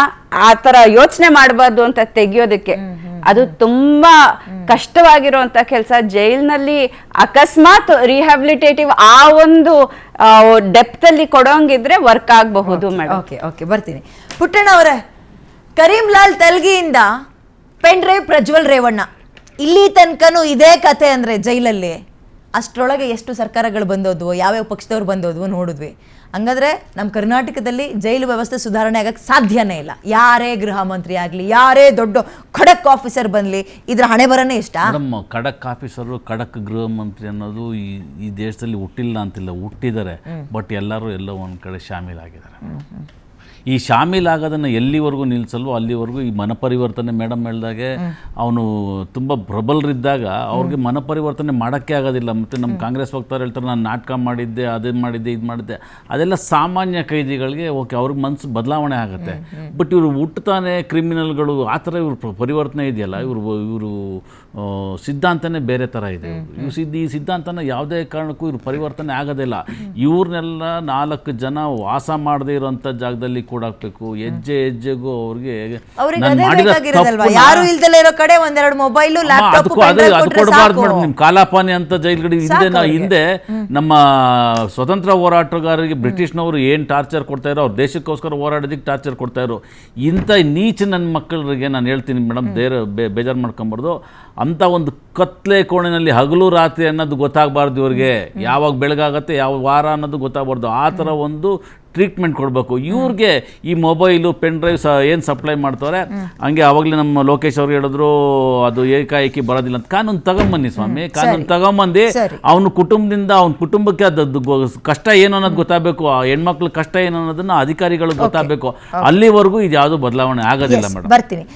ಆ ಥರ ಯೋಚನೆ ಮಾಡಬಾರ್ದು ಅಂತ ತೆಗಿಯೋದಕ್ಕೆ ಅದು ತುಂಬಾ ಕಷ್ಟವಾಗಿರುವಂತ ಕೆಲಸ. ಜೈಲ್ನಲ್ಲಿ ಅಕಸ್ಮಾತ್ ರಿಹ್ಯಾಬಿಲಿಟೇಟಿವ್ ಆ ಒಂದು ಡೆಪ್ತ್ ಅಲ್ಲಿ ಕೊಡೋಂಗಿದ್ರೆ ವರ್ಕ್ ಆಗಬಹುದು ಮೇಡಮ್. ಓಕೆ ಓಕೆ, ಬರ್ತೀನಿ. ಪುಟ್ಟಣ್ಣ ಅವರೇ, ಕರೀಂಲಾಲ್ ತೆಲ್ಗಿಯಿಂದ ಪೆನ್ ಡ್ರೈವ್ ಪ್ರಜ್ವಲ್ ರೇವಣ್ಣ, ಇಲ್ಲಿ ತನಕನೂ ಇದೇ ಕತೆ ಅಂದರೆ ಜೈಲಲ್ಲಿ. ಅಷ್ಟರೊಳಗೆ ಎಷ್ಟು ಸರ್ಕಾರಗಳು ಬಂದೋದ್ವು, ಯಾವ್ಯಾವ ಪಕ್ಷದವ್ರು ಬಂದೋದ್ವು ನೋಡಿದ್ವಿ. ಹಂಗಾದ್ರೆ ನಮ್ಮ ಕರ್ನಾಟಕದಲ್ಲಿ ಜೈಲು ವ್ಯವಸ್ಥೆ ಸುಧಾರಣೆ ಆಗಕ್ಕೆ ಸಾಧ್ಯನೇ ಇಲ್ಲ. ಯಾರೇ ಗೃಹ ಮಂತ್ರಿ ಆಗಲಿ, ಯಾರೇ ದೊಡ್ಡ ಖಡಕ್ ಆಫೀಸರ್ ಬರಲಿ, ಇದ್ರ ಹಣೆ ಬರನೇ ಇಷ್ಟ. ಮೇಡಮ್, ಖಡಕ್ ಆಫೀಸರು, ಖಡಕ್ ಗೃಹ ಮಂತ್ರಿ ಅನ್ನೋದು ಈ ದೇಶದಲ್ಲಿ ಹುಟ್ಟಿಲ್ಲ ಅಂತಿಲ್ಲ, ಹುಟ್ಟಿದ್ದಾರೆ. ಬಟ್ ಎಲ್ಲರೂ ಎಲ್ಲೋ ಒಂದು ಕಡೆ ಶಾಮೀಲಾಗಿದ್ದಾರೆ. ಈ ಶಾಮೀಲಾಗೋದನ್ನು ಎಲ್ಲಿವರೆಗೂ ನಿಲ್ಲಿಸಲ್ವೋ ಅಲ್ಲಿವರೆಗೂ ಈ ಮನಪರಿವರ್ತನೆ, ಮೇಡಮ್ ಹೇಳ್ದಾಗೆ ಅವನು ತುಂಬ ಪ್ರಬಲರಿದ್ದಾಗ ಅವ್ರಿಗೆ ಮನಪರಿವರ್ತನೆ ಮಾಡೋಕ್ಕೆ ಆಗೋದಿಲ್ಲ. ಮತ್ತು ನಮ್ಮ ಕಾಂಗ್ರೆಸ್ ವಕ್ತಾರು ಹೇಳ್ತಾರೆ, ನಾನು ನಾಟಕ ಮಾಡಿದ್ದೆ, ಅದನ್ನು ಮಾಡಿದ್ದೆ, ಇದು ಮಾಡಿದ್ದೆ. ಅದೆಲ್ಲ ಸಾಮಾನ್ಯ ಕೈದಿಗಳಿಗೆ ಓಕೆ, ಅವ್ರಿಗೆ ಮನಸ್ಸು ಬದಲಾವಣೆ ಆಗುತ್ತೆ. ಬಟ್ ಇವರು ಹುಟ್ಟುತ್ತಾನೆ ಕ್ರಿಮಿನಲ್ಗಳು, ಆ ಥರ ಇವ್ರ ಪರಿವರ್ತನೆ ಇದೆಯಲ್ಲ, ಇವರು ಸಿದ್ಧಾಂತನೇ ಬೇರೆ ಥರ ಇದೆ. ಈ ಸಿದ್ಧಾಂತನ ಯಾವುದೇ ಕಾರಣಕ್ಕೂ ಇವ್ರ ಪರಿವರ್ತನೆ ಆಗೋದಿಲ್ಲ. ಇವ್ರನ್ನೆಲ್ಲ 4 ಜನ ವಾಸ ಮಾಡದೇ ಇರೋಂಥ ಜಾಗದಲ್ಲಿ ಕೂಡಾಕ್ಬೇಕು. ಹೆಜ್ಜೆ ಹೆಜ್ಜೆಗೂ ಅವ್ರಿಗೆ ಯಾರು ಇಲ್ದಲೇ ಇರೋ ಕಡೆ ಒಂದೆರಡು ಮೊಬೈಲು, ಲ್ಯಾಪ್ಟಾಪ್ ಕೊಡಬಾರ್ದು ಮೇಡಮ್. ನಿಮ್ ಕಾಲಾಪಾನಿ ಅಂತ ಜೈಲ್ಗಳಿಗೆ ಹಿಂದೆ ನಮ್ಮ ಸ್ವತಂತ್ರ ಹೋರಾಟಗಾರರಿಗೆ ಬ್ರಿಟಿಷ್ನವರು ಏನು ಟಾರ್ಚರ್ ಕೊಡ್ತಾ ಇರೋ, ಅವ್ರ ದೇಶಕ್ಕೋಸ್ಕರ ಹೋರಾಡೋದಕ್ಕೆ ಟಾರ್ಚರ್ ಕೊಡ್ತಾ ಇರೋ ಇಂಥ ನೀಚ ನನ್ನ ಮಕ್ಕಳಿಗೆ ನಾನು ಹೇಳ್ತೀನಿ ಮೇಡಮ್, ಬೇಜಾರು ಮಾಡ್ಕೊಂಬಾರ್ದು. ಅಂಥ ಒಂದು ಕತ್ಲೆ ಕೋಣೆನಲ್ಲಿ ಹಗಲು ರಾತ್ರಿ ಅನ್ನೋದು ಗೊತ್ತಾಗಬಾರ್ದು ಇವ್ರಿಗೆ. ಯಾವಾಗ ಬೆಳಗಾಗತ್ತೆ, ಯಾವ ವಾರ ಅನ್ನೋದು ಗೊತ್ತಾಗಬಾರ್ದು. ಆ ಥರ ಒಂದು ಟ್ರೀಟ್ಮೆಂಟ್ ಕೊಡಬೇಕು ಇವ್ರಿಗೆ. ಈ ಮೊಬೈಲು, ಪೆನ್ ಡ್ರೈವ್ ಏನು ಸಪ್ಲೈ ಮಾಡ್ತಾರೆ, ಹಂಗೆ ಆವಾಗಲೇ ನಮ್ಮ ಲೋಕೇಶ್ ಅವ್ರು ಹೇಳಿದ್ರು ಅದು ಏಕಾಏಕಿ ಬರೋದಿಲ್ಲ ಅಂತ. ಕಾನೂನು ತಗೊಂಬನ್ನಿ ಸ್ವಾಮಿ, ಕಾನೂನು ತಗೊಂಬಂದು ಅವನ ಕುಟುಂಬದಿಂದ, ಅವನ ಕುಟುಂಬಕ್ಕೆ ಅದು ಕಷ್ಟ ಏನು ಅನ್ನೋದು ಗೊತ್ತಾಗಬೇಕು. ಆ ಹೆಣ್ಮಕ್ಳ ಕಷ್ಟ ಏನು ಅನ್ನೋದನ್ನ ಅಧಿಕಾರಿಗಳಿಗೆ ಗೊತ್ತಾಗಬೇಕು. ಅಲ್ಲಿವರೆಗೂ ಇದು ಯಾವುದು ಬದಲಾವಣೆ ಆಗೋದಿಲ್ಲ ಮೇಡಮ್. ಬರ್ತೀನಿ.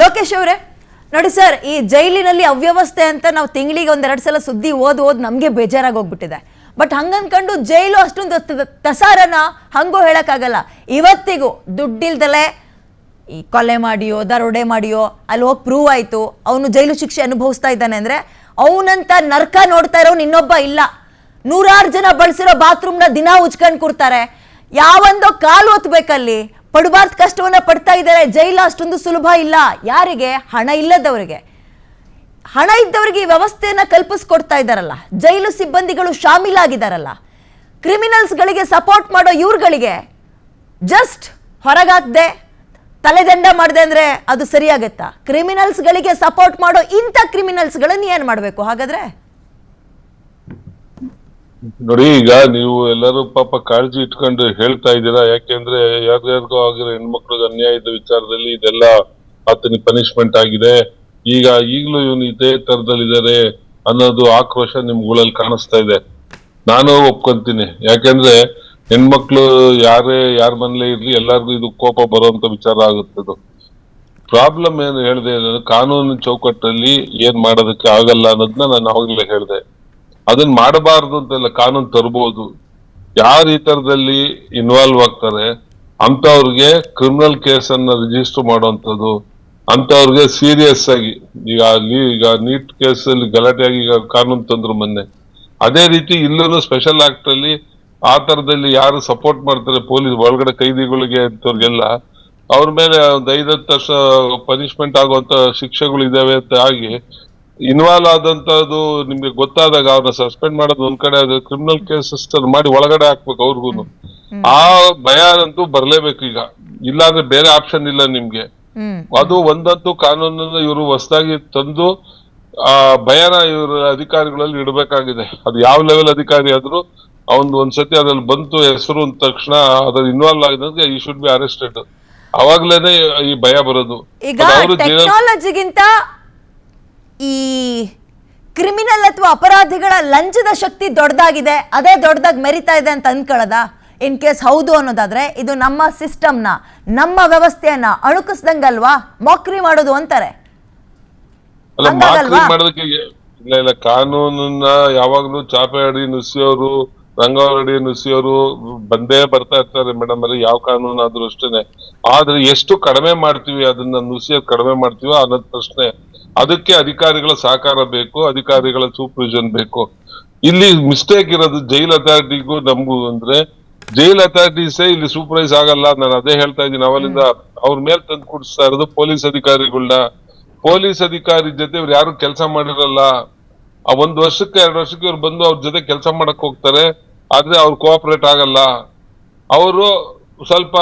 ಲೋಕೇಶ್ ಅವರೇ ನೋಡಿ ಸರ್, ಈ ಜೈಲಿನಲ್ಲಿ ಅವ್ಯವಸ್ಥೆ ಅಂತ ನಾವು ತಿಂಗಳಿಗೆ 1-2 ಸಲ ಸುದ್ದಿ ಓದ್ ನಮಗೆ ಬೇಜಾರಾಗಿ ಹೋಗ್ಬಿಟ್ಟಿದೆ. ಬಟ್ ಹಂಗನ್ಕೊಂಡು ಜೈಲು ಅಷ್ಟೊಂದು ತಸಾರನ ಹಂಗೂ ಹೇಳೋಕ್ಕಾಗಲ್ಲ. ಇವತ್ತಿಗೂ ದುಡ್ಡಿಲ್ದಲೆ ಈ ಕೊಲೆ ಮಾಡಿಯೋ, ದರೋಡೆ ಮಾಡಿಯೋ ಅಲ್ಲಿ ಹೋಗಿ ಪ್ರೂವ್ ಆಯಿತು, ಅವನು ಜೈಲು ಶಿಕ್ಷೆ ಅನುಭವಿಸ್ತಾ ಇದ್ದಾನೆ ಅಂದರೆ ಅವನಂತ ನರ್ಕ ನೋಡ್ತಾ ಇರೋನು ಇನ್ನೊಬ್ಬ ಇಲ್ಲ. 100 ಜನ ಬಳಸಿರೋ ಬಾತ್ರೂಮ್ನ ದಿನ ಉಚ್ಕೊಂಡು ಕೂರ್ತಾರೆ. ಯಾವೊಂದೋ ಕಾಲು ಹೊತ್ಬೇಕಲ್ಲಿ, ಪಡಬಾರ್ದು ಕಷ್ಟವನ್ನ ಪಡ್ತಾ ಇದ್ದಾರೆ. ಜೈಲು ಅಷ್ಟೊಂದು ಸುಲಭ ಇಲ್ಲ. ಯಾರಿಗೆ? ಹಣ ಇಲ್ಲದವರಿಗೆ. ಹಣ ಇದ್ದವರಿಗೆ ಈ ವ್ಯವಸ್ಥೆಯನ್ನ ಕಲ್ಪಿಸ್ಕೊಡ್ತಾ ಇದ್ದಾರಲ್ಲ, ಜೈಲು ಸಿಬ್ಬಂದಿಗಳು ಶಾಮೀಲಾಗಿದ್ದಾರಲ್ಲ. ಕ್ರಿಮಿನಲ್ಸ್ಗಳಿಗೆ ಸಪೋರ್ಟ್ ಮಾಡೋ ಇವ್ರುಗಳಿಗೆ ಜಸ್ಟ್ ಹೊರಗಾಕ್ದೆ ತಲೆದಂಡ ಮಾಡಿದೆ ಅಂದ್ರೆ ಅದು ಸರಿಯಾಗತ್ತಾ? ಕ್ರಿಮಿನಲ್ಸ್ಗಳಿಗೆ ಸಪೋರ್ಟ್ ಮಾಡೋ ಇಂಥ ಕ್ರಿಮಿನಲ್ಸ್ಗಳನ್ನ ಏನ್ ಮಾಡಬೇಕು ಹಾಗಾದ್ರೆ? ನೋಡಿ, ಈಗ ನೀವು ಎಲ್ಲರೂ ಪಾಪ ಕಾಳಜಿ ಇಟ್ಕೊಂಡು ಹೇಳ್ತಾ ಇದ್ದೀರಾ. ಯಾಕೆಂದ್ರೆ ಯಾರ್ಯಾರಿಗೂ ಆಗಿರೋ ಹೆಣ್ಮಕ್ಳಿಗೆ ಅನ್ಯಾಯದ ವಿಚಾರದಲ್ಲಿ ಇದೆಲ್ಲ ಆತನಿಗೆ ಪನಿಷ್ಮೆಂಟ್ ಆಗಿದೆ, ಈಗ ಈಗಲೂ ಇವನು ಇದೇ ತರದಲ್ಲಿದ್ದಾರೆ ಅನ್ನೋದು ಆಕ್ರೋಶ ನಿಮ್ಗಳಲ್ಲಿ ಕಾಣಿಸ್ತಾ ಇದೆ. ನಾನು ಒಪ್ಕೊಂತೀನಿ. ಯಾಕೆಂದ್ರೆ ಹೆಣ್ಮಕ್ಳು ಯಾರ ಮನೇಲೇ ಇರ್ಲಿ, ಎಲ್ಲಾರ್ಗು ಇದು ಕೋಪ ಬರುವಂತ ವಿಚಾರ ಆಗುತ್ತದು. ಪ್ರಾಬ್ಲಮ್ ಏನು ಹೇಳಿದೆ, ಕಾನೂನು ಚೌಕಟ್ಟಲ್ಲಿ ಏನ್ ಮಾಡೋದಕ್ಕೆ ಆಗಲ್ಲ ಅನ್ನೋದನ್ನ ನಾನು ಅವಾಗಲೇ ಹೇಳಿದೆ. ಅದನ್ನ ಮಾಡಬಾರ್ದು ಅಂತೆಲ್ಲ ಕಾನೂನು ತರಬಹುದು. ಯಾರು ಈ ತರದಲ್ಲಿ ಇನ್ವಾಲ್ವ್ ಆಗ್ತಾರೆ ಅಂತವ್ರಿಗೆ ಕ್ರಿಮಿನಲ್ ಕೇಸ್ ಅನ್ನ ರಿಜಿಸ್ಟರ್ ಮಾಡುವಂತದ್ದು, ಅಂತವ್ರಿಗೆ ಸೀರಿಯಸ್ ಆಗಿ ಈಗ ನೀಟ್ ಕೇಸ್ ಅಲ್ಲಿ ಗಲಾಟೆಯಾಗಿ ಈಗ ಕಾನೂನು ತಂದ್ರು ಮೊನ್ನೆ. ಅದೇ ರೀತಿ ಇಲ್ಲೂ ಸ್ಪೆಷಲ್ ಆಕ್ಟ್ ಅಲ್ಲಿ ಆ ತರದಲ್ಲಿ ಯಾರು ಸಪೋರ್ಟ್ ಮಾಡ್ತಾರೆ ಪೊಲೀಸ್ ಒಳಗಡೆ ಕೈದಿಗಳಿಗೆ ಅಂತವ್ರಿಗೆಲ್ಲ ಅವ್ರ ಮೇಲೆ 5-10 ವರ್ಷ ಪನಿಷ್ಮೆಂಟ್ ಆಗುವಂತ ಶಿಕ್ಷೆಗಳು ಇದಾವೆ ಅಂತ ಆಗಿ ಇನ್ವಾಲ್ವ್ ಆದಂತದ್ದು ನಿಮ್ಗೆ ಗೊತ್ತಾದಾಗ ಅವ್ರನ್ನ ಸಸ್ಪೆಂಡ್ ಮಾಡೋದು ಒಂದ್ ಕಡೆ, ಅದು ಕ್ರಿಮಿನಲ್ ಕೇಸಸ್ ಮಾಡಿ ಒಳಗಡೆ ಹಾಕ್ಬೇಕು ಅವ್ರಿಗೂನು. ಆ ಭಯ ಅಂತೂ ಬರ್ಲೇಬೇಕು ಈಗ, ಇಲ್ಲಾಂದ್ರೆ ಬೇರೆ ಆಪ್ಷನ್ ಇಲ್ಲ ನಿಮ್ಗೆ. ಅದು ಒಂದಂತೂ ಕಾನೂನನ್ನ ಇವರು ಹೊಸದಾಗಿ ತಂದು ಆ ಭಯನ ಇವ್ರ ಅಧಿಕಾರಿಗಳಲ್ಲಿ ಇಡಬೇಕಾಗಿದೆ. ಅದು ಯಾವ ಲೆವೆಲ್ ಅಧಿಕಾರಿ ಆದ್ರೂ ಒಂದ್ಸತಿ ಅದ್ರಲ್ಲಿ ಬಂತು ಹೆಸರು ಅಂದ ತಕ್ಷಣ ಅದ್ರಲ್ಲಿ ಇನ್ವಾಲ್ವ್ ಆಗಿದ್ರೆ ಈ ಶುಡ್ ಬಿ ಅರೆಸ್ಟೆಡ್. ಅವಾಗ್ಲೇನೆ ಈ ಭಯ ಬರೋದು. ಈಗ ಟೆಕ್ನಾಲಜಿಗಿಂತ ಈ ಕ್ರಿಮಿನಲ್ ಅಥವಾ ಅಪರಾಧಿಗಳ ಲಂಚದ ಶಕ್ತಿ ದೊಡ್ಡದಾಗಿದೆ, ಅದೇ ದೊಡ್ಡದಾಗಿ ಮೆರಿತಾ ಇದೆ ಅಂತ ಅನ್ಕೊಳ್ಳೋದ? ಇನ್ ಕೇಸ್ ಹೌದು ಅನ್ನೋದಾದ್ರೆ ಇದು ನಮ್ಮ ಸಿಸ್ಟಮ್ನ, ನಮ್ಮ ವ್ಯವಸ್ಥೆಯನ್ನ ಅಣುಕಿಸ್ದಂಗಲ್ವಾ? ಮಾಕ್ರಿ ಮಾಡೋದು ಅಂತಾರೆ. ಅಲ್ಲ, ಮಾಕ್ರಿ ಮಾಡೋದಕ್ಕೆ ಇಲ್ಲ, ಕಾನೂನನ್ನ ಯಾವಾಗ್ಲೂ ಚಾಪೆ ಅಡಿ ನುಸಿಯೋರು, ರಂಗಾವಳಿ ನುಸಿಯೋರು ಬಂದೇ ಬರ್ತಾ ಇರ್ತಾರೆ ಮೇಡಮ್. ಅಲ್ಲಿ ಯಾವ ಕಾನೂನು ಆದ್ರೂ ಅಷ್ಟೇನೆ. ಆದ್ರೆ ಎಷ್ಟು ಕಡಿಮೆ ಮಾಡ್ತೀವಿ ಅದನ್ನ ನುಸಿಯೋದ್ ಕಡಿಮೆ ಮಾಡ್ತೀವಿ ಅನ್ನೋದ್ ಪ್ರಶ್ನೆ. ಅದಕ್ಕೆ ಅಧಿಕಾರಿಗಳ ಸಹಕಾರ ಬೇಕು, ಅಧಿಕಾರಿಗಳ ಸೂಪರ್ವಿಷನ್ ಬೇಕು. ಇಲ್ಲಿ ಮಿಸ್ಟೇಕ್ ಇರೋದು ಜೈಲ್ ಅಥಾರಿಟಿಗೂ ನಮಗೂ ಅಂದ್ರೆ ಜೈಲ್ ಅಥಾರಿಟೀಸೇ ಇಲ್ಲಿ ಸೂಪರ್ವೈಸ್ ಆಗಲ್ಲ. ನಾನು ಅದೇ ಹೇಳ್ತಾ ಇದ್ದೀನಿ, ಅವಲಿಂದ ಅವ್ರ ಮೇಲೆ ತಂದು ಕುಡಿಸ್ತಾ ಇರೋದು ಪೊಲೀಸ್ ಅಧಿಕಾರಿಗಳನ್ನ. ಪೊಲೀಸ್ ಅಧಿಕಾರಿ ಜೊತೆ ಇವ್ರು ಯಾರು ಕೆಲಸ ಮಾಡಿರಲ್ಲ. ಆ 1 ವರ್ಷಕ್ಕೆ 2 ವರ್ಷಕ್ಕೆ ಇವ್ರು ಬಂದು ಅವ್ರ ಜೊತೆ ಕೆಲಸ ಮಾಡಕ್ ಹೋಗ್ತಾರೆ, ಆದ್ರೆ ಅವ್ರು ಕೋಆಪರೇಟ್ ಆಗಲ್ಲ. ಅವರು ಸ್ವಲ್ಪ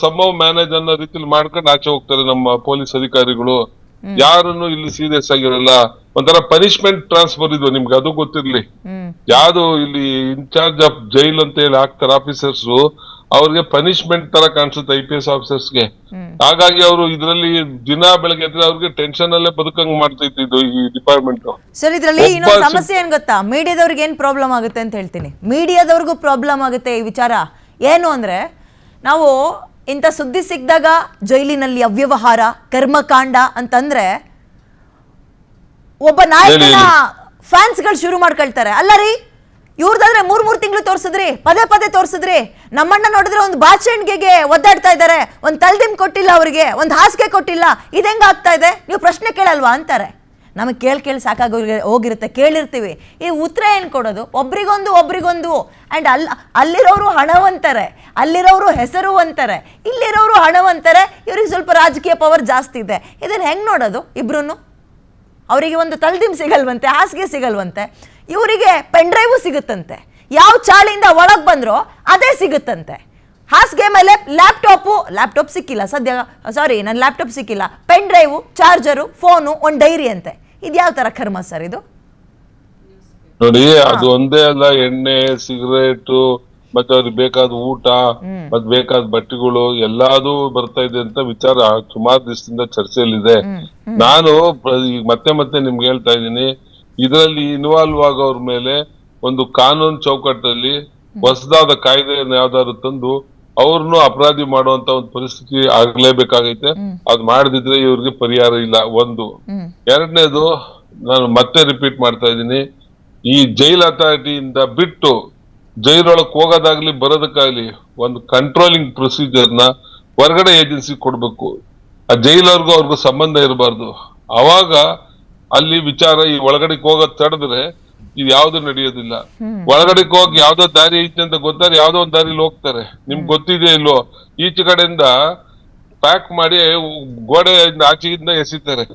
ಸಂಭವ ಮ್ಯಾನೇಜ್ ಅನ್ನೋ ರೀತಿಲಿ ಮಾಡ್ಕೊಂಡು ಆಚೆ ಹೋಗ್ತಾರೆ ನಮ್ಮ ಪೊಲೀಸ್ ಅಧಿಕಾರಿಗಳು. ಯಾರನ್ನು ಇಲ್ಲಿ ಸೀರಿಯಸ್ ಆಗಿರಲ್ಲ. ಒಂಥರ ಪನಿಷ್ಮೆಂಟ್ ಟ್ರಾನ್ಸ್ಫರ್ ಇದು, ನಿಮ್ಗೆ ಅದು ಗೊತ್ತಿರ್ಲಿ. ಯಾವ್ದು ಇಲ್ಲಿ ಇನ್ಚಾರ್ಜ್ ಆಫ್ ಜೈಲ್ ಅಂತ ಹೇಳಿ ಹಾಕ್ತಾರೆ ಆಫೀಸರ್ಸ್, ಅವ್ರಿಗೆ ಪನಿಷ್ಮೆಂಟ್ ತರ ಕಾಣಿಸುತ್ತೆ IPS ಆಫೀಸರ್ಸ್ಗೆ. ಹಾಗಾಗಿ ಅವರು ಇದ್ರಲ್ಲಿ ದಿನ ಬೆಳಗ್ಗೆ ಎದ್ರೆ ಅವ್ರಿಗೆ ಟೆನ್ಷನ್ ಅಲ್ಲೇ ಬದುಕಂಗ್ ಮಾಡ್ತೈತಿ ಇದು ಈ ಡಿಪಾರ್ಟ್ಮೆಂಟ್. ಸರ್ ಇದ್ರಲ್ಲಿ ಇನ್ನೊಂದು ಸಮಸ್ಯೆ ಏನ್ ಗೊತ್ತಾ, ಮೀಡಿಯಾದವ್ರಿಗೆ ಏನ್ ಪ್ರಾಬ್ಲಮ್ ಆಗುತ್ತೆ ಅಂತ ಹೇಳ್ತೀನಿ. ಮೀಡಿಯಾದವ್ರಿಗೂ ಪ್ರಾಬ್ಲಮ್ ಆಗುತ್ತೆ ಈ ವಿಚಾರ. ಏನು ಅಂದ್ರೆ, ನಾವು ಇಂಥ ಸುದ್ದಿ ಸಿಕ್ಕಿದಾಗ ಜೈಲಿನಲ್ಲಿ ಅವ್ಯವಹಾರ ಕರ್ಮಕಾಂಡ ಅಂತಂದ್ರೆ ಒಬ್ಬ ನಾಯಕನ ಫ್ಯಾನ್ಸ್ಗಳು ಶುರು ಮಾಡ್ಕೊಳ್ತಾರೆ. ಅಲ್ಲ ರೀ, ಇವ್ರದಾದ್ರೆ 3 ತಿಂಗಳು ತೋರಿಸಿದ್ರಿ, ಪದೇ ತೋರಿಸಿದ್ರಿ. ನಮ್ಮಣ್ಣ ನೋಡಿದ್ರೆ ಒಂದು ಬಾಚಣಿಗೆಗೆ ಒದ್ದಾಡ್ತಾ ಇದ್ದಾರೆ, ಒಂದು ತಲ್ದಿಮ್ ಕೊಟ್ಟಿಲ್ಲ ಅವರಿಗೆ, ಒಂದು ಹಾಸಿಗೆ ಕೊಟ್ಟಿಲ್ಲ, ಇದೆಂಗ ಆಗ್ತಾ ಇದೆ, ನೀವು ಪ್ರಶ್ನೆ ಕೇಳಲ್ವಾ ಅಂತಾರೆ. ನಮಗೆ ಕೇಳಿ ಸಾಕಾಗಿ ಹೋಗಿರುತ್ತೆ, ಕೇಳಿರ್ತೀವಿ. ಈ ಉತ್ತರ ಏನು ಕೊಡೋದು? ಒಬ್ರಿಗೊಂದು ಆ್ಯಂಡ್ ಅಲ್ಲಿರೋರು ಹಣವಂತಾರೆ, ಅಲ್ಲಿರೋರು ಹೆಸರು ಅಂತಾರೆ, ಇಲ್ಲಿರೋರು ಹಣವಂತಾರೆ, ಇವ್ರಿಗೆ ಸ್ವಲ್ಪ ರಾಜಕೀಯ ಪವರ್ ಜಾಸ್ತಿ ಇದೆ. ಇದನ್ನು ಹೆಂಗೆ ನೋಡೋದು? ಇಬ್ರು ಅವರಿಗೆ ಒಂದು ತಲ್ದಿಮ್ ಸಿಗಲ್ವಂತೆ, ಹಾಸಿಗೆ ಸಿಗಲ್ವಂತೆ, ಇವರಿಗೆ ಪೆನ್ ಡ್ರೈವು ಸಿಗುತ್ತಂತೆ. ಯಾವ ಚಾಳಿಂದ ಒಳಗೆ ಬಂದ್ರೋ ಅದೇ ಸಿಗುತ್ತಂತೆ. ಹಾಸಿಗೆ ಮೇಲೆ ಲ್ಯಾಪ್ಟಾಪ್ ಸಿಕ್ಕಿಲ್ಲ ಸದ್ಯ, ಸಾರಿ ನನ್ನ ಲ್ಯಾಪ್ಟಾಪ್ ಸಿಕ್ಕಿಲ್ಲ, ಪೆನ್ ಡ್ರೈವು, ಚಾರ್ಜರು, ಫೋನು, ಒಂದು ಡೈರಿ ಅಂತೆ. ಇದು ಯಾವ ತರ ಕರ್ಮ ಸರ್ ಇದು? ನೋಡಿ, ಅದು ಒಂದೇ ಅಲ್ಲ, ಎಣ್ಣೆ, ಸಿಗರೇಟ್, ಮತ್ತೆ ಅವ್ರಿಗೆ ಬೇಕಾದ ಊಟ, ಮತ್ತೆ ಬೇಕಾದ ಬಟ್ಟೆಗಳು ಎಲ್ಲಾದು ಬರ್ತಾ ಇದೆ ಅಂತ ವಿಚಾರ ಸುಮಾರು ದಿವಸದಿಂದ ಚರ್ಚೆಯಲ್ಲಿದೆ. ನಾನು ಈಗ ಮತ್ತೆ ನಿಮ್ಗೆ ಹೇಳ್ತಾ ಇದ್ದೀನಿ, ಇದರಲ್ಲಿ ಇನ್ವಾಲ್ವ್ ಆಗೋರ್ ಮೇಲೆ ಒಂದು ಕಾನೂನು ಚೌಕಟ್ಟಲ್ಲಿ ಹೊಸದಾದ ಕಾಯ್ದೆಯನ್ನು ಯಾವ್ದಾದ್ರು ತಂದು ಅವ್ರನ್ನು ಅಪರಾಧಿ ಮಾಡುವಂತ ಒಂದು ಪರಿಸ್ಥಿತಿ ಆಗ್ಲೇಬೇಕಾಗೈತೆ. ಅದ್ ಮಾಡದಿದ್ರೆ ಇವ್ರಿಗೆ ಪರಿಹಾರ ಇಲ್ಲ. ಒಂದು. ಎರಡನೇದು, ನಾನು ಮತ್ತೆ ರಿಪೀಟ್ ಮಾಡ್ತಾ ಇದ್ದೀನಿ, ಈ ಜೈಲ್ ಅಥಾರಿಟಿಯಿಂದ ಬಿಟ್ಟು ಜೈಲೊಳಕ್ ಹೋಗೋದಾಗ್ಲಿ ಬರೋದಕ್ಕಾಗ್ಲಿ ಒಂದು ಕಂಟ್ರೋಲಿಂಗ್ ಪ್ರೊಸೀಜರ್ನ ಹೊರಗಡೆ ಏಜೆನ್ಸಿ ಕೊಡ್ಬೇಕು. ಆ ಜೈಲವ್ರಿಗೂ ಅವ್ರಿಗೂ ಸಂಬಂಧ ಇರಬಾರ್ದು. ಅವಾಗ ಅಲ್ಲಿ ವಿಚಾರ ಈ ಒಳಗಡೆಗೆ ಹೋಗೋದ್ ತಡೆದ್ರೆ ಇದು ಯಾವ್ದು ನಡೆಯೋದಿಲ್ಲ. ಒಳಗಡೆಗೆ ಹೋಗಿ ಯಾವ್ದೋ ದಾರಿ ಐತೆ ಅಂತ ಗೊತ್ತಾರೆ, ಯಾವ್ದೋ ಒಂದ್ ದಾರಿಲಿ ಹೋಗ್ತಾರೆ. ನಿಮ್ಗೆ ಗೊತ್ತಿದೆ ಇಲ್ವೋ, ಈಚೆ ಕಡೆಯಿಂದ ಪ್ಯಾಕ್ ಮಾಡಿ ಗೋಡೆಯಿಂದ ಆಚೆಗಿಂದ ಎಸಿತಾರೆ.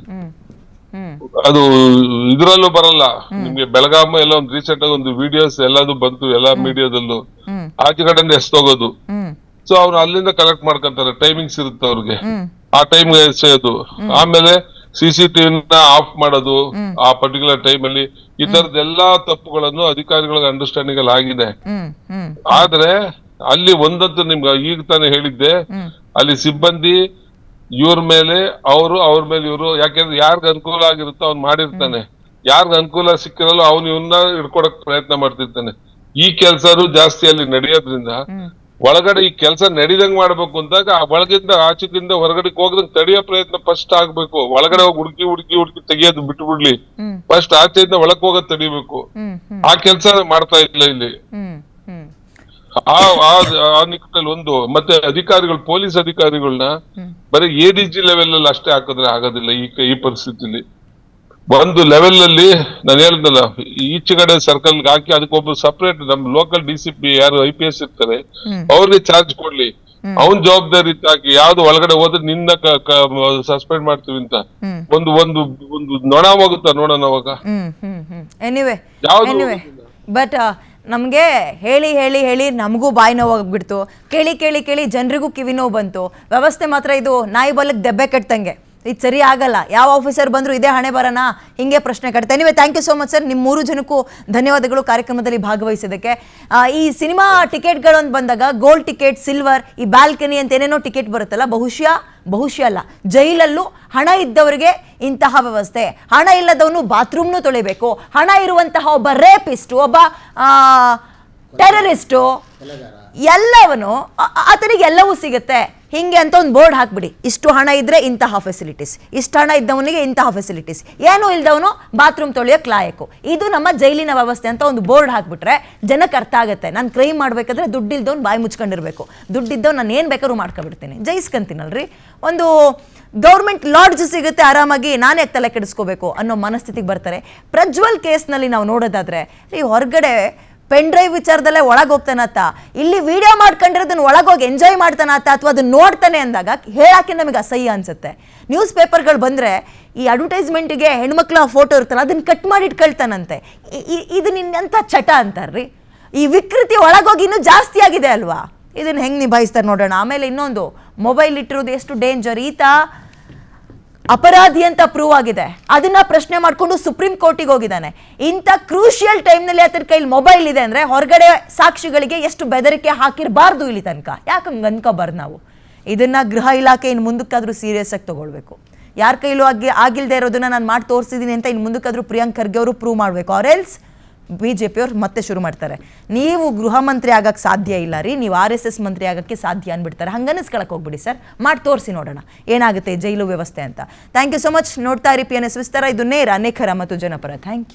ಅದು ಇದ್ರಲ್ಲೂ ಬರಲ್ಲ. ನಿಮ್ಗೆ ಬೆಳಗಾಮ ಎಲ್ಲ ಒಂದು ರೀಸೆಂಟ್ ಆಗಿ ಒಂದು ವಿಡಿಯೋಸ್ ಎಲ್ಲದು ಬಂತು, ಎಲ್ಲಾ ಮೀಡಿಯಾದಲ್ಲೂ. ಆಚೆ ಕಡೆಯಿಂದ ಎಸ್ತೋಗೋದು. ಸೊ ಅವ್ರು ಅಲ್ಲಿಂದ ಕಲೆಕ್ಟ್ ಮಾಡ್ಕೊಂತಾರೆ, ಟೈಮಿಂಗ್ಸ್ ಇರುತ್ತೆ ಅವ್ರಿಗೆ, ಆ ಟೈಮ್ಗೆ ಎಸೆಯೋದು. ಆಮೇಲೆ CCTV ಆಫ್ ಮಾಡೋದು ಆ ಪರ್ಟಿಕ್ಯುಲರ್ ಟೈಮ್ ಅಲ್ಲಿ. ಈ ತರದ ಎಲ್ಲಾ ತಪ್ಪುಗಳನ್ನು ಅಧಿಕಾರಿಗಳಿಗೆ ಅಂಡರ್ಸ್ಟ್ಯಾಂಡಿಂಗ್ ಅಲ್ಲಿ ಆಗಿದೆ. ಆದ್ರೆ ಅಲ್ಲಿ ಒಂದಂತೂ ನಿಮ್ಗೆ ಈಗ ತಾನೇ ಹೇಳಿದ್ದೆ, ಅಲ್ಲಿ ಸಿಬ್ಬಂದಿ ಇವ್ರ ಮೇಲೆ ಅವರು, ಅವ್ರ ಮೇಲೆ ಇವರು. ಯಾಕೆಂದ್ರೆ ಯಾರ್ಗ್ ಅನುಕೂಲ ಆಗಿರುತ್ತೋ ಅವ್ನ್ ಮಾಡಿರ್ತಾನೆ, ಯಾರ್ಗ್ ಅನುಕೂಲ ಸಿಕ್ಕಿರಲ್ಲ ಅವ್ನು ಇವನ್ನ ಹಿಡ್ಕೊಡಕ್ ಪ್ರಯತ್ನ ಮಾಡ್ತಿರ್ತಾನೆ. ಈ ಕೆಲ್ಸರು ಜಾಸ್ತಿ ಅಲ್ಲಿ ನಡೆಯೋದ್ರಿಂದ ಒಳಗಡೆ ಈ ಕೆಲಸ ನಡಿದಂಗ್ ಮಾಡ್ಬೇಕು ಅಂದಾಗ ಆ ಒಳಗಿಂದ ಆಚೆಗಿಂದ ಹೊರಗಡೆ ಹೋಗದಂಗ್ ತಡೆಯೋ ಪ್ರಯತ್ನ ಫಸ್ಟ್ ಆಗ್ಬೇಕು. ಒಳಗಡೆ ಹೋಗಿ ಹುಡುಕಿ ತೆಗಿಯೋದು ಬಿಟ್ಟು ಬಿಡ್ಲಿ, ಫಸ್ಟ್ ಆಚೆಯಿಂದ ಒಳಗ್ ಹೋಗೋದ್ ತಡಿಬೇಕು. ಆ ಕೆಲಸ ಮಾಡ್ತಾ ಇಲ್ಲ ಇಲ್ಲಿ. ಆ ನಿಟ್ಟಿನಲ್ಲಿ ಒಂದು. ಮತ್ತೆ ಅಧಿಕಾರಿಗಳು, ಪೊಲೀಸ್ ಅಧಿಕಾರಿಗಳನ್ನ ಬರೀ ADG ಲೆವೆಲ್ ಅಲ್ಲಿ ಅಷ್ಟೇ ಹಾಕಿದ್ರೆ ಆಗೋದಿಲ್ಲ ಈ ಪರಿಸ್ಥಿತಿಲಿ. ಒಂದು ಲೆವೆಲ್ ಅಲ್ಲಿ ನಾನು ಹೇಳಿದ್ನಲ್ಲ, ಈಚೆ ಕಡೆ ಸರ್ಕಲ್ ಹಾಕಿ ಅದಕ್ಕೊಬ್ಬರು ಸಪರೇಟ್ ನಮ್ ಲೋಕಲ್ DCP ಯಾರು IPS ಇರ್ತಾರೆ ಅವ್ರಿಗೆ ಚಾರ್ಜ್ ಕೊಡ್ಲಿ. ಅವನ್ ಜವಾಬ್ದಾರಿ ಹಾಕಿ, ಯಾವ್ದು ಒಳಗಡೆ ಹೋದ್ರೆ ನಿನ್ನ ಸಸ್ಪೆಂಡ್ ಮಾಡ್ತೀವಿ ಅಂತ ಒಂದು ಒಂದು ಒಂದು ನೊಣವಾಗುತ್ತಾ ನೋಡೋಣ ಅವಾಗ. ಎನಿವೆ ಬಟ್ ನಮಗೆ ಹೇಳಿ ನಮಗೂ ಬಾಯಿ ನೋವಾಗ್ಬಿಡ್ತು. ಕೇಳಿ ಜನರಿಗೂ ಕಿವಿ ನೋವು ಬಂತು. ವ್ಯವಸ್ಥೆ ಮಾತ್ರ ಇದು ನಾಯಿ ಬಲಕ್ಕೆ ದೆಬ್ಬೆ ಕಟ್ಟಂಗೆ. ಇದು ಸರಿ ಆಗಲ್ಲ. ಯಾವ ಆಫೀಸರ್ ಬಂದರೂ ಇದೇ ಹಣೆ ಬರೋಣ, ಹಿಂಗೆ ಪ್ರಶ್ನೆ ಕಟ್ತೆ. Anyway thank you so much sir. ನಿಮ್ಮ 3 ಜನಕ್ಕೂ ಧನ್ಯವಾದಗಳು ಕಾರ್ಯಕ್ರಮದಲ್ಲಿ ಭಾಗವಹಿಸಿದ್ದಕ್ಕೆ. ಈ ಸಿನಿಮಾ ಟಿಕೆಟ್ಗಳು ಅಂತ ಬಂದಾಗ ಗೋಲ್ಡ್ ಟಿಕೆಟ್, ಸಿಲ್ವರ್, ಈ ಬ್ಯಾಲ್ಕನಿ ಅಂತ ಏನೇನೋ ಟಿಕೆಟ್ ಬರುತ್ತಲ್ಲ, ಬಹುಶಃ ಅಲ್ಲ, ಜೈಲಲ್ಲೂ ಹಣ ಇದ್ದವರಿಗೆ ಇಂತಹ ವ್ಯವಸ್ಥೆ. ಹಣ ಇಲ್ಲದವನು ಬಾತ್ರೂಮ್ನು ತೊಳಿಬೇಕು. ಹಣ ಇರುವಂತಹ ಒಬ್ಬ ರೇಪಿಸ್ಟು, ಒಬ್ಬ ಟೆರರಿಸ್ಟು, ಎಲ್ಲವನು ಆತನಿಗೆ ಎಲ್ಲವೂ ಸಿಗುತ್ತೆ ಹಿಂಗೆ ಅಂತ ಒಂದು ಬೋರ್ಡ್ ಹಾಕ್ಬಿಡಿ. ಇಷ್ಟು ಹಣ ಇದ್ರೆ ಇಂತಹ ಫೆಸಿಲಿಟೀಸ್, ಇಷ್ಟು ಹಣ ಇದ್ದವನಿಗೆ ಇಂತಹ ಫೆಸಿಲಿಟೀಸ್, ಏನೂ ಇಲ್ದವನು ಬಾತ್ರೂಮ್ ತೊಳೆಯೋಕೆ ಲಾಯಕು. ಇದು ನಮ್ಮ ಜೈಲಿನ ವ್ಯವಸ್ಥೆ ಅಂತ ಒಂದು ಬೋರ್ಡ್ ಹಾಕ್ಬಿಟ್ರೆ ಜನಕ್ಕೆ ಅರ್ಥ ಆಗುತ್ತೆ. ನಾನು ಕ್ರೈಮ್ ಮಾಡಬೇಕಾದ್ರೆ ದುಡ್ಡಿಲ್ದವ್ನು ಬಾಯಿ ಮುಚ್ಕೊಂಡಿರ್ಬೇಕು, ದುಡ್ಡಿದ್ದವ್ ನಾನು ಏನು ಬೇಕಾದ್ರೂ ಮಾಡ್ಕೊಬಿಡ್ತೀನಿ, ಜಯಿಸ್ಕೊಂತೀನಲ್ರಿ. ಒಂದು ಗೌರ್ಮೆಂಟ್ ಲಾಡ್ಜ್ ಸಿಗುತ್ತೆ ಆರಾಮಾಗಿ, ನಾನೇ ತಲೆ ಕೆಡಿಸ್ಕೋಬೇಕು ಅನ್ನೋ ಮನಸ್ಥಿತಿಗೆ ಬರ್ತಾರೆ. ಪ್ರಜ್ವಲ್ ಕೇಸ್ನಲ್ಲಿ ನಾವು ನೋಡೋದಾದ್ರೆ ಈ ಹೊರಗಡೆ ಪೆನ್ ಡ್ರೈವ್ ವಿಚಾರದಲ್ಲೇ ಒಳಗೆ ಹೋಗ್ತಾನತ್ತ, ಇಲ್ಲಿ ವಿಡಿಯೋ ಮಾಡ್ಕೊಂಡಿರೋದನ್ನ ಒಳಗೋಗಿ ಎಂಜಾಯ್ ಮಾಡ್ತಾನತ್ತ ಅಥವಾ ಅದನ್ನ ನೋಡ್ತಾನೆ ಅಂದಾಗ ಹೇಳಕ್ಕೆ ನಮಗೆ ಅಸಹ್ಯ ಅನ್ಸುತ್ತೆ. ನ್ಯೂಸ್ ಪೇಪರ್ಗಳು ಬಂದರೆ ಈ ಅಡ್ವರ್ಟೈಸ್ಮೆಂಟಿಗೆ ಹೆಣ್ಮಕ್ಳ ಫೋಟೋ ಇರ್ತಲ್ಲ ಅದನ್ನ ಕಟ್ ಮಾಡಿ ಇಟ್ಕೊಳ್ತಾನಂತೆ. ಇದು ನಿನ್ನಂಥ ಚಟ ಅಂತಾರ್ರಿ. ಈ ವಿಕೃತಿ ಒಳಗೋಗಿ ಇನ್ನೂ ಜಾಸ್ತಿ ಆಗಿದೆ ಅಲ್ವಾ, ಇದನ್ನ ಹೆಂಗೆ ನಿಭಾಯಿಸ್ತಾರೆ ನೋಡೋಣ. ಆಮೇಲೆ ಇನ್ನೊಂದು, ಮೊಬೈಲ್ ಇಟ್ಟಿರೋದು ಎಷ್ಟು ಡೇಂಜರ್. ಈತ ಅಪರಾಧಿ ಅಂತ ಪ್ರೂವ್ ಆಗಿದೆ, ಅದನ್ನ ಪ್ರಶ್ನೆ ಮಾಡ್ಕೊಂಡು ಸುಪ್ರೀಂ ಕೋರ್ಟಿಗೆ ಹೋಗಿದ್ದಾನೆ. ಇಂಥ ಕ್ರೂಷಿಯಲ್ ಟೈಮ್ನಲ್ಲಿ ಆತನ ಕೈಲಿ ಮೊಬೈಲ್ ಇದೆ ಅಂದರೆ ಹೊರಗಡೆ ಸಾಕ್ಷಿಗಳಿಗೆ ಎಷ್ಟು ಬೆದರಿಕೆ ಹಾಕಿರಬಾರ್ದು ಇಲ್ಲಿ ತನಕ. ಯಾಕಂಗೆ ಅನ್ಕೋಬಾರ್ದು ನಾವು. ಇದನ್ನ ಗೃಹ ಇಲಾಖೆ ಇನ್ನು ಮುಂದಕ್ಕಾದ್ರೂ ಸೀರಿಯಸ್ ಆಗಿ ತಗೊಳ್ಬೇಕು. ಯಾರ ಕೈಲೂ ಆಗಿಲ್ಲದೆ ಇರೋದನ್ನ ನಾನು ಮಾಡಿ ತೋರಿಸಿದ್ದೀನಿ ಅಂತ ಇನ್ನು ಮುಂದಕ್ಕಾದ್ರೂ ಪ್ರಿಯಾಂಕ್ ಖರ್ಗೆ ಅವರು ಪ್ರೂವ್ ಮಾಡಬೇಕು. ಆರ್ ಎಲ್ಸ್ BJP ಅವ್ರು ಮತ್ತೆ ಶುರು ಮಾಡ್ತಾರೆ, ನೀವು ಗೃಹ ಮಂತ್ರಿ ಆಗಕ್ಕೆ ಸಾಧ್ಯ ಇಲ್ಲ ರೀ, ನೀವು RSS ಮಂತ್ರಿ ಆಗಕ್ಕೆ ಸಾಧ್ಯ ಅಂದ್ಬಿಡ್ತಾರೆ. ಹಂಗನ್ನಿಸ್ಕೊಳಕ್ಕೆ ಹೋಗ್ಬಿಡಿ ಸರ್, ಮಾಡಿ ತೋರಿಸಿ ನೋಡೋಣ ಏನಾಗುತ್ತೆ ಜೈಲು ವ್ಯವಸ್ಥೆ ಅಂತ. Thank you so much. ನೋಡ್ತಾ ಇರಿ PNS ವಿಸ್ತಾರ. ಇದು ನೇರ, ನಿಖರ ಮತ್ತು ಜನಪರ. Thank you.